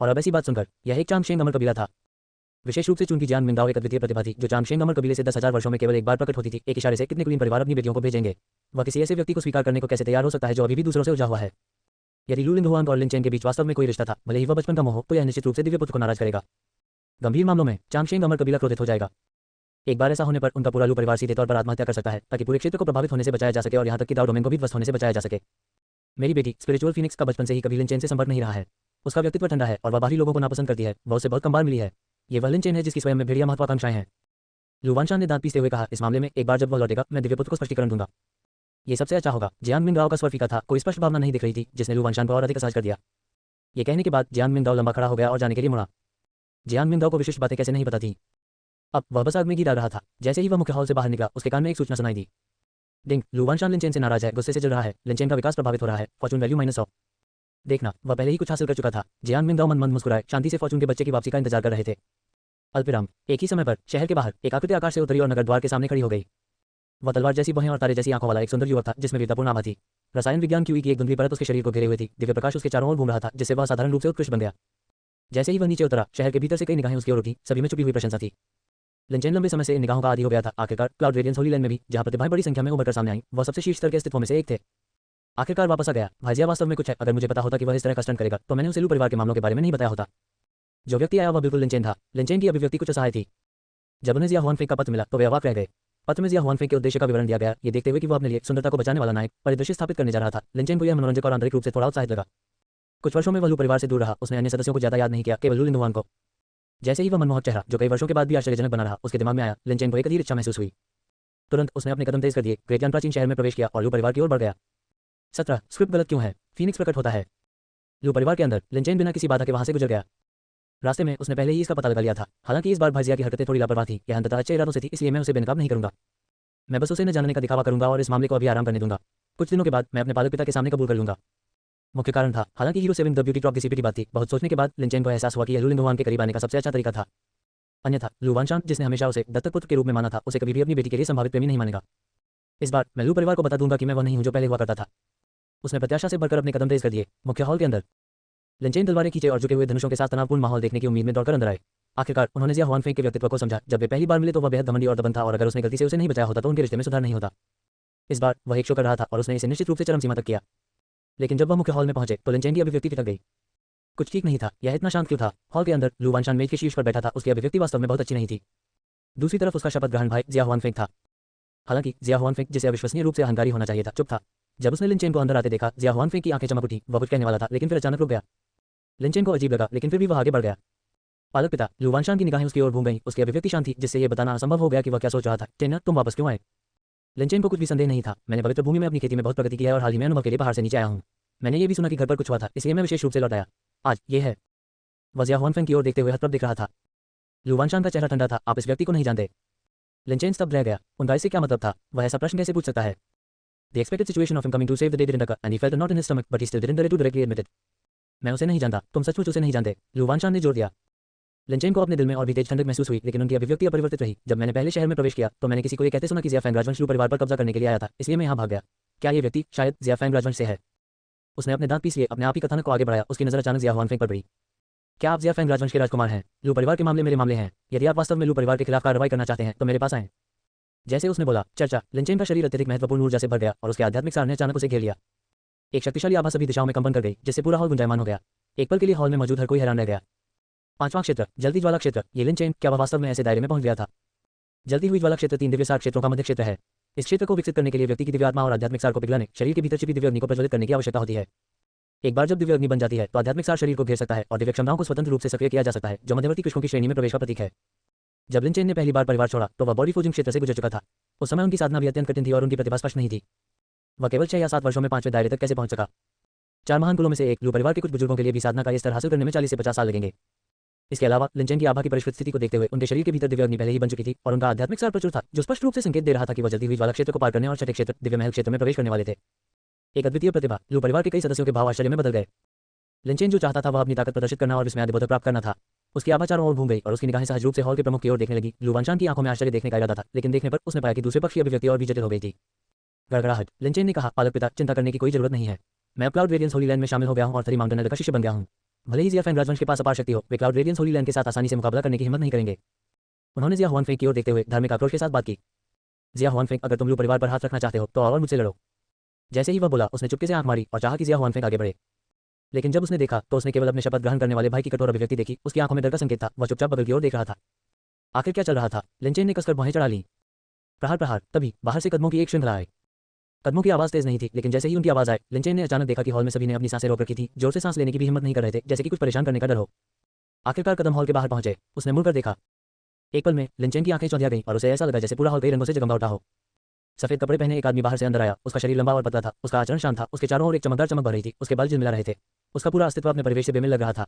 और अब ऐसी बात सुनकर, यह एक चांगशेंग अमर कबीला था। विशेष रूप से चुन की जियान मिंगाओ एक अद्वितीय प्रतिभा थी, जो चांगशेंग अमर कबीले से 10,000 वर्षों में केवल एक बार प्रकट होती थी। एक इशारे से कितने कुलीन परिवार अपनी बेटियों को भेजेंगे? वह किसी ऐसे व्यक्ति को स्वीकार करने को कैसे तैयार हो सकता है जो अभी भी दूसरों से उलझा हुआ है? यदि लू लिंगहुआंग और लिनचेन के बीच वास्तव में कोई रिश्ता था, भले ही वह बचपन का मोह हो, तो यह निश्चित रूप से दिव्य पुत्र को नाराज करेगा। गंभीर मामलों में चांगशेंग अमर कबीला क्रोधित हो जाएगा। एक बार ऐसा होने पर उनका पूरा लू परिवार सीधे तौर पर आत्महत्या कर सकता है, ताकि पूरे क्षेत्र को प्रभावित होने से बचाया जा सके और यहाँ तक कि दाओ डोमेन को भी ध्वस्त होने से बचाया जा सके। मेरी बेटी स्पिरिचुअल फीनिक्स का बचपन से ही कभी लिनचेन से संपर्क नहीं रहा है। उसका व्यक्तित्व ठंडा है और वह बाहरी लोगों को नापसंद करती है। वह उसे बहुत कम बार मिली है। ये वह लिनचेन है जिसकी स्वयं में भेड़िया महत्वाकांक्षाएं हैं। लू वानशान ने दांत पीसते हुए कहा, इस मामले में एक बार जब वह लौटेगा, मैं दिव्य पुत्र को स्पष्टीकरण दूंगा। ये सबसे अच्छा होगा। जियान मिंगाओ का स्वर फीका था। कोई स्पष्ट भावना नहीं दिख रही थी, जिसने लू वानशान को और अधिक असहज कर दिया। ये कहने के बाद जियान मिंगाओ लंबा खड़ा हो गया और जाने के लिए मुड़ा। जियान मिंगाओ को विशिष्ट बातें कैसे नहीं पता थी। अब वह बस आग में गिरा रहा था। जैसे ही वह मुख्य हॉल से बाहर निकला, उसके कान में एक सूचना सुनाई दी। डिंग, लू वानशान लिनचेन से नाराज है, गुस्से से जल रहा है। लिनचेन का विकास प्रभावित हो रहा है। Fortune value -100। देखना, वह पहले ही कुछ हासिल कर चुका था। जियान मिंगाओ मन मुस्कुराए, शांति से फॉर्चून के बच्चे की वापसी का इंतजार कर रहे थे। अल्पविराम, एक ही समय पर शहर के बाहर एक आकृति आकाश से उतरी और नगर द्वार के सामने खड़ी हो गई। वह तलवार जैसी बाहें और तारे जैसी आंखों वाला एक सुंदर युवक था, जिसमें वीरतापूर्ण आभा थी। रसायन विज्ञान की एक धुंधली परत उसके शरीर को घेरे हुए थी। दिव्य प्रकाश उसके चारों ओर घूम रहा था, जिससे वह साधारण रूप से उत्कृष्ट बन गया। जैसे ही वह नीचे उतरा, शहर के भीतर से कई निगाहें उसकी ओर उठी। सभी में छुपी हुई प्रशंसा थी। लिनचेन लंबे समय से इन निगाहों का आदी हो गया था। आखिरकार क्लाउड रेडियंस होली लैंड में भी, जहां प्रतिभाएं बड़ी संख्या में उभरकर सामने आई, वह सबसे शीर्ष स्तर के अस्तित्वों में से एक थे। आखिरकार वापस आ गया। भाजिया वास्तव में कुछ है। अगर मुझे पता होता कि वह इस तरह का स्टंट करेगा, तो मैंने उसे लू परिवार के मामलों के बारे में नहीं बताया होता। जो व्यक्ति आया वह बिल्कुल लिनचेन था। लिनचेन की अभिव्यक्ति कुछ असहाय थी। जब उन्हें जिया हुआनफेंग का पत्र मिला, तो वे अवाक रह गए। पत्र में जिया हुआनफेंग के उद्देश्य का विवरण दिया गया, ये देखते हुए कि वह अपने लिए सुंदरता को बचाने वाला नायक परिदृश्य स्थापित करने जा रहा था। लिनचेन को यह मनोरंजक और आंतरिक रूप से थोड़ा उत्साहित लगा। कुछ वर्षों में वह लू परिवार से दूर रहा। उसने अन्य सदस्यों को ज्यादा याद नहीं किया, केवल लू लिंगहुआंग को। जैसे ही वह मनमोहक चेहरा, जो कई वर्षों के बाद भी आश्चर्यजनक बना रहा, उसके दिमाग में आया, लिनचेन को एक अधीर इच्छा महसूस हुई। तुरंत उसने अपने कदम तेज कर दिए, ग्रेट यान प्राचीन शहर में प्रवेश किया और लू परिवार की ओर बढ़ गया। 17 स्क्रिप्ट गलत क्यों है? फीनिक्स प्रकट होता है। लू परिवार के अंदर लिनचेन बिना किसी बाधा के वहां से गुजर गया। रास्ते में उसने पहले ही इसका पता लगा लिया था। हालांकि इस बार भाजिया की हरकतें थोड़ी लापरवाह थी। यह अंततः अच्छे इरादों से थी, इसलिए मैं उसे बेनकाब नहीं करूंगा। मैं बस उसे न जानने का दिखावा करूंगा और इस मामले को अभी आराम करने दूंगा। कुछ दिनों के बाद मैं अपने पालक पिता के सामने कबूल कर लूंगा। मुख्य कारण था, हालांकि hero saving the beauty drop की सीपी की बात थी। बहुत सोचने के बाद लिनचेन को एहसास हुआ कि यह लू लिंगहुआंग के करीब आने का सबसे अच्छा तरीका था। अन्यथा लू वानशान, जिसने हमेशा उसे दत्तक पुत्र के रूप में माना था, उसे कभी भी अपनी बेटी के लिए संभावित प्रेमी नहीं मानेगा। इस बार मैं लू परिवार को बता दूंगा कि मैं वह नहीं हूं जो पहले हुआ करता था। उसने प्रत्याशा से बढ़कर अपने कदम तेज कर दिए। मुख्य हॉल के अंदर लिनचेन तलवारें खींचे और झुके हुए धनुषों के साथ तनावपूर्ण माहौल देखने की उम्मीद में दौड़कर अंदर आए। आखिरकार उन्होंने जिया हुआनफेंग के व्यक्तित्व को समझा। जब वे पहली बार मिले तो वह बेहद घमंडी और दबंग था, और अगर उसने गलती से उसे नहीं बचाया होता तो उनके रिश्ते में सुधार नहीं होता। इस बार वह एक शो कर रहा था और उसने इसे निश्चित रूप से चरम सीमा तक किया। लेकिन जब वह मुख्य हॉल में पहुंचे तो लिनचेन की अभिव्यक्ति टिक गई। कुछ ठीक नहीं था। यह इतना शांत क्यों था? हॉल के अंदर लू वानशान मेज के शीर्ष पर बैठा था। उसकी अभिव्यक्ति वास्तव में बहुत अच्छी नहीं थी। दूसरी तरफ उसका शपथ ग्रहण भाई जिया हुआनफेंग था। हालांकि जिया हुआनफेंग, जिसे अविश्वसनीय रूप से अहंकारी होना चाहिए था, चुप था। जब उसने लिनचेन को अंदर आते देखा, जिया हुआनफेंग की आंखें चमक उठी। वह कुछ कहने वाला था, लेकिन फिर अचानक रुक गया। लिनचेन को अजीब लगा, लेकिन फिर भी वह आगे बढ़ गया। पालक पिता लू वानशान की निगाहें उसकी ओर घूम गईं। उसकी अभिव्यक्ति शांत थी, जिससे यह बताना असंभव हो गया कि वह क्या सोच रहा था। टेना, तुम वापस क्यों आए? लिनचेन को कुछ भी संदेह नहीं था। मैंने पवित्र भूमि में अपनी खेती में बहुत प्रगति की है और हाल ही में अनुभव के लिए पहाड़ से नीचे आया हूँ। मैंने ये भी सुना कि घर पर कुछ हुआ था, इसलिए मैं विशेष रूप से लौट आया। आज ये है। वह जिया हुआनफेंग की ओर देखते हुए हतप्रभ दिख रहा था। लू वानशान का चेहरा ठंडा था। आप इस व्यक्ति को नहीं जानते? लिनचेन स्तब्ध रह गया। उनका इससे क्या मतलब था? वह ऐसा प्रश्न कैसे पूछ सकता है? The expected situation of him coming to save the day didn't occur, and he felt a knot in his stomach, but he still didn't dare to directly admit it. मैं उसे नहीं जानता। तुम सचमुच उसे नहीं जानते? लू वानशान ने जोर दिया। लिनचेन को अपने दिल में और भी तेज ठंडक महसूस हुई, लेकिन उनकी अभिव्यक्ति अपरिवर्तित रही। जब मैंने पहले शहर में प्रवेश किया तो मैंने किसी को ये कहते सुना कि जिया फैंग राजवंश लू परिवार पर कब्जा करने के लिए आया था, इसलिए मैं यहाँ भाग गया। क्या ये व्यक्ति शायद जिया फैंग राजवंश से है? उसने अपने दांत पीस लिए, अपने आप ही कथानक को आगे बढ़ाया। उसकी नजर अचानक जिया हुआनफेंग पर पड़ी। क्या आप जिया फैंग राजवंश के राजकुमार हैं? लू परिवार के मामले मेरे मामले हैं। यदि आप वास्तव में लू परिवार के खिलाफ कार्रवाई करना चाहते हैं तो मेरे पास आएं। जैसे उसने बोला, चर्चा लिनचेन का शरीर अत्यधिक महत्वपूर्ण ऊर्जा से भर गया और उसके आध्यात्मिक सार ने अचानक उसे घेर लिया। एक शक्तिशाली आभा सभी दिशाओं में कंपन कर गई, जिससे पूरा हॉल गुंजायमान हो गया। एक पल के लिए हॉल में मौजूद हर कोई हैरान रह गया। पांचवां क्षेत्र, जलती ज्वाला क्षेत्र। ये लिनचेन, क्या वह वास्तव में ऐसे दायरे में पहुंच गया था? जलती हुई ज्वाला क्षेत्र 3 दिव्य सार क्षेत्रों का मध्य क्षेत्र है। इस क्षेत्र को विकसित करने के लिए व्यक्ति की दिव्य आत्मा और आध्यात्मिक सार को पिघलाने, शरीर के भीतर छिपी दिव्य अग्नि को प्रज्वलित करने की आवश्यकता होती है। एक बार जब दिव्य अग्नि बन जाती है तो आध्यात्मिक सार शरीर को घेर सकता है और दिव्य क्षमताओं को स्वतंत्र रूप से सक्रिय किया जा सकता है, जो मध्यवर्ती कृष्णों की श्रेणी में प्रवेश का प्रतीक है। जब लिनचेन ने पहली बार परिवार छोड़ा तो वह बॉडी फोजिंग क्षेत्र से गुजर चुका था। उस समय उनकी साधना भी अत्यंत कठिन थी और उनकी प्रतिभा स्पष्ट नहीं थी। वह केवल 6 या 7 वर्षों में 5वें दायरे तक कैसे पहुंच सका? 4 महान कुलों में से एक लू परिवार के कुछ बुजुर्गों के लिए भी साधना का यह स्तर हासिल करने में 40 से 50 साल लगेंगे। इसके अलावा लिनचेन की आभा की परिष्कृत स्थिति को देखते हुए उनके शरीर के भीतर दिव्य अग्नि पहले ही बन चुकी थी और उनका आध्यात्मिक सार प्रचुर था, जो स्पष्ट रूप से संकेत दे रहा था कि वह जल्दी हुई ज्वाला क्षेत्र को पार करने और छठे क्षेत्र दिव्य महल क्षेत्र में प्रवेश करने वाले थे। एक अद्वितीय प्रतिभा। लू परिवार के कई सदस्यों के भाव आश्चर्य में बदल गए। लिनचेन जो चाहता था वह अपनी ताकत प्रदर्शित करना और विस्मयादिबोधक प्राप्त करना था। उसकी आभा चारों ओर घूम गई और उसकी निगाहें सहज रूप से हॉल के प्रमुख की ओर देखने लगी। लू वानशान की आंखों में आश्चर्य देखने का इरादा था, लेकिन देखने पर उसने पाया कि दूसरे पक्ष की अभिव्यक्ति और भी जटिल हो गई थी। गड़गड़ाहट। लिनचेन ने कहा, पालक पिता, चिंता करने की कोई जरूरत नहीं है। मैं अब क्लाउड रेडियंस होली लैंड में शामिल हो गया हूं और थरी माउंटेन का शिष्य बन गया हूं। भले ही जिया फैंग राजवंश के पास अपार शक्ति हो, वे क्लाउड रेडियंस होली लैंड के साथ आसानी से मुकाबला करने की हिम्मत नहीं करेंगे। उन्होंने जिया हुआनफेंग की ओर देखते हुए धार्मिक आक्रोश के साथ बात की। जिया हुआनफेंग, अगर तुम लू परिवार पर हाथ रखना चाहते हो तो और मुझसे लड़ो। जैसे ही वह बोला, उसने चुपके से आंख मारी और चाहा कि जिया हुआनफेंग आगे बढ़े। लेकिन जब उसने देखा तो उसने केवल अपने शपथ ग्रहण करने वाले भाई की कठोर अभिव्यक्ति देखी। उसकी आंखों में डर का संकेत था। वह चुपचाप बगल की ओर देख रहा था। आखिर क्या चल रहा था? लिनचेन ने कसकर भौहें चढ़ा ली। प्रहार प्रहार। तभी बाहर से कदमों की एक श्रृंखला आई। कदमों की आवाज तेज नहीं थी, लेकिन जैसे ही उनकी आवाज आई, लिनचेन ने अचानक देखा कि हॉल में सभी ने अपनी सांसें रोक रखी थी। जोर से सांस लेने की भी हिम्मत नहीं कर रहे थे, जैसे कि कुछ परेशान करने का डर हो। आखिरकार कदम हॉल के बाहर पहुंचे। उसने मुड़कर देखा। एक पल में लिनचेन की आंखें चौंधिया गईं और उसे ऐसा लगा जैसे पूरा हॉल कई रंगों से जगमगा उठा हो। सफेद कपड़े पहने एक आदमी बाहर से अंदर आया। उसका शरीर लंबा और पतला था। उसका आचरण शांत था। उसके चारों ओर एक चमकदार चमक बह रही थी। उसके बाल झिलमिला रहे थे। उसका पूरा अस्तित्व अपने परिवेश से बेमेल लग रहा था।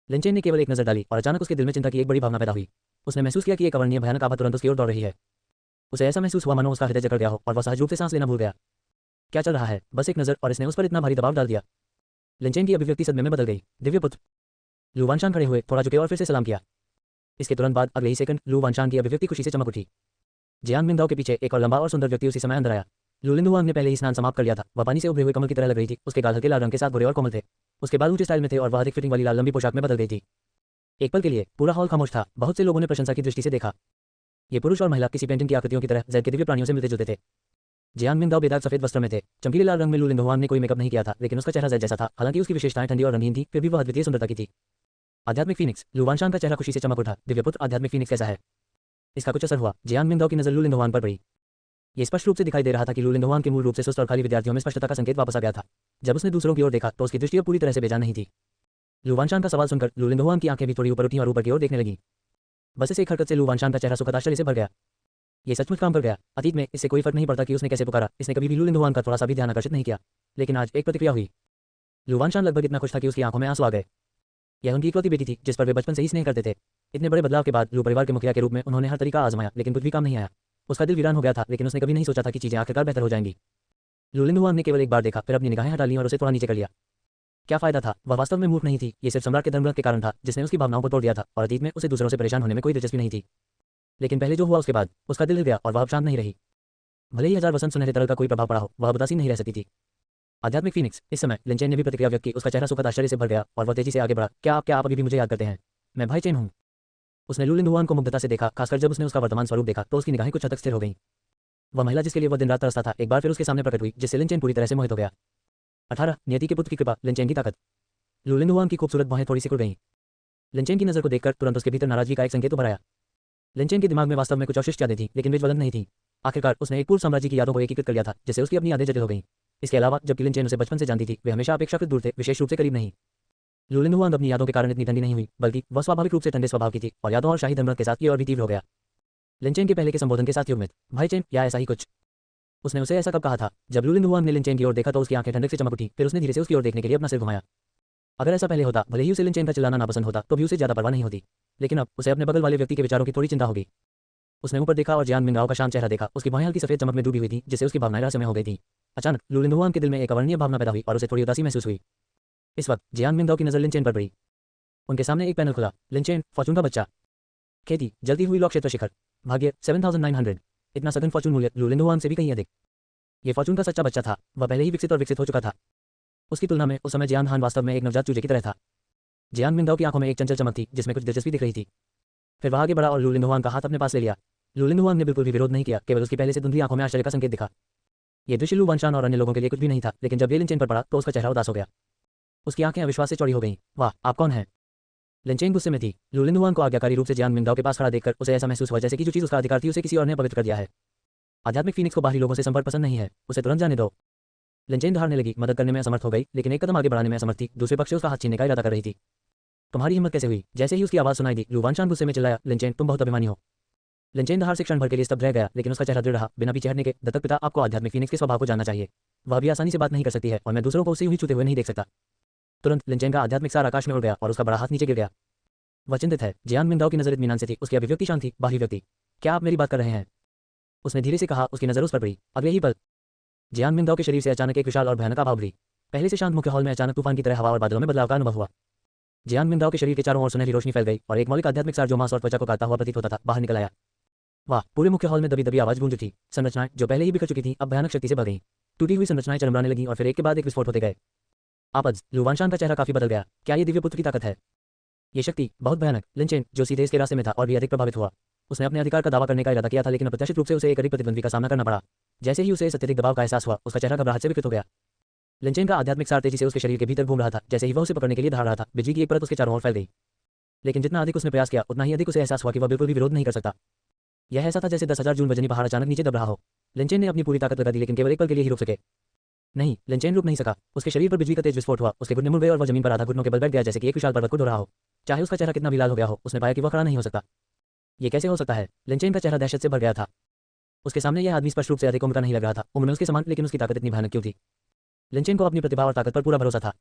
लिनचेन ने केवल एक नजर डाली और अचानक उसके दिल में चिंता की एक बड़ी भावना पैदा हुई। उसने महसूस किया कि एक अवर्णनीय भयानक आभा तुरंत उसकी ओर दौड़ रही है। उसे ऐसा महसूस हुआ मानो उसका हृदय जकड़ गया हो और वह सहज रूप से सांस लेना भूल गया। क्या चल रहा है? बस एक नजर और इसने उस पर इतना भारी दबाव डाल दिया। लिनचेन की अभिव्यक्ति सदमे में बदल गई। दिव्य पुत्र। लू वानशान खड़े हुए, थोड़ा झुके और फिर से सलाम किया। इसके तुरंत बाद अगले ही सेकंड लू वानशान की अभिव्यक्ति खुशी से चमक उठी। जियांग मिंगदाओ के पीछे एक और लंबा और सुंदर व्यक्ति उसी समय अंदर आया। लू लिनहुआंग ने पहले ही स्नान समाप्त कर लिया था। वह पानी से उभरे हुए कमल की तरह लग रही थी। उसके गाल हल्के लाल रंग के साथ भूरे और कोमल थे। उसके बाल ऊंचे स्टाइल में थे और वह अधिक फिटिंग वाली लाल लंबी पोशाक में बदल गई थी। एक पल के लिए पूरा हॉल खामोश था। बहुत से लोगों ने प्रशंसा की दृष्टि से देखा। ये पुरुष और महिला किसी पेंटिंग की आकृतियों की तरह ज़ेड के दिव्य प्राणियों से मिलते जुलते थे। जियांग मिंगदाओ बेदाग सफेद वस्त्र में थे। चमकीले लाल रंग में लू लिनहुआंग ने कोई मेकअप नहीं किया था, लेकिन उसका चेहरा ज़ेड जैसा था। हालांकि उसकी विशेषताएं ठंडी और रंगीन थी, फिर भी वह अद्वितीय सुंदरता की थी। आध्यात्मिक फीनिक्स। लू वानशान का चेहरा खुशी से चमक उठा। दिव्य पुत्र, आध्यात्मिक फीनिक्स कैसा है? इसका कुछ असर हुआ। जियांग मिंगदाओ की नजर लू लिनहुआंग पर पड़ी। ये स्पष्ट रूप से दिखाई दे रहा था कि लू लिनहुआंग के मूल रूप से सुस्त और खाली विद्यार्थियों में स्पष्टता का संकेत वापस आ गया था। जब उसने दूसरों की ओर देखा तो उसकी दृष्टि अब पूरी तरह से बेजान नहीं थी। लू वानशान का सवाल सुनकर लू लिनहुआंग की आंखें भी थोड़ी ऊपर उठी और ऊपर की ओर देखने लगी। बस इस एक हरकत से लू वानशान का चेहरा सुखद आश्चर्य से भर गया। ये सचमुच काम कर गया। अतीत में इससे कोई फर्क नहीं पड़ता कि उसने कैसे पुकारा, इसने कभी भी लू लिनहुआंग का थोड़ा सा भी ध्यान आकर्षित नहीं किया। लेकिन आज एक प्रतिक्रिया हुई। लू वानशान लगभग इतना खुश था कि उसकी आंखों में आंसू आ गए। यह उनकी इकलौती बेटी थी जिस पर वे बचपन से ही स्नेह करते थे। इतने बड़े बदलाव के बाद लू परिवार के मुखिया के रूप में उन्होंने हर तरीका आजमाया, लेकिन कुछ भी काम नहीं आया। उसका दिल वीरान हो गया था, लेकिन उसने कभी नहीं सोचा था कि चीजें आखिरकार बेहतर हो जाएंगी। लू लिनहुआंग ने केवल एक बार देखा, फिर अपनी निगाहें हटा लीं और उसे थोड़ा नीचे कर लिया। क्या फायदा था? वह वास्तव में मूर्ख नहीं थी। ये सिर्फ सम्राट के धर्मग्रंथ के कारण था जिसने उसकी भावनाओं को तोड़ दिया था और अतीत में उसे दूसरों से परेशान होने में कोई दिलचस्पी नहीं थी। लेकिन पहले जो हुआ उसके बाद उसका दिल हिल गया और वह अब शांत नहीं रही। भले ही 1000 वसंत सुनहरे तरल का कोई प्रभाव पड़ा हो, वह उदासीन नहीं रह सकती थी। आध्यात्मिक फीनिक्स। इस समय लिनचेन ने भी प्रतिक्रिया व्यक्त की। उसका चेहरा सुखद आश्चर्य से भर गया और वह तेजी से आगे बढ़ा। क्या आप अभी भी मुझे याद करते हैं? मैं भाई चेन हूँ। उसने लू लिनहुआंग को मुग्धता से देखा, खासकर जब उसने उसका वर्तमान स्वरूप देखा तो उसकी निगाहें कुछ हद तक स्थिर हो गईं। वह महिला जिसके लिए वह दिन रात तरसता था एक बार फिर उसके सामने प्रकट हुई, जिससे लिनचेन पूरी तरह से मोहित हो गया। 18 नियति के पुत्र की कृपा, लिनचेन की ताकत। लू लिनहुआंग की खूबसूरत बाहें थोड़ी सिकुड़ गईं। लिनचेन की नजर को देखकर तुरंत उसके भीतर नाराजगी का एक संकेत उभर आया। लिनचेन के दिमाग में वास्तव में कुछ अवशिष्ट यादें थीं, लेकिन वे ज्वलंत नहीं थीं। आखिरकार उसने एक पूर्व साम्राज्य की यादों को एकीकृत कर लिया था, जिससे उसकी अपनी यादें जटिल हो गईं। इसके अलावा जबकि लिनचेन उसे बचपन से जानती थी, वे हमेशा अपेक्षाकृत दूर थे, विशेष रूप से करीब नहीं। लू लिनहुआंग अपनी यादों के कारण इतनी ठंडी नहीं हुई, बल्कि वह स्वाभाविक रूप से ठंडे स्वभाव की थी और यादों और शाही धर्म के साथ ये और भी तीव्र हो गया। लिनचेन के पहले के संबोधन के साथ युग्मित, भाई चेन, या ऐसा ही कुछ। उसने उसे ऐसा कब कहा था? जब लू लिनहुआंग ने लिनचेन की ओर देखा तो उसकी आंखें ठंडक से चमक उठी। फिर उसने धीरे से उसकी ओर देखने के लिए अपना सिर घुमाया। अगर ऐसा पहले होता, भले ही उसे लिनचेन का चिल्लाना नापसंद होता, तो भी उसे ज्यादा परवाह नहीं होती। लेकिन अब उसे अपने बगल वाले व्यक्ति के विचारों की थोड़ी चिंता होगी। उसने ऊपर देखा और जियांग मिंगदाओ का शांत चेहरा देखा। उसकी बाहें हल्की सफेद चमक में डूबी हुई थी, जिससे उसकी भावनाएं रहस्यमय हो गई थी। अचानक लू लिनहुआंग के दिल में एक अवर्णनीय भावना पैदा हुई और उसे थोड़ी उदासी महसूस हुई। इस वक्त जियांग मिंगदाओ की नजर लिनचेन पर पड़ी। उनके सामने एक पैनल खुला। लिनचेन, फॉर्चून का बच्चा। खेती, जलती हुई लॉ क्षेत्र शिखर, भाग्य 7900। इतना सघन फॉर्चून मूल्य लू लिनहुआंग से भी कहीं अधिक। ये फॉर्चून का सच्चा बच्चा था। वह पहले ही विकसित और विकसित हो चुका था। उसकी तुलना में उस समय जियान हान वास्तव में एक नवजात चूजे की तरह था। जियान मिंगदाओ की आंखों में एक चंचल चमक थी जिसमें कुछ दिलचस्पी दिख रही थी। फिर वह आगे बढ़ा और लू लिंगहुआंग का हाथ अपने पास ले लिया। लू लिंगहुआंग ने बिल्कुल भी विरोध नहीं किया, केवल उसकी पहले से धुंधली आंखों में आश्चर्य का संकेत दिखा। ये दृश्य लू वानशान और अन्य लोगों के लिए कुछ भी नहीं था, लेकिन जब ये लिनचेन पर पड़ा तो उसका चेहरा उदास हो गया। उसकी आंखें अविश्वास से चौड़ी हो गईं। वाह, आप कौन हैं? लिनचेन गुस्से में थी। लू लिंगहुआंग को आज्ञाकारी रूप से जियान मिंगदाओ के पास खड़ा देखकर उसे ऐसा महसूस हुआ जैसे कि जो चीज उसका अधिकार थी उसे किसी और ने पवित्र कर दिया है। आध्यात्मिक फीनिक्स को बाहरी लोगों से संपर्क पसंद नहीं है, उसे तुरंत जाने दो। लिनचेन दहाड़ने लगी, मदद करने में असमर्थ हो गई, लेकिन एक कदम आगे बढ़ाने में असमर्थ थी। दूसरे पक्ष से उसका हाथ छीनने का इरादा कर रही थी। तुम्हारी हिम्मत कैसे हुई? जैसे ही उसकी आवाज सुनाई दी, लू वानशान गुस्से में चिल्लाया, लिनचेन, तुम बहुत अभिमानी हो। लिनचेन दहाड़ से क्षण भर के लिए स्तब्ध रह गया, लेकिन उसका चेहरा दृढ़ रहा। बिना पीछे हटने के, दत्तक पिता, आपको आध्यात्मिक फीनिक्स के स्वभाव को जानना चाहिए। वह भी आसानी से बात नहीं कर सकती है और मैं दूसरों को उसे यूं ही छूते हुए नहीं देख सकता। तुरंत लिनचेन का आध्यात्मिक सार आकाश में उड़ गया और उसका बड़ा हाथ नीचे गिर गया। वह चिंतित है। जियान मिंगदाओ की नजर इत्मीनान से थी, उसकी अभिव्यक्ति शांत थी। बाहरी व्यक्ति, क्या आप मेरी बात कर रहे हैं? उसने धीरे से कहा। उसकी नजर उस पर पड़ी। अब यही पल जियान मिंगदाओ के शरीर से अचानक एक विशाल और भयानक आभा उभरी। पहले से शांत मुख्य हॉल में अचानक तूफान की तरह हवा और बादलों में बदलाव का अनुभव हुआ। जियान मिंगदाओ के शरीर के चारों ओर सुनहरी रोशनी फैल गई और एक मौलिक आध्यात्मिक सार जो मांस और त्वचा को काटता हुआ प्रतीत होता था, बाहर निकल आया। वाह! पूरे मुख्य हॉल में दबी दबी आवाज गूंज उठी। संरचनाएं जो पहले ही बिखर चुकी थीं, अब भयानक शक्ति से भर गईं। टूटी हुई संरचनाएं चरमराने लगीं और फिर एक के बाद एक विस्फोट होते गए। आपज, लू वानशान का चेहरा काफी बदल गया। क्या ये दिव्य पुत्र की ताकत है? ये शक्ति बहुत भयानक। लिनचेन, जो सीधे इसके रास्ते में था और भी अधिक प्रभावित हुआ। उसने अपने अधिकार का दावा करने का इरादा किया था, लेकिन अप्रत्याशित रूप से उसे एक अधिक प्रतिद्वंद्वी का सामना करना पड़ा। जैसे ही उसे इस अत्यधिक दबाव का एहसास हुआ, उसका चेहरा घबराहट से विकृत हो गया। लिनचेन का आध्यात्मिक सार तेजी से उसके शरीर के भीतर घूम रहा था। जैसे ही वह उसे पकड़ने के लिए दहाड़ रहा था, बिजली की एक परत उसके चारों ओर फैल गई। लेकिन जितना अधिक उसने प्रयास किया, उतना ही अधिक उसे एहसास हुआ कि वह बिल्कुल भी विरोध नहीं कर सकता। यह ऐसा था जैसे 10,000 जून वजनी पहाड़ अचानक नीचे दब रहा हो। लिनचेन ने अपनी पूरी ताकत लगा दी, लेकिन केवल एक पल के लिए ही रुक सके। नहीं, लिनचेन रुक नहीं सका। उसके शरीर पर बिजली का तेज विस्फोट हुआ। उसके घुटने मुड़ गए और वह जमीन पर आधा घुटनों के बल बैठ गया, जैसे कि एक विशाल पर्वत को ढो रहा हो। चाहे उसका चेहरा कितना भी लाल हो गया हो, उसने पाया कि वह खड़ा नहीं हो सकता। ये कैसे हो सकता है? लिनचेन का चेहरा दहशत से भर गया था। उसके सामने यह आदमी स्पष्ट रूप से अधिक उम्र का नहीं लग रहा था, उम्र में उसके समान, लेकिन उसकी ताकत इतनी भयानक क्यों थी? लिनचेन को अपनी प्रतिभा और ताकत पर पूरा भरोसा था।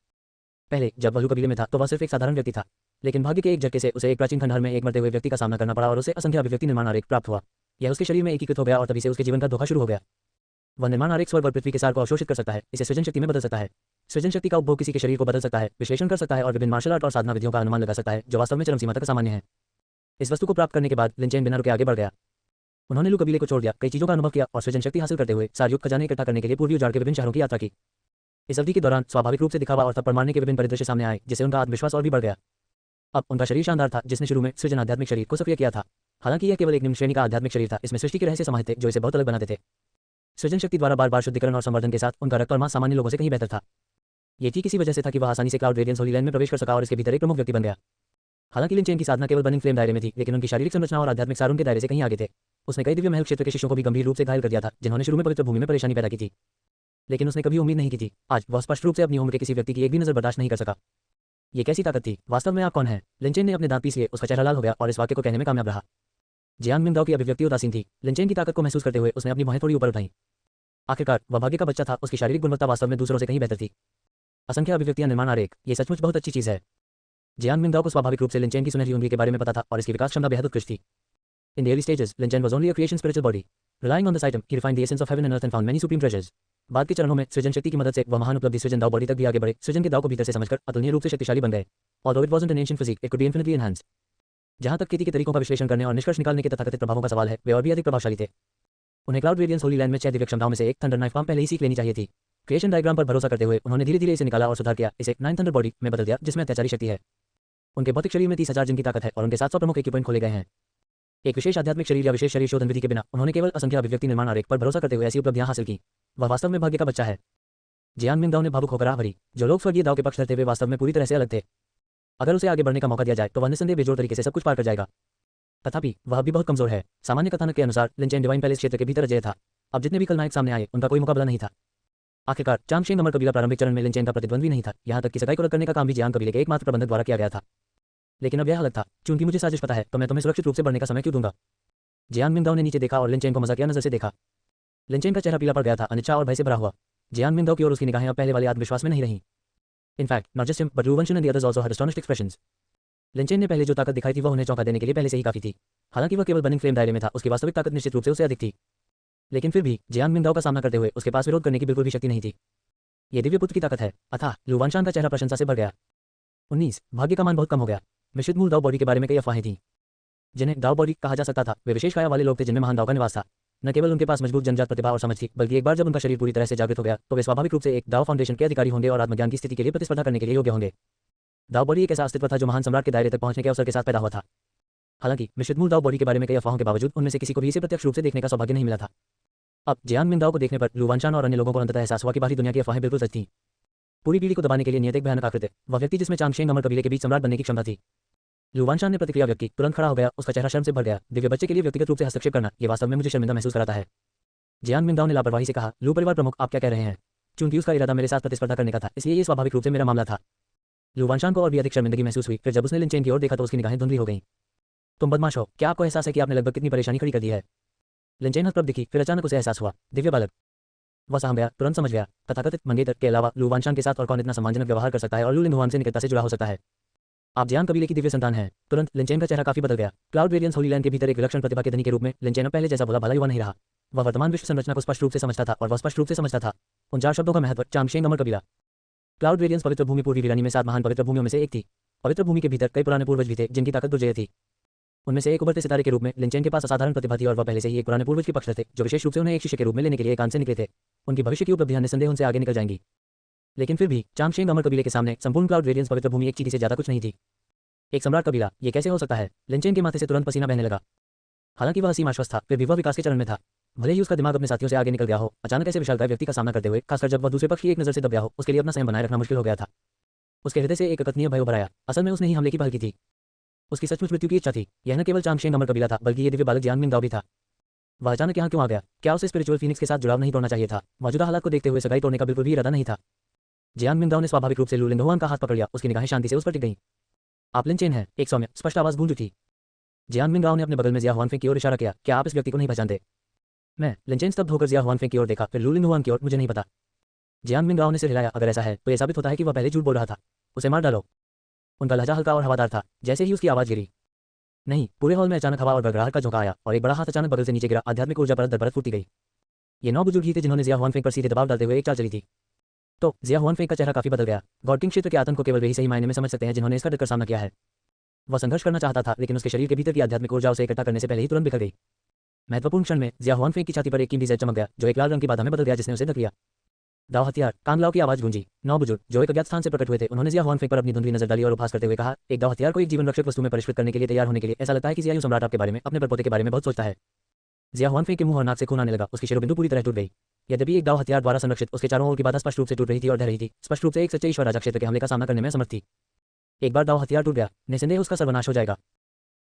पहले जब वह लू कबीले में था तो वह सिर्फ एक साधारण व्यक्ति था, लेकिन भाग्य के एक झटके से उसे एक प्राचीन खंडहर में एक मरते हुए व्यक्ति का सामना करना पड़ा और उसे असंख्य अभिव्यक्ति निर्माण आरेख प्राप्त हुआ। यह उसके शरीर में एकीकृत हो गया और तभी से उसके जीवन का धोखा शुरू हो गया। वह निर्माण आरेख स्वर्ग और पृथ्वी के सार को अवशोषित कर सकता है, इसे सृजन शक्ति में बदल सकता है। सृजन शक्ति का उपभोग किसी के शरीर को बदल सकता है, विश्लेषण कर सकता है और विभिन्न मार्शल आर्ट और साधना विधियों का अनुमान लगा सकता है, जो वास्तव में चरम सीमा तक सामान्य है। इस वस्तु को प्राप्त करने के बाद लिनचेन बिना रुके आगे बढ़ गया। उन्होंने लू कबीले को छोड़ दिया, कई चीजों का अनुभव किया और सृजन शक्ति हासिल करते हुए सारयुक्त खजाने इकट्ठा करने के लिए पूर्वी उजाड़ के विभिन्न शहरों की यात्रा की। इस अवधि के दौरान स्वाभाविक रूप से दिखावा और थप्पड़ मारने के विभिन्न परिदृश्य सामने आए, जिससे उनका आत्मविश्वास और भी बढ़ गया। अब उनका शरीर शानदार था, जिसने शुरू में सृजन आध्यात्मिक शरीर को सक्रिय किया था। हालांकि यह केवल एक निम्न श्रेणी का आध्यात्मिक शरीर था, इसमें सृष्टि के रहस्य समाहित थे जो इसे बहुत अलग बनाते थे। सृजन शक्ति द्वारा बार बार शुद्धिकरण और संवर्धन के साथ उनका रक्त और मांस सामान्य लोगों से कहीं बेहतर था। ये ठीक इसी वजह से था कि वह आसानी से क्लाउड रेडियंस होली लैंड में प्रवेश कर सका और इसके भीतर एक प्रमुख व्यक्ति बन गया। हालांकि लिनचेन की साधना केवल बर्निंग फ्लेम दायरे में थी, लेकिन उनकी शारीरिक संरचना और आध्यात्मिक सार उनके दायरे से कहीं आगे थे। उसने कई दिव्य महल क्षेत्र के शिष्यों को भी गंभीर रूप से घायल कर दिया था, जिन्होंने शुरू में पवित्र भूमि में परेशानी पैदा की थी। लेकिन उसने कभी उम्मीद नहीं की थी। आज वह स्पष्ट रूप से अपनी उम्र के किसी व्यक्ति की एक भी नजर बर्दाश्त नहीं कर सका। ये कैसी ताकत थी? वास्तव में आप कौन हैं? लिनचेन ने अपने दांत पीस लिए, उसका चेहरा लाल हो गया और इस वाक्य को कहने में कामयाब रहा। जियान मिंगदाओ की अभिव्यक्ति उदासीन थी। लिनचेन की ताकत को महसूस करते हुए उसने अपनी बाहें थोड़ी ऊपर उठाई। आखिरकार वह भाग्य का बच्चा था, उसकी शारीरिक गुणवत्ता वास्तव में दूसरों से कहीं बेहतर थी। असंख्य अभिव्यक्तियां निर्माण आरेख, ये सचमुच बहुत अच्छी चीज है। जियान मिंगदाओ को स्वाभाविक रूप से लिनचेन की सुनहरी उम्र के बारे में पता था और इसकी विकास क्षमता बेहद उत्कृष्ट थी। In the early stages, Lin Chen was only a creation spiritual body. Relying on this item, he refined the essence of heaven and earth and found many supreme treasures. बाद के चरणों में सृजन शक्ति की मदद से वह महान उपलब्धि सृजन दाव बॉडी तक भी आगे बढ़े, सृजन के दाव को भीतर से समझकर अतुलनीय रूप से शक्तिशाली बन गए। Although it wasn't an ancient physique, it could be infinitely enhanced. जहां तक खेती के तरीकों का विश्लेषण करने और निष्कर्ष निकालने के तथाकथित प्रभावों का सवाल है, वे और भी अधिक प्रभावशाली थे। उन्हें क्लाउड रेडियंस होली लैंड में 6 दिव्य क्षमताओं में से एक थंडर नाइफ पाम पहले ही सीख लेनी चाहिए थी। क्रिएशन डायग्राम पर भरोसा करते हुए उन्होंने धीरे धीरे इसे निकाला और सुधार किया, इसे 9 थंडर बॉडी में बदल दिया, जिसमें अत्याचारी शक्ति है। उनके भौतिक शरीर में 30,000 जिन की ताकत है और उनके 700 प्रमुख इक्विपमेंट खोले गए हैं। एक विशेष आध्यात्मिक शरीर या विशेष शरीर शोधन विधि के बिना उन्होंने केवल असंख्य अभिव्यक्ति निर्माण आरेख पर भरोसा करते हुए ऐसी उपलब्धियां हासिल की। वह वास्तव में भाग्य का बच्चा है। जियान मिंगदाओ ने भावुक होकर आह भरी। जो लोग स्वर्गीय दाव के पक्ष धरते हुए वास्तव में पूरी तरह से अलग थे। अगर उसे आगे बढ़ने का मौका दिया जाए तो वह निस्संदेह बेजोड़ तरीके से सब कुछ पार कर जाएगा। तथापि वह भी बहुत कमजोर है। सामान्य कथानक के अनुसार लिनचेन डिवाइन पैलेस क्षेत्र के भीतर अजय था। अब जितने भी खलनायक सामने आए, उनका कोई मुकाबला नहीं था। आखिरकार चांगशेंग अमर कबीला प्रारंभिक चरण में लिनचेन का प्रतिद्वंद्वी नहीं था, यहाँ तक कि सगाई को रद्द करने का काम भी जियान कबीले के एकमात्र प्रबंधक द्वारा किया गया था। लेकिन अब यह अलग था। चूंकि मुझे साजिश पता है तो मैं तुम्हें सुरक्षित रूप से बढ़ने का समय क्यों दूंगा? जियान मिंगदाओ ने नीचे देखा और लिनचेन को मजाकिया नजर से देखा। लिनचेन का चेहरा पीला पड़ गया था, अनिच्छा और भय से भरा हुआ। जियान मिंगदाओ की ओर उसकी निगाहें अब पहले वाले आत्मविश्वास में नहीं रहीं। In fact not just him but Lu Wanshan and the others also had astonished expressions. Linchen ने पहले जो ताकत दिखाई थी वह उन्हें चौंका देने के लिए पहले से ही काफी थी। हालांकि वह केवल बर्निंग फ्लेम दायरे में था, उसकी वास्तविक ताकत निश्चित रूप से उससे अधिक थी। लेकिन फिर भी जियान मिंगदाओ का सामना करते हुए उसके पास विरोध करने की बिल्कुल भी शक्ति नहीं थी। यह दिव्य पुत्र की ताकत है। अतः लू वानशान का चेहरा प्रशंसा से भर गया। 19 भाग्य का मान बहुत कम हो गया। मिश्रित मूल दाव बॉडी के बारे में कई अफवाहें थीं, जिन्हें दाव बॉडी कहा जा सकता था। वे विशेष काया वाले लोग थे जिनमें महान दाव का निवास था। न केवल उनके पास मजबूत जन्मजात प्रतिभा और समझ थी, बल्कि एक बार जब उनका शरीर पूरी तरह से जागृत हो गया तो वे स्वाभाविक रूप से एक दाव फाउंडेशन के अधिकारी होंगे और आत्मज्ञान की स्थिति के लिए प्रतिस्पर्धा करने के लिए योग्य होंगे। दाव बॉडी एक ऐसा अस्तित्व था जो महान सम्राट के दायरे तक पहुंचने के अवसर के साथ पैदा हुआ था। हालांकि मिश्रित मूल दाव बॉडी के बारे में कई अफवाहों के बावजूद उनमें से किसी को भी इसे प्रत्यक्ष रूप से देखने का सौभाग्य नहीं मिला था। अब जियांग मिंगदाओ को देखने पर लू वानशान और अन्य लोगों को अंततः एहसास हुआ कि बाहरी दुनिया की अफवाहें बिल्कुल सच थीं। पूरी पीढ़ी को दबाने के लिए नियत एक भयानक आकृति, वह व्यक्ति जिसमें चांगशेंग अमर कबीले के बीच सम्राट बनने की क्षमता थी। लू वानशान ने प्रतिक्रिया व्यक्त की, तुरंत खड़ा हो गया, उसका चेहरा शर्म से भर गया। दिव्य बच्चे के लिए व्यक्तिगत रूप से हस्तक्षेप करना यह वास्तव में मुझे शर्मिंदा महसूस कराता है। जियांग मिंगदाओ ने लापरवाही से कहा, लू परिवार प्रमुख आप क्या कह रहे हैं? चूंकि उसका इरादा मेरे साथ प्रतिस्पर्धा करने का था, इसलिए ये स्वाभाविक रूप से मेरा मामला था। लू वानशान को और भी अधिक शर्मिंदगी महसूस हुई। फिर जब उसने लिनचेन की ओर देखा तो उसकी निगाहें धुंधली हो गईं। तुम बदमाश हो, क्या आपको एहसास है कि आपने लगभग कितनी परेशानी खड़ी कर दी है? लिनचेन हतप्रभ दिखी, फिर अचानक उसे एहसास हुआ, दिव्य बालक। वह सहम गया, तुरंत समझ गया, तथाकथित मंगेतर के अलावा लू वानशान के साथ और कौन इतना सम्मानजनक व्यवहार कर सकता है और लू लिंगहुआन से निकटता से जुड़ा हो सकता है। आप जियांग कबीले की दिव्य संतान हैं। तुरंत लिनचेन का चेहरा काफी बदल गया। क्लाउड रेडियंस होली लैंड के भीतर एक विलक्षण प्रतिभा के धनी के रूप में लिनचेन अब पहले जैसा भोला भाला युवा नहीं रहा। वह वर्तमान विश्व संरचना को स्पष्ट रूप से समझता था और वह स्पष्ट रूप से समझता था उन 4 शब्दों का महत्व, चांगशेंग अमर कबीला। क्लाउड रेडियंस पवित्र भूमि पूर्वी वीरानी में 7 महान पवित्र भूमियों में से एक थी। पवित्र भूमि के भीतर कई पुराने पूर्वज भी थे जिनकी ताकत दुर्जय थी। उनमें से एक उभरते सितारे के रूप में लिनचेन के पास असाधारण प्रतिभा थी और वह पहले से ही एक पुराने पूर्वज के पक्ष थे जो विशेष रूप से उन्हें एक शिष्य के रूप में लेने के लिए एकांत से निकले थे। उनकी भविष्य की उपलब्धियां निस्संदेह उनसे आगे निकल जाएंगी। लेकिन फिर भी चांगशेंग अमर कबीले के सामने संपूर्ण क्लाउड रेडियंस पवित्र भूमि एक चींटी से ज्यादा कुछ नहीं थी। एक सम्राट कबीला, ये कैसे हो सकता है? लिनचेन के माथे से तुरंत पसीना बहने लगा। हालांकि वह असीम आश्वस्त था, फिर भी वह विकास के चरण में था। भले ही उसका दिमाग अपने साथियों से आगे निकल गया हो, अचानक ऐसे विशालकाय व्यक्ति का सामना करते हुए, खासकर जब वह दूसरे पक्ष की एक नजर से दब गया हो, उसके लिए अपना संयम बनाए रखना मुश्किल हो गया था। उसके हृदय से एक अकथनीय भय उभर आया। असल में उसने ही हमले की पहल की थी। उसकी सचमुच मृत्यु की इच्छा थी। यह न केवल चांगशेंग अमर कबीला था, बल्कि ये दिव्य बालक जियांग मिंगदाओ भी था। वह अचानक यहाँ क्यों आ गया? क्या उसे स्पिरिचुअल फीनिक्स के साथ जुड़ाव नहीं तोड़ना चाहिए था? मौजूदा हालात को देखते हुए सगाई तोड़ने का बिल्कुल भी इरादा नहीं था। जियांग मिंगदाओ ने स्वाभाविक रूप से लू लिंगहुआन का हाथ पकड़ लिया। उसकी निगाहें शांति से उस पर टिक गईं। आप लिनचेन हैं? एक सौम्य स्पष्ट आवाज गूंज उठी। जियांग मिंगदाओ ने अपने बगल में जिया हुआनफेंग की ओर इशारा किया। क्या आप इस व्यक्ति को नहीं पहचानते? मैं। लिनचेन स्तब्ध होकर जिया हुआनफेंग की ओर देखा, फिर लू लिंगहुआन की ओर। मुझे नहीं पता। जियांग मिंगदाओ ने सिर हिलाया। अगर ऐसा है तो यह साबित होता है कि वह पहले झूठ बोल रहा था। उसे मार डालो। उनका लहजा हल्का और हवादार था। जैसे ही उसकी आवाज गिरी, नहीं, पूरे हॉल में अचानक हवा और गड़गड़ाहट का झोंका आया और एक बड़ा हाथ अचानक बगल से नीचे गिरा। आध्यात्मिक ऊर्जा परत दर परत फूटी गई। ये 9 बुजुर्ग ही थे जिन्होंने जिया हुआनफेंग पर सीधे दबाव डालते हुए एक चाल चली थी। तो जिया हुआनफेंग का चेहरा काफी बदल गया। गॉडकिंग क्षेत्र के आतंक को केवल वही सही मायने में समझ सकते हैं जिन्होंने इसका डटकर सामना किया है। वह संघर्ष करना चाहता था, लेकिन उसके शरीर के भीतर की आध्यात्मिक ऊर्जा उसे इकट्ठा करने से पहले ही तुरंत बिखर गई। महत्वपूर्ण क्षण में जिया हुआनफेंग की छाती पर एक कीमती ज़ेड चमक गया, जो एक लाल रंग की बाधा में बदल गया जिसने उसे ढक लिया। दाव हथियार। कांगलाओ की आवाज गूंजी। 9 बुजुर्ग जो एक अज्ञात स्थान से प्रकट हुए थे, उन्होंने जिया हुआनफेंग पर अपनी धुंधली नजर डाली और उपहास करते हुए कहा, एक दाव हथियार को एक जीवन रक्षक वस्तु में परिष्कृत करने के लिए तैयार होने के लिए ऐसा लगता है कि जिया सम्राट आपके बारे में, अपने परपोते के बारे में बहुत सोचता है। जिया हुआनफेंग के मुंह और नाक से खून आने लगा। उसकी शिरोबिंदु पूरी तरह टूट गई। यद्यपि एक दाव हथियार द्वारा संरक्षित, उसके चारों ओर की बाधा स्पष्ट रूप से टूट रही थी और ढह रही थी, स्पष्ट रूप से एक सच्चे ईश्वर राजा क्षेत्र के हमले का सामना करने में समर्थ थी। एक बार दाव हथियार टूट गया, निसंदेह उसका सर्वनाश हो जाएगा।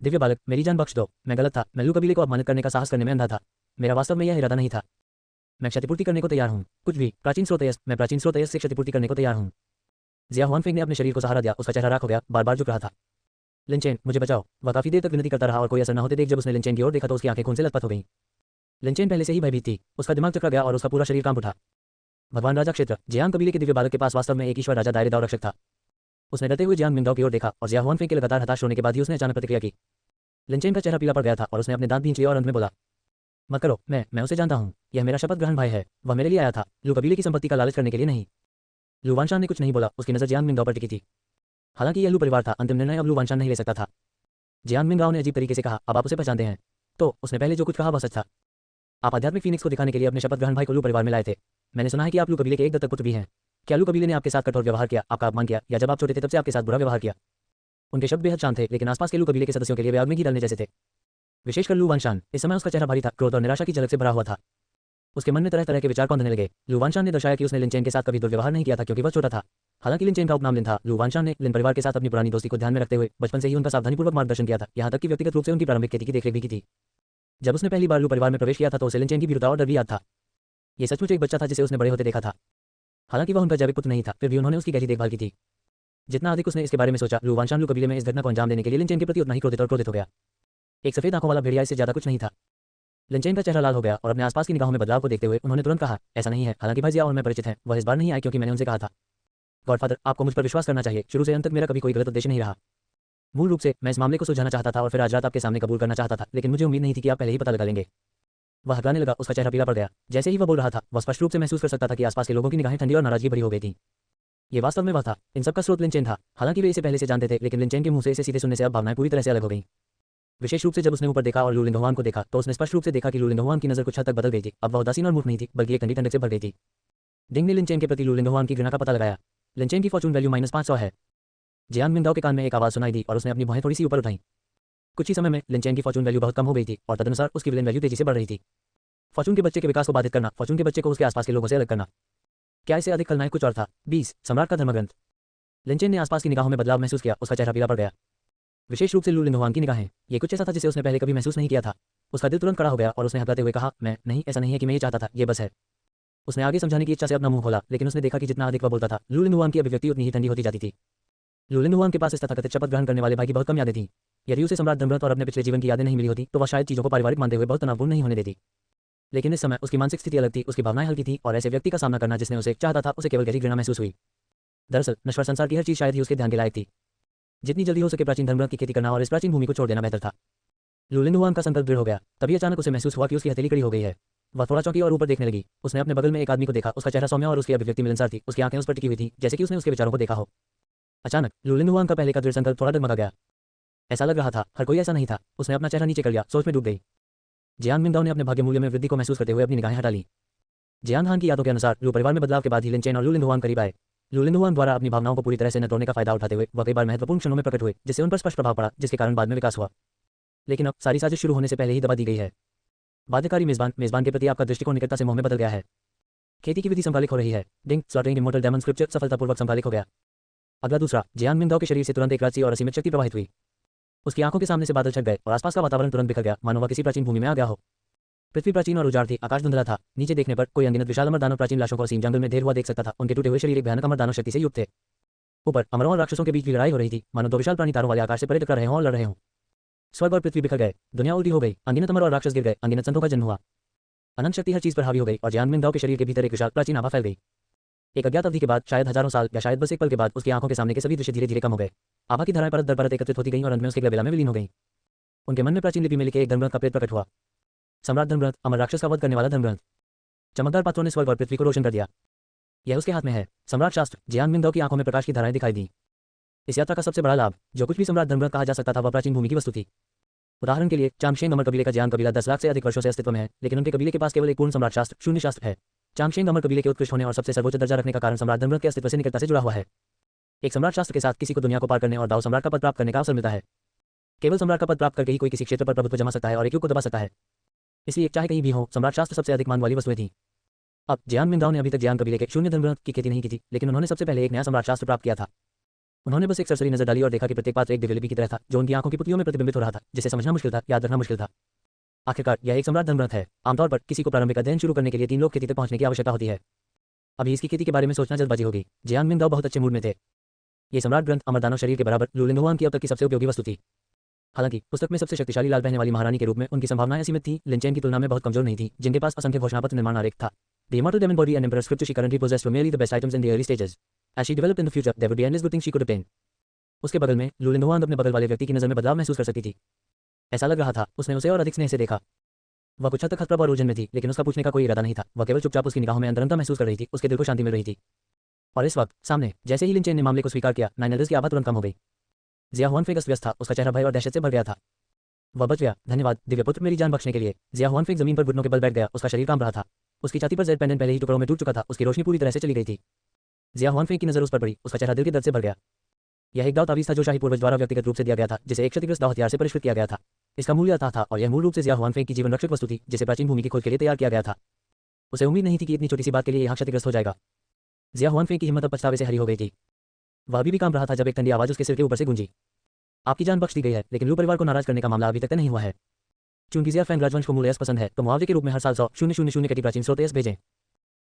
दिव्य बालक, मेरी जान बख्श दो। मैं गलत था। मैं लू कबीले को अपमानित करने का साहस करने में अंधा था। मेरा वास्तव में यह इरादा नहीं था। मैं क्षतिपूर्ति करने को तैयार हूँ। कुछ भी। प्राचीन स्रोतयस। मैं प्राचीन स्रोतयस से क्षतिपूर्ति करने को तैयार हूँ। जिया हुआनफेंग ने अपने शरीर को सहारा दिया। उसका चेहरा राख हो गया, बार बार झुक रहा था। लिनचेन, मुझे बचाओ। वह काफी देर तक विनती करता रहा और कोई असर न होते देख जब उसने लिनचेन की ओर देखा तो उसकी आंखें खून से लथपथ हो गईं। लिनचेन पहले से ही भयभीत थी। उसका दिमाग चकरा गया और उसका पूरा शरीर कांप उठा। भगवान राजा क्षेत्र। जियांग कबीले के दिव्य बालक के पास वास्तव में एक ईश्वर राजा दायरे दाव रक्षक था। उसने डरते हुए जियांग मिंगदाओ की ओर देखा और जिया हुआनफेंग के लगातार हताश होने के बाद ही उसने अचानक प्रतिक्रिया की। लिनचेन का चेहरा पीला पड़ गया था और उसने अपने दांत भींच लिए और अंत में बोला, मत करो। मैं उसे जानता हूँ। यह मेरा शपथ ग्रहण भाई है। वह मेरे लिए आया था, लू कबीले की संपत्ति का लालच करने के लिए नहीं। लू वानशान ने कुछ नहीं बोला। उसकी नजर जियांग मिंगदाओ पर टिकी थी। हालांकि यह लू परिवार था, अंतिम निर्णय अब लू वानशान नहीं ले सकता था। जियांग मिंगदाओ ने अजीब तरीके से कहा, अब आप उसे पहचानते हैं? तो उसने पहले जो कुछ कहा वह सच था। आप आध्यात्मिक फीनिक्स को दिखाने के लिए अपने शपथ ग्रहण भाई को लू परिवार में लाए थे। मैंने सुना है कि आप लू कबीले के एक दत्तक पुत्र भी हैं। क्या लू कबीले ने आपके साथ कठोर व्यवहार किया, आपका अपमान किया, या जब आप छोटे थे तब से आपके साथ बुरा व्यवहार किया? उनके शब्द बेहद शांत थे, लेकिन आसपास के लू कबीले के सदस्यों के लिए वे आग में घी डालने जैसे थे। विशेषकर लू वानशान। इस समय उसका चेहरा भारी था, क्रोध और निराशा की झलक से भरा हुआ था। उसके मन में तरह तरह के विचार कौंधने लगे। लू वानशान ने दर्शाया कि उसने लिनचेन के साथ कभी दुर्व्यवहार नहीं किया था क्योंकि वह छोटा था। हालांकि लिनचेन का उपनाम लिन था, लू वानशान ने लिन परिवार के साथ अपनी पुरानी दोस्ती को ध्यान में रखते हुए बचपन से ही उनका सावधानीपूर्वक मार्गदर्शन किया था, यहाँ तक कि व्यक्तिगत रूप से उनकी प्रारंभिक खेती की देखरेख भी की थी। जब उसने पहली बार लू परिवार में प्रवेश किया था तो उसे लिनचेन की भीरुता और डर भी याद था। ये सचमुच एक बच्चा था जिसे उसने बड़े होते देखा था। हालांकि वह उनका जैविक पुत्र नहीं था, फिर भी उन्होंने उसकी गहरी देखभाल की थी। जितना अधिक उसने इसके बारे में सोचा, लू वानशान लू कबीले में इस घटना को अंजाम देने के लिए लिनचेन के प्रति उतना ही क्रोधित हो गया। एक सफेद आंखों वाला भेड़िया इससे ज्यादा कुछ नहीं था। लिनचेन का चेहरा लाल हो गया और अपने आसपास की निगाहों में बदलाव को देखते हुए उन्होंने तुरंत कहा, ऐसा नहीं है। हालांकि भाई जिया और मैं परिचित हैं। वह इस बार नहीं आए क्योंकि मैंने उनसे कहा था। गॉडफादर, आपको मुझ पर विश्वास करना चाहिए। शुरू से अंत तक मेरा कभी कोई गलत उद्देश्य नहीं रहा। मूल रूप से मैं इस मामले को सुलझाना चाहता था और फिर आज रात आपके सामने कबूल करना चाहता था, लेकिन मुझे उम्मीद नहीं थी कि आप पहले ही पता लगा लेंगे। वह हकलाने लगा। उसका चेहरा पीला पड़ गया। जैसे ही वह बोल रहा था, वह स्पष्ट रूप से महसूस कर सकता था कि आसपास के लोगों की निगाहें ठंडी और नाराजगी भरी हो गई थीं। ये वास्तव में वह था। इन सबका स्रोत लिनचेन था। हालांकि वे इसे पहले से जानते थे, लेकिन लिनचेन के मुंह से इसे सीधे सुनने से अब भावनाएं पूरी तरह से अलग हो गईं। विशेष रूप से जब उसने ऊपर देखा और लू लिंगहुआन को देखा तो उसने स्पष्ट रूप से देखा कि लू लिंगहुआन की नजर कुछ हद तक बदल गई थी। अब वह उदासीन और मूर्ख नहीं थी, बल्कि एक ठंडी ठंडक से भर गई थी। डिंग ने लिनचेन के प्रति लू लिंगहुआन की घृणा का पता लगाया। लिनचेन की फॉर्चून वैल्यू -500 है। जियान मिंगदाओ के कान में एक आवाज़ सुनाई दी और उसने अपनी भौहें थोड़ी सी ऊपर उठाई। कुछ ही समय में लिन चेन की फॉर्चून वैल्यू बहुत कम हो गई थी और तदनुसार उसकी विलेन वैल्यू तेजी से बढ़ रही थी। फॉर्चून के बच्चे के विकास को बाधित करना, फॉर्चून के बच्चे को उसके आसपास के लोगों से अलग करना, क्या इससे अधिक खलनायक कुछ और था? 20 सम्राट का धर्मग्रंथ। लिन चेन ने आसपास की निगाहों में बदलाव महसूस किया, उसका चेहरा पीला पड़ गया। विशेष रूप से लू लिंगहुआन की निगाहें, ये कुछ ऐसा था जिसे उसने पहले कभी महसूस नहीं किया था। उसका दिल तुरंत खड़ा हो गया और उसने हकलाते हुए कहा, मैं नहीं, ऐसा नहीं है कि मैं ये चाहता था, ये बस है। उसने आगे समझाने की इच्छा से अपना मुंह खोला, लेकिन उसने देखा कि जितना अधिक वह बोलता था, लू लिंगहुआन की अभिव्यक्ति उतनी ही ठंडी होती जाती थी। लू लिंगहुआन के पास इस तथाकथित शपथ ग्रहण करने वाले भाई की बहुत कम यादें थीं। यदि उसे सम्राट धर्मव्रत और अपने पिछले जीवन की यादें नहीं मिली होती तो वह शायद चीजों को पारिवारिक मानते हुए बहुत तनावपूर्ण नहीं होने देती। लेकिन इस समय उसकी मानसिक स्थिति अलग थी, उसकी भावनाएं हल्की थी और ऐसे व्यक्ति का सामना करना जिसने उसे चाहता था, उसे केवल गहरी घृणा महसूस हुई। दरअसल नश्वर संसार की हर चीज शायद ही उसके ध्यान के लायक थी। जितनी जल्दी हो सके प्राचीन धर्मग्रंथ की खेती करना और इस प्राचीन भूमि को छोड़ देना बेहतर था। लू लिंगहुआन का संकल्प दृढ़ हो गया। तभी अचानक उसे महसूस हुआ कि उसकी हथेली कड़ी हो गई है। वह थोड़ा चौंकी और ऊपर देखने लगी। उसने अपने बगल में एक आदमी को देखा, उसका चेहरा सौम्य और उसकी अभिव्यक्ति मिलनसार थी। उसकी आंखें उस पर टिकी हुई थी जैसे कि उसने उसके विचारों को देखा हो। अचानक लू लिंगहुआन का पहले का दृढ़ संकल्प थोड़ा डगमगा गया। ऐसा लग रहा था हर कोई ऐसा नहीं था। उसने अपना चेहरा नीचे कर लिया, सोच में डूब गई। जियान मिंगदाओ ने अपने भाग्य मूल्य में वृद्धि को महसूस करते हुए अपनी निगाहें हटा ली। जियान हान की यादों के अनुसार लू परिवार में बदलाव के बाद ही लिन चेन और लू लिंगहुआन करीब आए। लू लिंगहुआन द्वारा अपनी भावनाओं को पूरी तरह से न तोड़ने का फायदा उठाते हुए वह कई बार महत्वपूर्ण क्षणों में प्रकट हुए, जिससे उन पर स्पष्ट प्रभाव पड़ा, जिसके कारण बाद में विकास हुआ। लेकिन अब सारी साजिश शुरू होने से पहले ही दबा दी गई है। बाध्यकारी मेजबान के प्रति आपका दृष्टिकोण निकटता से मोह में बदल गया है। खेती की विधि समकालिक हो रही है। डिंग स्लॉटरिंग इमोर्टल डेमन स्क्रिप्चर सफलतापूर्वक समकालिक हो गया। अगला दूसरा, जियान मिंगदाओ के शरीर से तुरंत एक राशि और असीमित शक्ति प्रवाहित हुई। उसकी आंखों के सामने से बादल छट गए और आसपास का वातावरण तुरंत बिखर गया, मानो वह किसी प्राचीन भूमि में आ गया हो। पृथ्वी प्राचीन और उजाड़ थी, आकाश धुंधला था। नीचे देखने पर कोई अनगिनत विशाल अमर दानव प्राचीन लाशों को असीम जंगल में ढेर हुआ देख सकता था। उनके टूटे हुए शरीर एक भयानक अमर दानव शक्ति से युक्त थे। ऊपर अमरों और राक्षसों के बीच भी लड़ाई हो रही थी, मानो दो विशाल प्राणी तारों वाले आकाश से परे टकरा रहे हों और लड़ रहे हों। स्वर्ग और पृथ्वी बिखर गए, दुनिया उल्टी हो गई, अनगिनत अमर और राक्षस गिर गए, अनगिनत संतों का जन्म हुआ। अनंत शक्ति हर चीज पर हावी हो गई और जियान मिंगदाओ के शरीर के भीतर एक विशाल प्राचीन आभा फैल गई। एक अज्ञात अवधि के बाद, शायद हजारों साल या शायद बस एक पल के बाद, उसकी आंखों के सामने के सभी दृश्य धीरे धीरे कम हो गए। आभा की धाराएं परत दर परत एकत्रित होती गईं और अंत में उसके गलबेला में विलीन हो गईं। उनके मन में प्राचीन लिपि में लिखे एक धर्मग्रंथ का प्रेत प्रकट हुआ। सम्राट धर्मग्रंथ, अमर राक्षस का वध करने वाला धर्मग्रंथ। चमकदार पात्रों ने स्वर्ग और पृथ्वी को रोशन कर दिया। यह उसके हाथ में है। सम्राट शास्त्र। जियान मिंगदाओ की आंखों में प्रकाश की धाराएं दिखाई दी। इस यात्रा का सबसे बड़ा लाभ, जो कुछ भी सम्राट धर्मग्रंथ कहा जा सकता था, वह प्राचीन भूमि की वस्तु थी। उदाहरण के लिए चांगशेंग अमर कबीले का जियान कबीला 10 लाख से अधिक वर्षों से अस्तित्व में है, लेकिन उनके कबीले के पास केवल एक पूर्ण सम्राट शास्त्र, शून्य शास्त्र है। चांगशेंग अमर कबीले के उत्कृष्ट होने और सबसे सर्वोच्च दर्जा रखने का कारण सम्राट धर्मग्रंथ के अस्तित्व से निकटता से जुड़ा हुआ है। एक सम्राट शास्त्र के साथ किसी को दुनिया को पार करने और दाव सम्राट का पद प्राप्त करने का अवसर मिलता है। केवल सम्राट का पद प्राप्त करके ही कोई किसी क्षेत्र पर प्रभुत्व जमा सकता है और एक युग को दबा सकता है। इसलिए चाहे कहीं भी हो, सम्राट शास्त्र सबसे अधिक मान वाली वस्तुएं थी। अब जियान मिंगदाओ ने अभी तक जियान कबीले के शून्य धर्मग्रंथ की खेती नहीं की थी, लेकिन उन्होंने सबसे पहले एक नया सम्राट शास्त्र प्राप्त किया था। उन्होंने बस एक सरसरी नजर डाली और देखा कि प्रत्येक पात्र एक दिव्य लिपि की तरह था, जो उनकी आंखों की पुतलियों में प्रतिबिंबित हो रहा था, जिसे समझना मुश्किल था, याद रखना मुश्किल था। आखिरकार यह एक सम्राट धर्मग्रंथ है। आमतौर पर किसी को प्रारंभिक अध्ययन शुरू करने के लिए 3 लोग खेती तक पहुंचने की आवश्यकता होती है। अभी इसकी खेती के बारे में सोचना जल्दबाजी होगी। जियान मिंगदाओ बहुत अच्छे मूड में थे। ये सम्राट ग्रंथ अमर दानव शरीर के बराबर लू लिंगहुआन की अब तक की सबसे उपयोगी वस्तु थी। हालांकि पुस्तक में सबसे शक्तिशाली लाल पहनने वाली महारानी के रूप में उनकी संभावनाएं असीमित थी, लिन चेन की तुलना में बहुत कमजोर नहीं थी, जिनके पास असंख्य घोषणापत्र निर्माण आरेख था। The immortal demon body and emperor scripture she currently possessed were merely the best items in the early stages. As she developed in the future, there would be endless good things she could obtain. उसके बगल में लू लिंगहुआन अपने बगल वाले व्यक्ति की नजर में बदलाव महसूस कर सकती थी। ऐसा लग रहा था उसने उसे और अधिक स्नेह से देखा। वह कुछ हद तक हतप्रभ और उलझन में थी, लेकिन उसका पूछने का कोई इरादा नहीं था। वह केवल चुपचाप उसकी निगाहों में अंतरंगता महसूस कर रही थी, उसके दिल को शांति मिल रही थी। और इस वक्त सामने जैसे ही लिन चेन ने मामले को स्वीकार किया, 9 एल्डर्स की आभा तुरंत कम हो गई। जिया हुआनफेंग अस्त-व्यस्त था, उसका चेहरा भय और दहशत से भर गया था। वह बच गया, धन्यवाद दिव्य पुत्र, मेरी जान बख्शने के लिए। जिया हुआनफेंग जमीन पर घुटनों के बल बैठ गया, उसका शरीर कांप रहा था। उसकी छाती पर जेड पेंडेंट पहले ही टुकड़ों में टूट चुका था, उसकी रोशनी पूरी तरह से चली गई थी। जिया हुआनफेंग की नजर उस पर पड़ी, उसका चेहरा दिल के दर्द से भर गया। यह एक दाव तावीज था जो शाही पूर्वज द्वारा व्यक्तिगत रूप से दिया गया था, जिसे एक क्षतिग्रस्त दाव हथियार से परिष्कृत किया गया था। इसका मूल्य अथाह था और यह मूल रूप से जिया हुआनफेंग की जीवन रक्षक वस्तु थी, जिसे प्राचीन भूमि की खोज के लिए तैयार किया गया था। उसे उम्मीद नहीं थी कि इतनी छोटी सी बात के लिए यह क्षतिग्रस्त हो जाएगा। जिया हुआनफेंग की हिम्मत अब पछतावे से हरी हो गई थी। वह अभी भी कांप रहा था जब एक ठंडी आवाज उसके सिर के ऊपर से गूंजी। आपकी जान बख्श दी गई है, लेकिन लू परिवार को नाराज करने का मामला अभी तक तय नहीं हुआ है। चूंकि जिया फैंग राजवंश को मूल यश पसंद है, तो मुआवजे के रूप में हर साल 100,000 कटी प्राचीन स्रोत यश भेजें।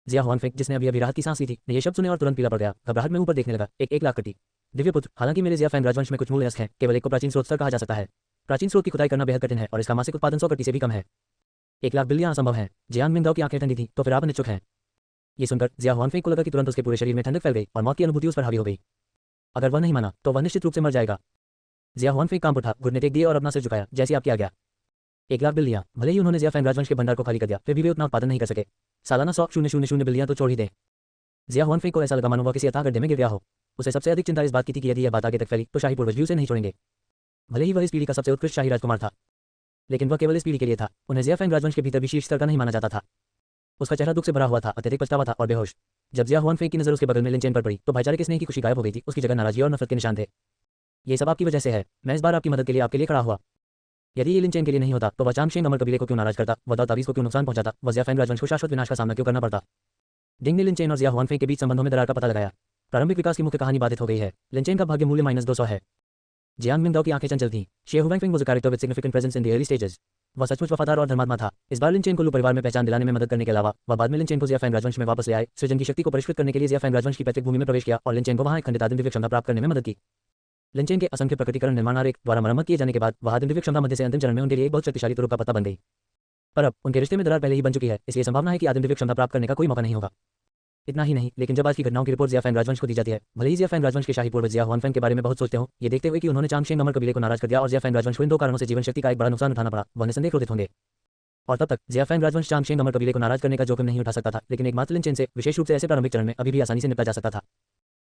जिया हुआनफेंग, जिसने अभी राहत की सांस ली थी, ने ये शब्द सुने और तुरंत पीला पड़ गया। घबराहट में ऊपर देखने लगा। 1 लाख कटी। दिव्य पुत्र, हालांकि मेरे जिया फैंग राजवंश में कुछ मूल यश हैं, केवल एक को प्राचीन स्रोत स्तर कहा जा सकता है। प्राचीन स्रोत की खुदाई करना बेहद कठिन है और इसका मासिक उत्पादन 100 कटी से भी कम है। 1 लाख बिलियन असंभव है। जियान मिंगदाओ की आंखें ठंडी थी, तो फिर आप अनिच्छुक हैं। ये सुनकर जिया हुआनफेंग को लगा कि तुरंत उसके पूरे शरीर में ठंडक फैल गई और मौत की अनुभूति उस पर हावी हो गई। अगर वह नहीं माना तो वह निश्चित रूप से मर जाएगा। जिया हुआनफेंग कांप उठा, घुटने टेक दिए और अपना सिर झुकाया, जैसे आपकी आज्ञा। 1 लाख बिलियन। भले ही उन्होंने जिया फैंग राजवंश के भंडार को खाली कर दिया, फिर भी वे उतना उत्पादन नहीं कर सके। सालाना 100,000 बिलियन तो छोड़ ही दें। जिया हुआनफेंग को ऐसा लगा मानो वह किसी अथाह गड्ढे में गिर गया हो। उसे सबसे अधिक चिंता इस बात की थी कि यदि यह बात आगे तक फैली तो शाही पूर्वज भी उसे नहीं छोड़ेंगे। भले ही वह इस पीढ़ी का सबसे उत्कृष्ट शाही राजकुमार था, लेकिन वह केवल इस पीढ़ी के लिए था। उन्हें जिया फैंग राजवंश के भीतर भी शीर्ष स्तर का नहीं माना जाता था। उसका चेहरा दुख से भरा हुआ था, अत्यधिक पछतावा था और बेहोश। जब जिया हुआन फेंग की नज़र उसके बगल में लिन चेन पर पड़ी तो भाईचारे के स्नेह की खुशी गायब हो गई थी, उसकी जगह नाराजगी और नफरत के निशान थे। ये सब आपकी वजह से है, मैं इस बार आपकी मदद के लिए आपके लिए खड़ा हुआ। यदि ये लिन चेन के लिए नहीं होता तो वह चांगशेंग अमर कबीले को क्यों नाराज करता, वह ताबीज को क्यों नुकसान पहुंचाता, वह जिया फैंग राजवंश को शाश्वत विनाश का सामना क्यों करना पड़ता। डिंग ने लिन चेन और जिया हुआन फेंग के बीच संबंधों में दरार का पता लगाया। प्रारंभिक विकास की मुख्य कहानी बाधित हो गई है। लिन चेन का भाग्य मूल्य -200 है। जियांग मिंगदाओ की आंखें चंचल थीं। She Huangfeng was a character with significant presence in the early stages. वह सचमुच वफादार और धर्मात्मा था। इस बार लिन चेन को लू परिवार में पहचान दिलाने में मदद करने के अलावा वह बाद में लिन चेन को जिया फैंग राजवंश में वापस ले आए। सृजन की शक्ति को परिष्कृत करने के लिए जिया फैंग राजवंश की पैतृक भूमि में प्रवेश किया और लिन चेन को वहां एक खंडित आदिम दिव्य क्षमता प्राप्त करने में मदद की। लिन चेन के असंख्य प्रकटीकरण निर्माण आरेख द्वारा मरम्मत किए जाने के बाद वह आदिम दिव्य क्षमता मध्य से अंतिम चरण में उनके लिए एक बहुत शक्तिशाली तुरुप का पत्ता बन गई। पर अब उनके रिश्ते में दरार पहले ही बन चुकी है, इसलिए संभावना है कि आदिम दिव्य क्षमता प्राप्त करने का कोई मौका नहीं होगा। इतना ही नहीं, लेकिन जब आज की घटनाओं की रिपोर्ट जिया फैंग राजवंश को दी जाती है, भले ही जिया फैंग राजवंश के शाही पूर्वज जिया हुआनफेंग के बारे में बहुत सोचते हो, ये देखते हुए कि उन्होंने चांगशेंग अमर कबीले को नाराज कर दिया और जिया फैंग राजवंश को इन 2 कारणों से जीवन शक्ति का एक बड़ा नुकसान उठाना पड़ा, वह निसंदेह क्रोधित होंगे। और तब तक जिया फैंग राजवंश चांगशेंग अमर कबीले को नाराज करने का जोखिम नहीं उठा सकता था, लेकिन एकमात्र लिन चेन से, विशेष रूप से ऐसे प्रारंभिक चरण में, अभी भी आसानी से निपटा जा सकता था।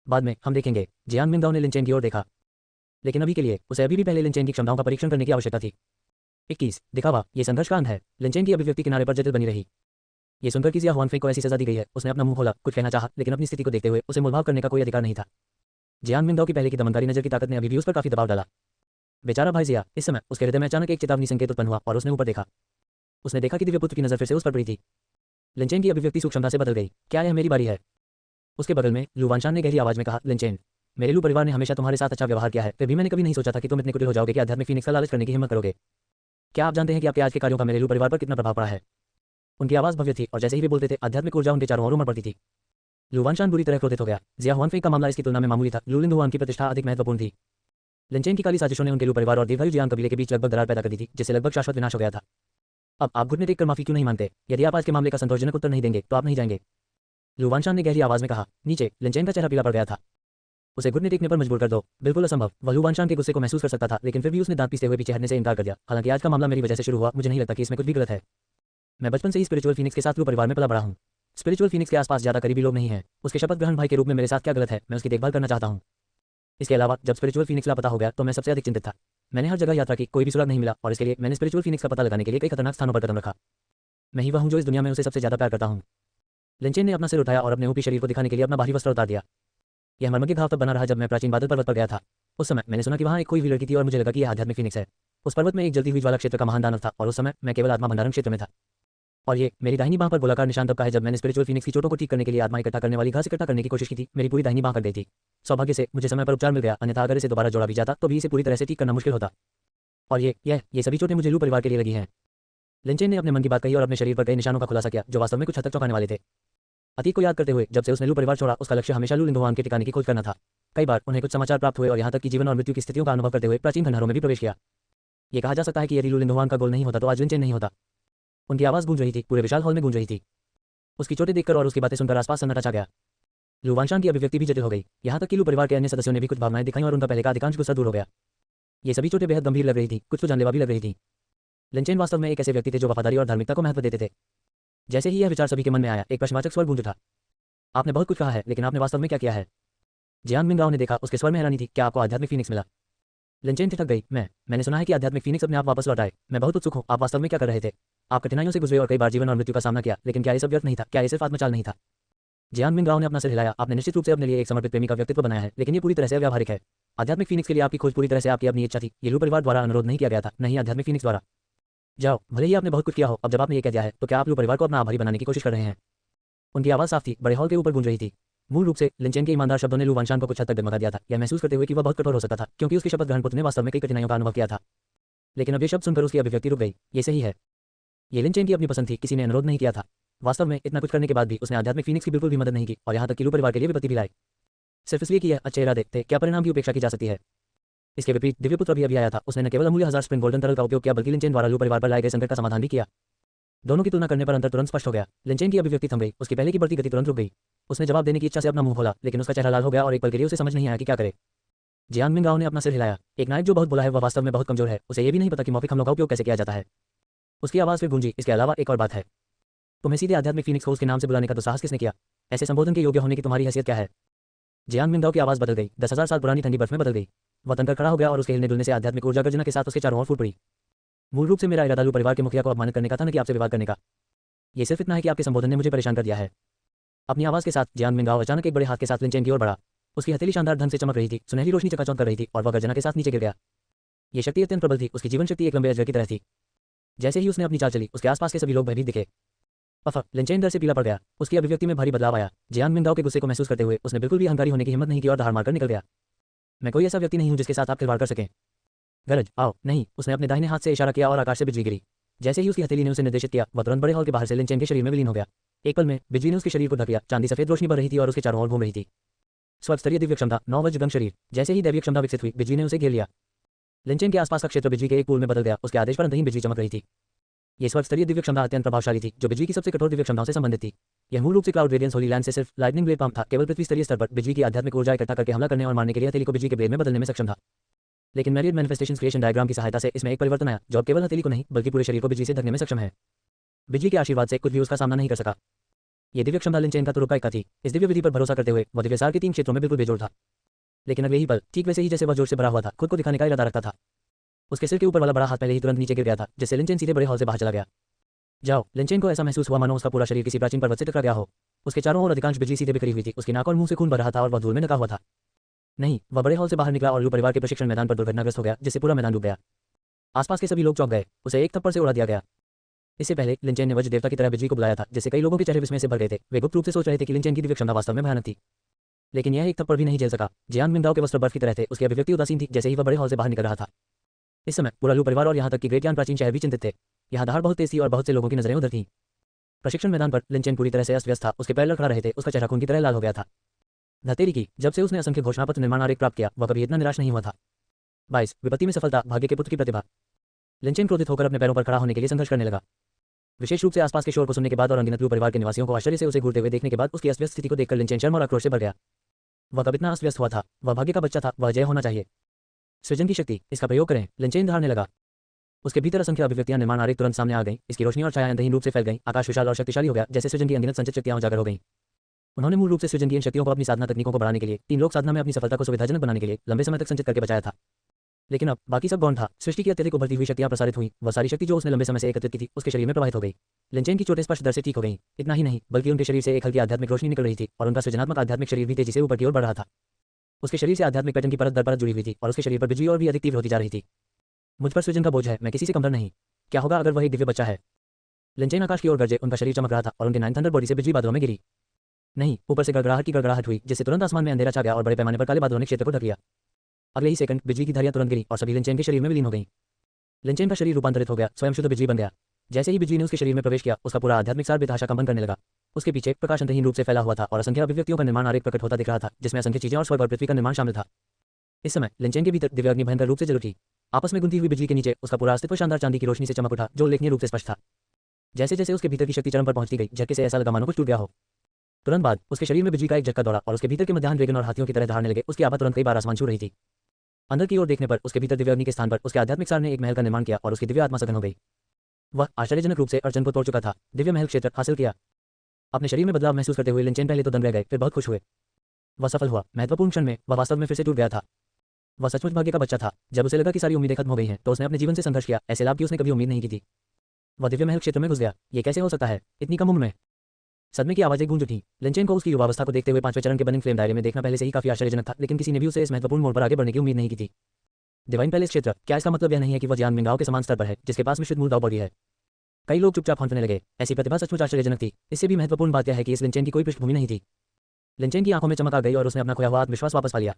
बाद में हम देखेंगे। जियांग मिंगदाओ ने लिन चेन की ओर देखा, लेकिन अभी के लिए उसे अभी भी पहले लिन चेन की क्षमताओं का परीक्षण करने की आवश्यकता थी। 21 दिखावा, ये संघर्ष का अंत है। लिन चेन की अभिव्यक्ति किनारे पर जटिल बनी रही। ये सुनकर कि जिया हुआनफेंग को ऐसी सजा दी गई है, उसने अपना मुंह खोला, कुछ कहना चाहा, लेकिन अपनी स्थिति को देखते हुए उसे मोलभाव करने का कोई अधिकार नहीं था। जियांग मिंगदाओ की पहले की दमनकारी नजर की ताकत ने अभी भी उस पर काफी दबाव डाला। बेचारा भाई जिया, इस समय उसके हृदय में अचानक एक चेतावनी संकेत उत्पन्न हुआ और उसने ऊपर देखा। उसने देखा कि दिव्य पुत्र की नजर फिर से उस पर पड़ी थी। लिन चेन की अभिव्यक्ति सूक्ष्मता से बदल गई। क्या यह मेरी बारी है? उसके बगल में लू वानशान ने गहरी आवाज में कहा, लिन चेन, मेरे लू परिवार ने हमेशा तुम्हारे साथ अच्छा व्यवहार किया है, फिर भी मैंने कभी नहीं सोचा था कि तुम इतने कुटिल हो जाओगे कि आध्यात्मिक फीनिक्स का लालच करने की हिम्मत करोगे। क्या आप जानते हैं कि आपके आज के कार्यों का मेरे लू परिवार पर कितना प्रभाव पड़ा है? उनकी आवाज भव्य थी और जैसे ही वे बोलते थे आध्यात्मिक ऊर्जा उनके चारों ओर उमड़ पड़ती थी। लू वानशान बुरी तरह क्रोधित हो गया। जिया हुआनफेंग का मामला इसकी तुलना में मामूली था, लू लिंगहुआन की प्रतिष्ठा अधिक महत्वपूर्ण थी। लिन चेन की काली साजिशों ने उनके लू परिवार और दीर्घायु जियांग कबीले के बीच लगभग दरार पैदा कर दी थी, जिससे लगभग शाश्वत विनाश हो गया था। अब आप घुटने टेक कर माफी क्यों नहीं मांगते? यदि आप आज के मामले का संतोषजनक उत्तर नहीं देंगे तो आप नहीं जाएंगे। लू वानशान ने गहरी आवाज में कहा। नीचे लिन चेन का चेहरा पीला पड़ गया था। उसे घुटने टेकने पर मजबूर कर दो, बिल्कुल असंभव। वह लू वानशान के गुस्से को महसूस कर सकता था, लेकिन फिर भी उसने दांत पीसते हुए पीछे हटने से इनकार कर दिया। हालांकि आज का मामला मेरी वजह से शुरू हुआ, मुझे नहीं लगता कि इसमें कुछ भी गलत है। मैं बचपन से ही स्पिरिचुअल फीनिक्स के साथ लू परिवार में पला बड़ा हूं। स्पिरिचुअल फीनिक्स के आसपास ज्यादा करीबी लोग नहीं हैं। उसके शपथ ग्रहण भाई के रूप में मेरे साथ क्या गलत है? मैं उसकी देखभाल करना चाहता हूं। इसके अलावा जब स्पिरिचुअल फीनिक्स लापता हो गया तो मैं सबसे अधिक चिंतित था। मैंने हर जगह यात्रा की, कोई भी सुराग नहीं मिला, और इसके लिए मैंने स्पिरिचुअल फीनिक्स का पता लगाने के लिए कई खतरनाक स्थानों पर कदम रखा। मैं ही वह हूं जो इस दुनिया में उसे सबसे ज्यादा प्यार करता हूं। लिन चेन ने अपना सिर उठाया और अपने ऊपरी शरीर को दिखाने के लिए अपना बाहरी वस्त्र उतार दिया। यह मर्म के घाव तब बना रहा जब मैं प्राचीन बादल पर्वत पर गया था। उस समय मैंने सुना कि वहां एक कोई हुई लड़की थी और मुझे लगा कि यह आध्यात्मिक फीनिक्स है। उस पर्वत में एक जलती हुई ज्वाला क्षेत्र का महान दानव था और उस समय मैं केवल आत्मा भंडारण क्षेत्र में था। और ये मेरी दाहिनी बांह पर गोलाकार निशान तब का है जब मैंने स्पिरिचुअल फीनिक्स की चोटों को ठीक करने के लिए आत्मा इकट्ठा करने वाली घास इकट्ठा करने की कोशिश की थी। मेरी पूरी दाहिनी बांह कट गई थी। सौभाग्य से मुझे समय पर उपचार मिल गया, अन्यथा अगर इसे दोबारा जोड़ा भी जाता तो भी इसे पूरी तरह से ठीक करना मुश्किल होता। और ये सभी चोटें मुझे लू परिवार के लिए लगी हैं। लिन चेन ने अपने मन की बात कही और अपने शरीर पर कई निशानों का खुलासा किया जो वास्तव में कुछ हद तक चौंकाने वाले थे। अतीत को याद करते हुए जब से उसने लू परिवार छोड़ा, उसका लक्ष्य हमेशा लू लिंगहुआन के ठिकाने की खोज करना था। कई बार उन्हें कुछ समाचार प्राप्त हुए और यहाँ तक कि जीवन और मृत्यु की स्थितियों का अनुभव करते हुए प्राचीन खंडहरों में भी प्रवेश किया। ये कहा जा सकता है कि यदि लू लिंगहुआन का गोल नहीं होता तो आज लिन चेन नहीं होता। उनकी आवाज गूंज रही थी, पूरे विशाल हॉल में गूंज रही थी। उसकी चोटें देखकर और उसकी बातें सुनकर आसपास सन्नाटा छा गया। लू वानशान की अभिव्यक्ति भी जटिल हो गई। यहाँ तक कि लू परिवार के अन्य सदस्यों ने भी कुछ भावनाएं दिखाई और उनका पहले का अधिकांश गुस्सा दूर हो गया। ये सभी चोटें बेहद गंभीर लग रही थी, कुछ तो जानलेवा भी लग रही थी। लिन चेन वास्तव में एक ऐसे व्यक्ति थे जो वफादारी और धार्मिकता को महत्व देते थे। जैसे ही यह विचार सभी के मन में आया, एक प्रश्नवाचक स्वर गूंज उठा। आपने बहुत कुछ कहा है, लेकिन आपने वास्तव में क्या किया है? जियांग मिंगदाओ ने देखा, उसके स्वर में हैरानी थी। क्या आपको आध्यात्मिक फीनिक्स मिला? लिन चेन ठिठक गई। मैंने सुना है कि आध्यात्मिक फीनिक्स अपने आप वापस लौट आए। मैं बहुत उत्सुक हूं, आप वास्तव में क्या कर रहे थे? आप कठिनाइयों से गुजरे और कई बार जीवन और मृत्यु का सामना किया, लेकिन क्या ये सब व्यर्थ नहीं था? क्या ये सिर्फ आत्मचाल नहीं था? जियांग मिंगदाओ ने अपना सिर हिलाया। आपने निश्चित रूप से अपने लिए एक समर्पित प्रेमी का व्यक्तित्व बनाया है, लेकिन ये पूरी तरह से व्यावहारिक है। आध्यात्मिक फीनिक्स के लिए आपकी खोज पूरी तरह से आपकी अपनी इच्छा थी। ये लू परिवार द्वारा अनुरोध नहीं किया गया था, नहीं आध्यात्मिक फीनिक्स द्वारा। जाओ, भले ही आपने बहुत कुछ किया हो, अब जब आपने ये कह दिया है तो क्या आप लू परिवार को अपना आभारी बनाने की कोशिश कर रहे हैं? उनकी आवाज साफ थी, बड़े हॉल के ऊपर गूंज रही थी। मूल रूप से लिन चेन के ईमानदार शब्दों ने लू वानशान को कुछ हद तक डगमगा दिया था, यह महसूस करते हुए कि वह बहुत कठोर हो सकता था, क्योंकि उसके शपथ ग्रहण पुत्र ने वास्तव में कई कठिनाइयों का अनुभव किया था। लेकिन अब ये शब्द सुनकर उसकी अभिव्यक्ति रुक गई। ये सही है, ये लिन चेन की अपनी पसंद थी, किसी ने अनुरोध नहीं किया था। वास्तव में इतना कुछ करने के बाद भी उसने आध्यात्मिक फीनिक्स की बिल्कुल भी मदद नहीं की, और यहाँ तक कि लू परिवार के लिए विपत्ति भी लाई, सिर्फ इसलिए कि यह अच्छे इरादे थे। क्या परिणाम की उपेक्षा की जा सकती है? इसके विपरीत दिव्यपुत्र अभी आया था। उसने न केवल अमूल्य 1000 स्प्रिंग गोल्डन तरल का उपयोग किया, बल्कि लिन चेन द्वारा लू परिवार पर लाए गए संकट का समाधान भी किया। दोनों की तुलना करने पर अंतर तुरंत स्पष्ट हो गया। लिन चेन की अभिव्यक्ति थम गई, उसकी पहले की बढ़ती गति तुरंत रुक गई। उसने जवाब देने की इच्छा से अपना मुंह खोला, लेकिन उसका चेहरा लाल हो गया और एक पल के लिए उसे समझ नहीं आया कि क्या करे। जियांग मिंगदाओ ने अपना सिर हिलाया। एक नायक जो बहुत बोला है वह वास्तव में बहुत कमजोर है। उसे ये भी नहीं पता कि मौखिक हमलों का उपयोग कैसे किया जाता है। उसकी आवाज फिर गूंजी। इसके अलावा एक और बात है, तुम्हें सीधे आध्यात्मिक फीनिक्स को उसके नाम से बुलाने का दुस्साहस किसने किया? ऐसे संबोधन के योग्य होने की तुम्हारी हैसियत क्या है? जियांग मिंगदाओ की आवाज बदल गई, 10,000 साल पुरानी ठंडी बर्फ में बदल गई। वह तनकर खड़ा हो गया और उसके हिलने डुलने से आध्यात्मिक ऊर्जा गर्जना के साथ उसके चारों ओर फूट पड़ी। मूल रूप से मेरा इरादा लू परिवार के मुखिया को अपमानित करने का था, न कि आपसे विवाद करने का। ये सिर्फ इतना है कि आपके संबोधन ने मुझे परेशान कर दिया है। अपनी आवाज के साथ जियान मिंगाओ अचानक एक बड़े हाथ के साथ लिन चेन की ओर बढ़ा। उसकी हथेली शानदार ढंग से चमक रही थी, सुनहरी रोशनी चकाचौंध कर रही थी और वह गर्जना के साथ नीचे गिर गया। ये शक्ति अत्यंत प्रबल थी, उसकी जीवन शक्ति एक लंबे अजगर की तरह थी। जैसे ही उसने अपनी चाल चली, उसके आसपास के सभी लोग भयभीत दिखे। पफ, लिन चेन डर से पीला पड़ गया। उसकी अभिव्यक्ति में भारी बदलाव आया। जियान मिंगाओ के गुस्से को महसूस करते हुए उसने बिल्कुल भी अहंकारी होने की हिम्मत नहीं की और दहाड़ मारकर निकल गया। मैं कोई ऐसा व्यक्ति नहीं हूं जिसके साथ आप खिलवाड़ कर सकें। गरज, आओ। नहीं, उसने अपने दाहिने हाथ से इशारा किया और आकाश से बिजली गिरी। जैसे ही उसकी हथेली ने उसे निर्देशित किया, वह तुरंत बड़े हॉल के बाहर से लिन चेन के शरीर में विलीन हो गया। एक पल में बिजली ने उसके शरीर को ढक लिया। चांदी सफेद रोशनी बढ़ रही थी और उसके चारों ओर घूम रही थी। स्वर्ग स्तरीय दिव्य क्षमता, 9 वज्रगम शरीर। जैसे ही दैवीय क्षमता विकसित हुई, बिजली ने उसे घेर लिया। लिन चेन के आसपास का क्षेत्र बिजली के एक पूल में बदल गया। उसके आदेश पर अंतहीन बिजली चमक रही थी। ये स्वर्ग स्तरीय दिव्य क्षमता अत्यंत प्रभावशाली थी, जो बिजली की सबसे कठोर दिव्य क्षमताओं से संबंधित थी। यह मूल रूप से क्लाउड रेडियंस होली लैंड से सिर्फ लाइटनिंग ब्लेड पंप था। केवल पृथ्वी स्तरीय स्तर पर बिजली की आध्यात्मिक ऊर्जा इकट्ठा करके हमला करने और मारने के लिए हथेली को बिजली के ब्लेड में बदलने में सक्षम था। लेकिन मैरिड मैनिफेस्टेशन क्रिएशन डायग्राम की सहायता से इसमें एक परिवर्तन आया, जो अब केवल हथेली को नहीं बल्कि पूरे शरीर को बिजली से ढकने में सक्षम है। बिजली के आशीर्वाद से कुछ भी उसका सामना नहीं कर सका। ये दिव्य क्षमता लिन चेन का तुरुप का इक्का थी। इस दिव्य विधि पर भरोसा करते हुए वह दिव्यसार के 3 क्षेत्रों में बिल्कुल बेजोड़ था। लेकिन अगले ही पल, ठीक वैसे ही जैसे वह जोश से भरा हुआ था, खुद को दिखाने का इरादा रखता था, उसके सिर के ऊपर वाला बड़ा हाथ पहले ही तुरंत नीचे गिर गया था, जिससे लिन चेन सीधे बड़े हॉल से बाहर चला गया। जाओ। लिन चेन को ऐसा महसूस हुआ मानो उसका पूरा शरीर किसी प्राचीन पर्वत से टकरा गया हो। उसके चारों ओर अधिकांश बिजली सीधे बिखरी हुई थी। उसकी नाक और मुंह से खून बह रहा था और वह धूल में ढका हुआ था। नहीं, वह बड़े हॉल से बाहर निकला और लू परिवार के प्रशिक्षण मैदान पर दुर्घटनाग्रस्त हो गया, जिससे पूरा मैदान डूब गया। आसपास के सभी लोग चौंक गए। उसे एक थप्पड़ से उड़ा दिया गया। इससे पहले लिन चेन ने वज्र देवता की तरह बिजली को बुलाया था, जिससे कई लोगों के चेहरे विस्मय से भर गए थे। वे गुप्त रूप से सोच रहे थे कि लिन चेन की दिव्य क्षमता वास्तव में भयानक थी। लेकिन यह एक थप्पड़ भी नहीं झेल सका। जियान मिंगदाओ के वस्त्र बर्फ की तरह थे। उसकी अभिव्यक्ति उदासीन थी जैसे ही वह बड़े हॉल से बाहर निकल रहा था। इस समय पूरा लू परिवार और यहाँ तक कि ग्रेट यान प्राचीन शहर भी चिंतित थे। यहाँ दहाड़ बहुत तेज थी और बहुत से लोगों की नजरें उधर थीं। प्रशिक्षण मैदान पर लिन चेन पूरी तरह से अस्त व्यस्त था। उसके पैर लड़खड़ा रहे थे। उसका चेहरा खून की तरह लाल हो गया था। धतेरी की, जब से उसने असंख्य घोषणापत्र निर्माण आरेख प्राप्त किया, वह कभी इतना निराश नहीं हुआ था। 22 विपत्ति में सफलता, भाग्य के पुत्र की प्रतिभा। लिन चेन क्रोधित होकर अपने पैरों पर खड़ा होने के लिए संघर्ष करने लगा। विशेष रूप से आसपास के शोर को सुनने के बाद और अनगिनत लू परिवार के निवासियों को आश्चर्य से उसे घूरते हुए देखने के बाद उसकी अस्त व्यस्त स्थिति को देखकर लिन चेन शर्म और आक्रोश से भर गया। वह कब इतना अस्त व्यस्त हुआ था? वह भाग्य का बच्चा था। वह जय होना चाहिए। सृजन की शक्ति, इसका प्रयोग करें। लिन चेन दहाड़ने लगा। उसके भीतर असंख्य अभिव्यक्तियां निर्माण आरेख तुरंत सामने आ गईं। इसकी रोशनी और छायाएं अंतहीन रूप से फैल गईं। आकाश विशाल और शक्तिशाली हो गया, जैसे सृजन की अनगिनत संचित शक्तियां उजागर हो गईं। उन्होंने मूल रूप से सृजन की इन शक्तियों को अपनी साधना तकनीकों को बढ़ाने के लिए, 3 लोक साधना में अपनी सफलता को सुविधाजनक बनाने के लिए लंबे समय तक संचित करके बचाया था। लेकिन अब बाकी सब गौण था। सृष्टि की अत्यधिक उभरती हुई शक्तियां प्रसारित हुई। वह सारी शक्ति जो उसने लंबे समय से एकत्रित की थी, उसके शरीर में प्रवाहित हो गई। लिन चेन की चोटें स्पष्ट दर से ठीक हो गईं। इतना ही नहीं, बल्कि उनके शरीर से एक हल्की आध्यात्मिक रोशनी निकल रही थी और उनका सृजनात्मक आध्यात्मिक शरीर भी तेजी से ऊपर की ओर बढ़ रहा था। उसके शरीर से आध्यात्मिक पैटर्न की परत दर परत जुड़ी हुई थी और उसके शरीर पर बिजली और भी अधिक तीव्र होती जा रही थी। मुझ पर सृजन का बोझ है, मैं किसी से कमतर नहीं। क्या होगा अगर वह एक दिव्य बच्चा है? लिन चेन आकाश की ओर गरजे। उनका शरीर चमक रहा था और उनके 9 थंडर बॉडी से बिजली बादलों में गिरी। नहीं, ऊपर से गड़गड़ाहट की गड़गड़ाहट हुई, जिससे तुरंत आसमान में अंधेरा छा गया और बड़े पैमाने पर काले बादलों ने क्षेत्र को ढक लिया। अगले ही सेकंड बिजली की धारियां तुरंत गिरी और सभी लिन चेन के शरीर में विलीन हो गईं। लिन चेन का शरीर रूपांतरित हो गया, स्वयं शुद्ध बिजली बन गया। जैसे ही बिजली ने उसके शरीर में प्रवेश किया, उसका पूरा आध्यात्मिक सार बेतहाशा कंपन करने लगा। उसके पीछे प्रकाश अंतहीन रूप से फैला हुआ था और असंख्य अभिव्यक्तियों का निर्माण आरेख प्रकट होता दिख रहा था, जिसमें असंख्य चीजें और स्वर्ग और पृथ्वी का निर्माण शामिल था। इस समय लिन चेन के भीतर दिव्य अग्नि भयंकर रूप से जल उठी। आपस में गुंथी हुई बिजली के नीचे उसका पूरा अस्तित्व शानदार चांदी की रोशनी से चमक उठा, जो उल्लेखनीय रूप से स्पष्ट था। जैसे जैसे उसके भीतर की शक्ति चरम पर पहुंचती गई, झटके से ऐसा लगा मानो कुछ टूट गया हो। तुरंत बाद उसके शरीर में बिजली का एक झटका दौड़ा और उसके भीतर के मध्याह्न ड्रैगन और हाथियों की तरह दहाड़ने लगे। उसकी आभा तुरंत कई बार आसमान छू रही थी। अंदर की ओर देखने पर उसके भीतर दिव्य अग्नि के स्थान पर उसके आध्यात्मिक सार ने एक महल का निर्माण किया और उसकी दिव्य आत्मा सघन हो गई। वह आश्चर्यजनक रूप से अर्चन को तोड़ चुका था। दिव्य महल क्षेत्र हासिल किया। अपने शरीर में बदलाव महसूस करते हुए लिन चेन पहले तो दंग रह गए, फिर बहुत खुश हुए। वह सफल हुआ। महत्वपूर्ण क्षण में वह वास्तव में फिर से टूट गया था। वह सचमुच भाग्य का बच्चा था। जब उसे लगा कि सारी उम्मीदें खत्म हो गई हैं, तो उसने अपने जीवन से संघर्ष किया, ऐसे लाभ की उसने कभी उम्मीद नहीं की थी। वह दिव्य महल क्षेत्र में घुस गया। ये कैसे हो सकता है इतनी कम उम्र में? सदमे की आवाजें गूंज उठी। लिन चेन को उसकी युवावस्था को देखते हुए 5वें चरण के बर्निंग फ्लेम दायरे में देखना पहले से ही काफी आश्चर्यजनक था, लेकिन किसी ने भी उसे इस महत्वपूर्ण मोड़ पर आगे बढ़ने की उम्मीद नहीं की थी। डिवाइन पैलेस क्षेत्र, क्या इसका मतलब यह नहीं है कि वह जियान मिंगाओ के समान स्तर पर है, जिसके पास मिश्रित मूल दाव बॉडी है? कई लोग चुपचाप हंसने लगे। ऐसी प्रतिभा सचमुच आश्चर्यजनक थी। इससे भी महत्वपूर्ण बात यह है कि इस लिन चेन की कोई पृष्ठभूमि नहीं थी। लिन चेन की आंखों में चमक आ गई और उसने अपना खोया हुआ आत्मविश्वास वापस पा लिया।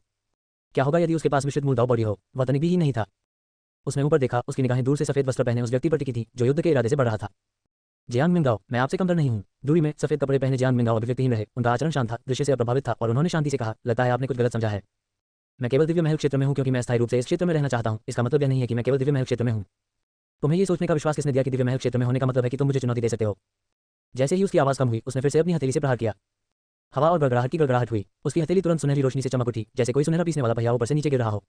क्या होगा यदि उसके पास मिश्रित मूल दाव बॉडी हो? वह तनिक भी ही नहीं था। उसने ऊपर देखा। उसकी निगाहें दूर से सफेद वस्त्र पहने उस व्यक्ति पर टिकी थी, जो युद्ध के इरादे से बढ़ रहा था। जियान मिंगाओ, मैं आपसे कमतर नहीं हूं। दूरी में सफेद कपड़े पहने जियान मिंगाओ अभिव्यक्तिहीन रहे। उनका आचरण शांत था, दृश्य से अप्रभावित था और उन्होंने शांति से कहा, लगता है आपने कुछ गलत समझा है। मैं केवल दिव्य महल क्षेत्र में हूं क्योंकि मैं स्थायी रूप से इस क्षेत्र में रहना चाहता हूं। इसका मतलब यह नहीं है कि मैं केवल दिव्य महल क्षेत्र में हूं। तुम्हें ये सोचने का विश्वास किसने दिया कि दिव्य महल क्षेत्र में होने का मतलब है कि तुम मुझे चुनौती दे सकते हो? जैसे ही उसकी आवाज कम हुई, उसने फिर से अपनी हथेली से प्रहार किया। हवा और गड़गड़ाहट की गड़गड़ाहट हुई। उसकी हथेली तुरंत सुनहरी रोशनी से चमक उठी, जैसे कोई सुनहरा पीसने वाला पहिया ऊपर से नीचे गिर रहा हो।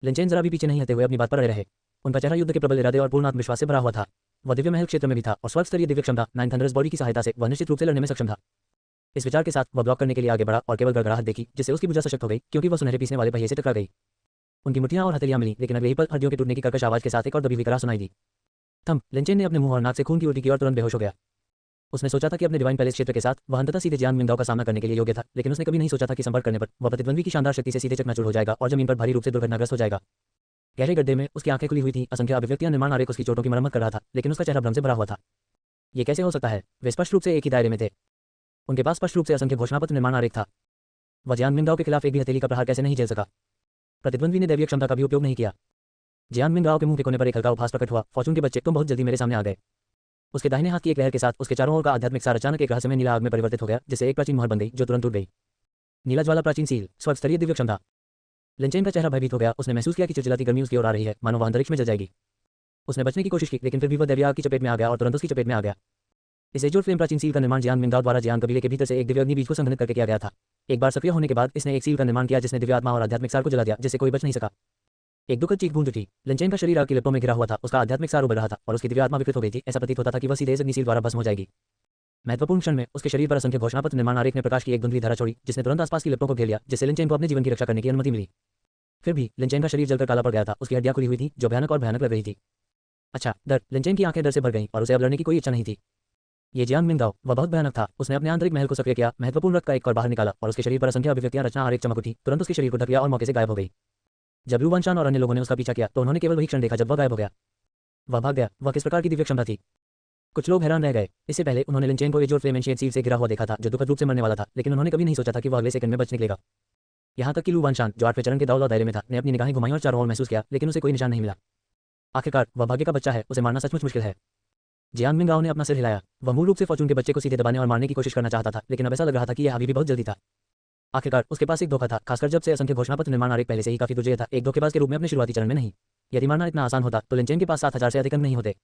लिन चेन जरा भी पीछे नहीं हटे हुए अपनी बात पर अड़े रहे। उनका चेहरा युद्ध के प्रबल इरादे और पूर्ण आत्मविश्वास से भरा हुआ था। वह दिव्य महल क्षेत्र में भी था और स्वर्ग स्तरीय दिव्य क्षमता 9 थंडर्स बॉडी की सहायता से वह निश्चित रूप से लड़ने में सक्षम था। इस विचार के साथ वह ब्लॉक करने के लिए आगे बढ़ा और केवल गड़गड़ाहट देखी, जिससे उसकी भुजा सशक्त हो गई, क्योंकि वह सुनहरे पीसने वाले पहिए से टकरा गई। उनकी मुट्ठियां और हथेलियां मिली, लेकिन अगले ही पल हड्डियों के टूटने की कर्कश आवाज के साथ एक और दबी हुई कराह सुनाई दी। थम। लिन चेन ने अपने मुंह और नाक से खून की उल्टी की और तुरंत बेहोश हो गया। उसने सोचा था कि अपने डिवाइन पैलेस क्षेत्र के साथ वह अंततः सीधे जियान मिंगदाओ का सामना करने के लिए योग्य था, लेकिन उसने कभी नहीं सोचा था कि संपर्क करने पर वह प्रतिद्वंद्वी की शानदार शक्ति से सीधे चकनाचूर हो जाएगा और जमीन पर भारी रूप से दुर्घटनाग्रस्त हो जाएगा। गहरे गड्ढे में उसकी आंखें खुली हुई थी, असंख्य अभिव्यक्तियां निर्माण आरेख उसकी चोटों की मरम्मत कर रहा था, लेकिन उसका चेहरा भ्रम से भरा हुआ था। ये कैसे हो सकता है? वे स्पष्ट रूप से एक ही दायरे में थे। उनके पास स्पष्ट रूप से असंख्य घोषणापत्र निर्माण आरेख था। वह जियान मिंगदाओ के खिलाफ एक भी हथेली का प्रहार कैसे नहीं झेल सका? प्रतिद्वंद्वी ने दैवीय क्षमता का भी उपयोग नहीं किया। जियान मिंगदाओ के मुंह के कोने पर एक हल्का उपहास प्रकट हुआ। फॉर्चून के बच्चे, तुम बहुत जल्दी मेरे सामने आ गए। उसके दाहिने हाथ की एक लहर के साथ उसके चारों ओर का आध्यात्मिक सार अचानक एक रहस्यमय नीला आग में परिवर्तित हो गया, जिससे एक प्राचीन मोहर बन गई जो तुरंत टूट गई। नीला ज्वाला, प्राचीन सील, स्वर्ग स्तरीय दिव्य क्षमता। लिनचेन का चेहरा भयभीत हो गया। उसने महसूस किया कि चिलचिलाती गर्मी उसकी ओर आ रही है, मानो वह अंतरिक्ष में जल जाएगी। उसने बचने की कोशिश की, लेकिन फिर भी वह दैवीय आग की चपेट में आ गया और तुरंत उसकी चपेट में आ गया। इस एजोर फ्लेम प्राचीन सील का निर्माण जियान मिंगदाओ द्वारा जियान कबीले के भीतर से एक दिव्य अग्नि बीज को संघनित करके किया गया था। एक बार सक्रिय होने के बाद इसने एक सील का निर्माण किया जिसने दिव्य आत्मा और आध्यात्मिक सार को जला दिया, जिससे कोई बच नहीं सका। एक दुखद चीख गूंज उठी। लिनचेन का शरीर आग की लपटों में घिरा हुआ था, उसका आध्यात्मिक सार उभर रहा था और उसकी दिव्य आत्मा विकृत हो गई थी। ऐसा प्रतीत होता था कि वह सीधे इस अग्निशील द्वारा भस्म हो जाएगी। महत्वपूर्ण क्षण में उसके शरीर पर असंख्य घोषणापत्र निर्माण आरेख ने प्रकाश की एक धुंधली धारा छोड़ी, जिसने तुरंत आसपास की लपटों को घेर लिया, जिससे लिनचेन को अपने जीवन की रक्षा करने की अनुमति मिली। फिर भी लिनचेन का शरीर जलकर काला पड़ गया था। उसकी हड्डियां खुली हुई थी, जो भयानक और भयानक लग रही थी। अच्छा, डर। लिनचेन की आंखें डर से भर गईं और उसे अब लड़ने की कोई इच्छा नहीं थी। ये जियान मिंगदाओ, वह बहुत भयानक था। उसने अपने आंतरिक महल को सक्रिय किया, महत्वपूर्ण रक्त का एक कण बाहर निकाला और उसके शरीर पर असंख्य अभिव्यक्तियां रचना आरेख चमक उठी, तुरंत उसके शरीर को ढक लिया और मौके से गायब हो गई। जब लू वानशान और अन्य लोगों ने उसका पीछा किया तो उन्होंने केवल वही क्षण देखा जब वह गायब हो गया। वह भाग गया। वह किस प्रकार की दिव्य क्षमता थी? कुछ लोग हैरान रह गए। इससे पहले उन्होंने लिनचेन को एजोर फ्लेम एंशिएंट सील से घिरा हुआ देखा था, जो दुखद रूप से मरने वाला था, लेकिन उन्होंने कभी नहीं सोचा था कि वह अगले सेकंड में बच निकलेगा। यहाँ तक कि लू वानशान, जो 8वें चरण के दाऊद दायरे में था, ने अपनी निगाहें घुमाई और चारों ओर महसूस किया, लेकिन उसे कोई निशान नहीं मिला। आखिरकार वह भाग्य का बच्चा है, उसे मारना सचमुच मुश्किल है। जियान मिंगदाओ ने अपना सिर हिलाया। वह मूल रूप से फॉर्चून के बच्चे को सीधे दबाने और मारने की कोशिश करना चाहता था, लेकिन अब ऐसा लग रहा था कि यह अभी भी बहुत जल्दी था। आखिरकार उसके पास एक धोखा था, खासकर जब से असंख्य घोषणापत्र निर्माण आरेख पहले से ही काफी दुर्जय था, एक धोखेबाज के रूप में अपने शुरुआती चरण में नहीं। यदि मारना इतना आसान होता तो लिनचेन के पास 7000 से अधिक अंक नहीं होते।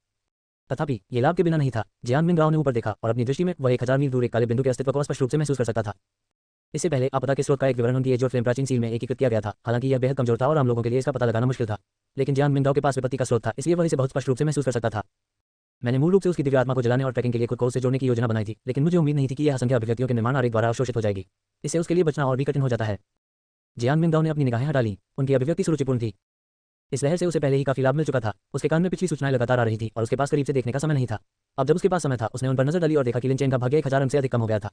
तथापि ये लाभ के बिना नहीं था। जियान मिंगदाओ ने ऊपर देखा और अपनी दृष्टि में वह 1000 मील दूर एक काले बिंदु के अस्तित्व को स्पष्ट रूप से महसूस कर सकता था। इससे पहले आपदा के स्रोत का एक विवरण उनकी एजोर फ्लेम प्राचीन सील में एकीकृत किया गया था। हालांकि यह बेहद कमजोर था और आम लोगों के लिए इसका पता लगाना मुश्किल था, लेकिन जियान मिंगदाओ के पास विपत्ति का स्रोत था, इसलिए वह इसे बहुत स्पष्ट रूप से महसूस कर सकता था। मैंने मूल रूप से उसकी दिव्य आत्मा को जलाने और ट्रैकिंग के लिए खुद को उससे जोड़ने की योजना बनाई थी, लेकिन मुझे उम्मीद नहीं थी कि यह असंख्य अभिव्यक्तियों के निर्माण आरेख द्वारा अवशोषित हो जाएगी। इससे उसके लिए बचना और भी कठिन हो जाता है। जियान मिंगदाओ ने अपनी निगाहें हटा लीं। उनकी अभिव्यक्ति सुरुचिपूर्ण थी। इस लहर से उसे पहले ही काफी लाभ मिल चुका था। उसके कान में पिछली सूचनाएं लगातार आ रही थी और उसके पास करीब से देखने का समय नहीं था। अब जब उसके पास समय था, उसने उन पर नजर डाली और देखा कि लिनचेन का भाग्य 1000 अंक से अधिक कम हो गया था।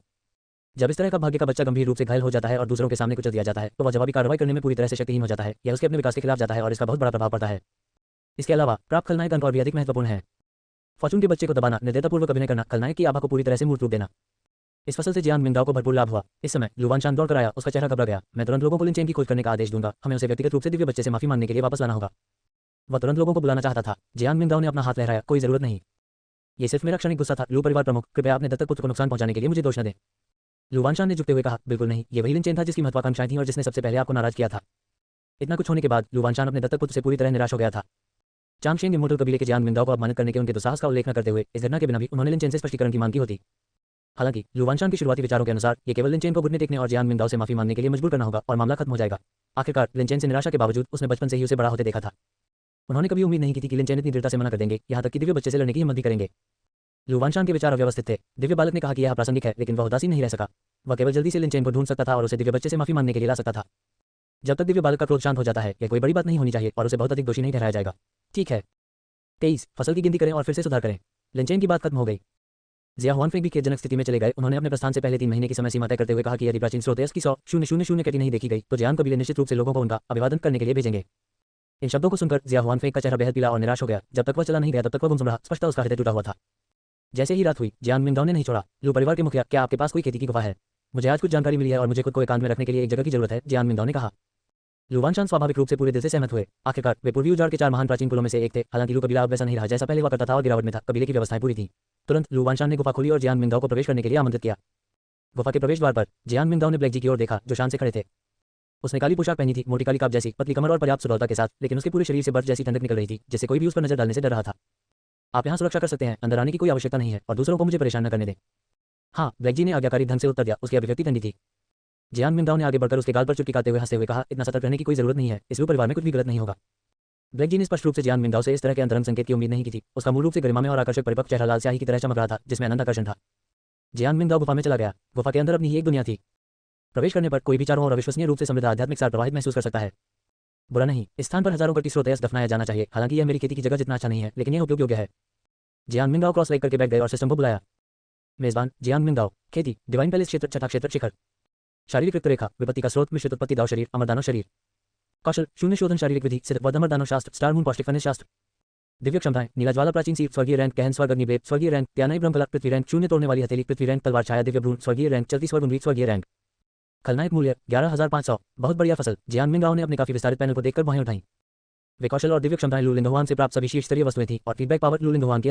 जब इस तरह का भाग्य का बच्चा गंभीर रूप से घायल हो जाता है और दूसरों के सामने कुचल दिया जाता है, तो वह जवाबी कार्रवाई करने में पूरी तरह से शक्तिहीन हो जाता है। यह उसके अपने विकास के खिलाफ जाता है और इसका बहुत बड़ा प्रभाव पड़ता है। इसके अलावा प्राप्त खलनायक अंक और भी अधिक महत्वपूर्ण है। फॉर्चून के बच्चे को दबाना, निर्दयतापूर्वक अभिनय करना, खलनायक की आभा को पूरी तरह से मूर्त रूप देना। इस फसल से जियान मिंगदाओ को भरपूर लाभ हुआ। इस समय लू वानशान दौड़ कर आया। उसका चेहरा घबरा गया। मैं तुरंत लोगों को लिनचेन की खोज करने का आदेश दूंगा। हमें उसे व्यक्तिगत रूप से दिव्य बच्चे से माफी मांगने के लिए वापस लाना होगा। वह तुरंत लोगों को बुलाना चाहता था। जियान मिंगदाओ ने अपना हाथ लहराया। कोई जरूरत नहीं। ये सिर्फ मेरा क्षणिक गुस्सा था। लू परिवार प्रमुख, कृपया अपने दत्तक पुत्र को नुकसान पहुंचाने के लिए मुझे दोष न दें। लू वानशान ने झुकते हुए कहा, बिल्कुल नहीं। ये वही लिनचेन था जिसकी महत्वाकांक्षाएं थीं और जिसने सबसे पहले आपको नाराज किया था। इतना कुछ होने के बाद लू वानशान अपने दत्तक पुत्र से पूरी तरह निराश हो गया था। चांगशेंग इमोर्टल कबीले के जियान मिंगदाओ को अपमानित करने के उनके दुस्साहस का उल्लेख न करते हुए इस घटना के बिना भी उन्होंने लिनचेन से स्पष्टीकरण की मांग की होती। हालांकि लू वानशान के शुरुआती विचारों के अनुसार ये केवल लिनचेन को घुटने टेकने और जियान मिंगदाओ से माफी मांगने के लिए मजबूर करना होगा और मामला खत्म हो जाएगा। आखिरकार लिनचेन से निराशा के बावजूद उसने बचपन से ही उसे बड़ा होते देखा था। उन्होंने कभी उम्मीद नहीं की थी कि लिनचेन इतनी दृढ़ता से मना कर देंगे, यहाँ तक कि दिव्य बच्चे से लड़ने की हिम्मत भी करेंगे। लू वानशान के विचार अव्यवस्थित थे। दिव्य बालक ने कहा कि यह प्रासंगिक है, लेकिन वह उदासीन नहीं रह सका। वह केवल जल्दी से लिनचेन को ढूंढ सकता था और उसे दिव्य बच्चे से माफी मांगने के लिए ला सकता था। जब तक दिव्य बालक का क्रोध शांत हो जाता है, यह कोई बड़ी बात नहीं होनी चाहिए और उसे बहुत अधिक दोषी नहीं ठहराया जाएगा। ठीक है। 23 फसल की गिनती करें और फिर से सुधार करें। लिनचेन की बात खत्म हो गई। जिया हुआनफेंग भी खेदजनक स्थिति में चले गए। उन्होंने अपने प्रस्थान से पहले 3 महीने की समय सीमा तय करते हुए कहा कि यदि प्राचीन स्रोत की 100,000 कटी नहीं देखी गई तो जियान कबीले निश्चित रूप से लोगों को उनका अभिवादन करने के लिए भेजेंगे। इन शब्दों को सुनकर जिया हुआनफेंग का चेहरा बेहद पीला और निराश हो गया। जब तक वह चला नहीं गया तब तक वह गुमसुम रहा। स्पष्ट उसका हृदय टूटा हुआ था। जैसे ही रात हुई, जियान मिंगदाओ ने नहीं छोड़ा। लू परिवार के मुखिया, क्या आपके पास कोई खेती की गुफा है? मुझे आज कुछ जानकारी मिली है और मुझे खुद को एकांत में रखने के लिए एक जगह की जरूरत है, जियान मिंगदाओ ने कहा। लू वानशान स्वाभाविक रूप से पूरे दिल से सहमत हुए। आखिरकार वे पूर्वी उजाड़ के 4 महान प्राचीन कुलों में से एक थे। हालांकि लू कबीला अब वैसा नहीं रहा जैसा पहले हुआ करता था और गिरावट में था। कबीले की व्यवस्थाएं पूरी थी। तुरंत लू वानशान ने गुफा खोली और जियान मिंगदाओ को प्रवेश करने के लिए आमंत्रित किया। गुफा के प्रवेश द्वार पर जियान मिंगदाओ ने ब्लैक जी की ओर देखा, जो शान से खड़े थे। उसने काली पोशाक पहनी थी, मोटी काली काप जैसी, पतली कमर और पर्याप्त सुडौलता के साथ, लेकिन उसके पूरे शरीर से बर्फ जैसी ठंडक निकल रही थी, जिससे कोई भी उस पर नजर डालने से डर रहा था। आप यहाँ सुरक्षा कर सकते हैं, अंदर आने की कोई आवश्यकता नहीं है और दूसरों को मुझे परेशान न करने दें। हाँ, ब्लैक जी ने आज्ञाकारी ढंग से उत्तर दिया। उसकी अभिव्यक्ति ठंडी थी। जियान मिंगदाओ ने आगे बढ़कर उसके गाल पर चुटकी खाते हुए हंसते हुए कहा, इतना सतर्क रहने की कोई जरूरत नहीं है। इस लू परिवार में कुछ भी गलत नहीं होगा। ब्लैक जी ने स्पष्ट रूप से जियान मिंगदाओ से इस तरह के अंतरंग संकेत की उम्मीद नहीं की थी। उसका मूल रूप से गरिमा में और आकर्षक परिपक्व चेहरा लाल स्याही की तरह चमक रहा था, जिसमें अनंत आकर्षण था। जियान मिंगदाओ गुफा में चला गया। गुफा के अंदर अपनी ही एक दुनिया थी। प्रवेश करने पर कोई भी चारों और अविश्वसनीय रूप से समृद्ध आध्यात्मिक सार प्रवाहित महसूस कर सकता है। बुरा नहीं, इस स्थान पर हजारों कटी स्रोतयस दफनाया जाना चाहिए। हालांकि यह मेरी खेती की जगह जितना अच्छा नहीं है, लेकिन यह उपयोग योग्य है। जियान मिंगदाओ क्रॉस लाइक करके बैठ गए और सिस्टम को बुलाया। मेजबान जियांग मिंग दाओ। खेती डिवाइन पैलेस क्षेत्र छठा क्षेत्र शिखर। शारीरिक रक्त रेखा विपत्ति का स्रोत मिश्रित उत्पत्ति दाव शरीर अमर दानव शरीर। कौशल शून्य शोधन शारीरिक विधि सिद्ध वध अमर दानव शास्त्र स्टार मून पौष्टिक खनिज शास्त्र। दिव्य क्षमताएं नीला ज्वाला प्राचीन सीप स्वर्गीय रैंक गहन स्वर्ग अग्निवेद स्वर्गीय रैंक त्यानाई ब्रह्मकला पृथ्वी रैंक शून्य तोड़ने वाली हथेली पृथ्वी रैंक तलवार छाया दिव्य भ्रूण स्वर्गीय रैंक चलती स्वर्ग उन्वीत स्वर्गीय रैंक। खलनायक मूल्य 11,500। बहुत बढ़िया फसल। जियांग मिंग दाओ ने अपने काफी विस्तारित पैनल को देखकर बाहें उठाई। वे कौशल और दिव्य क्षमताएं लू लिंगहुआन से प्राप्त सभी शीर्ष स्तरीय वस्तुएं थीं और फीडबैक पावर लू लिंगहुआन की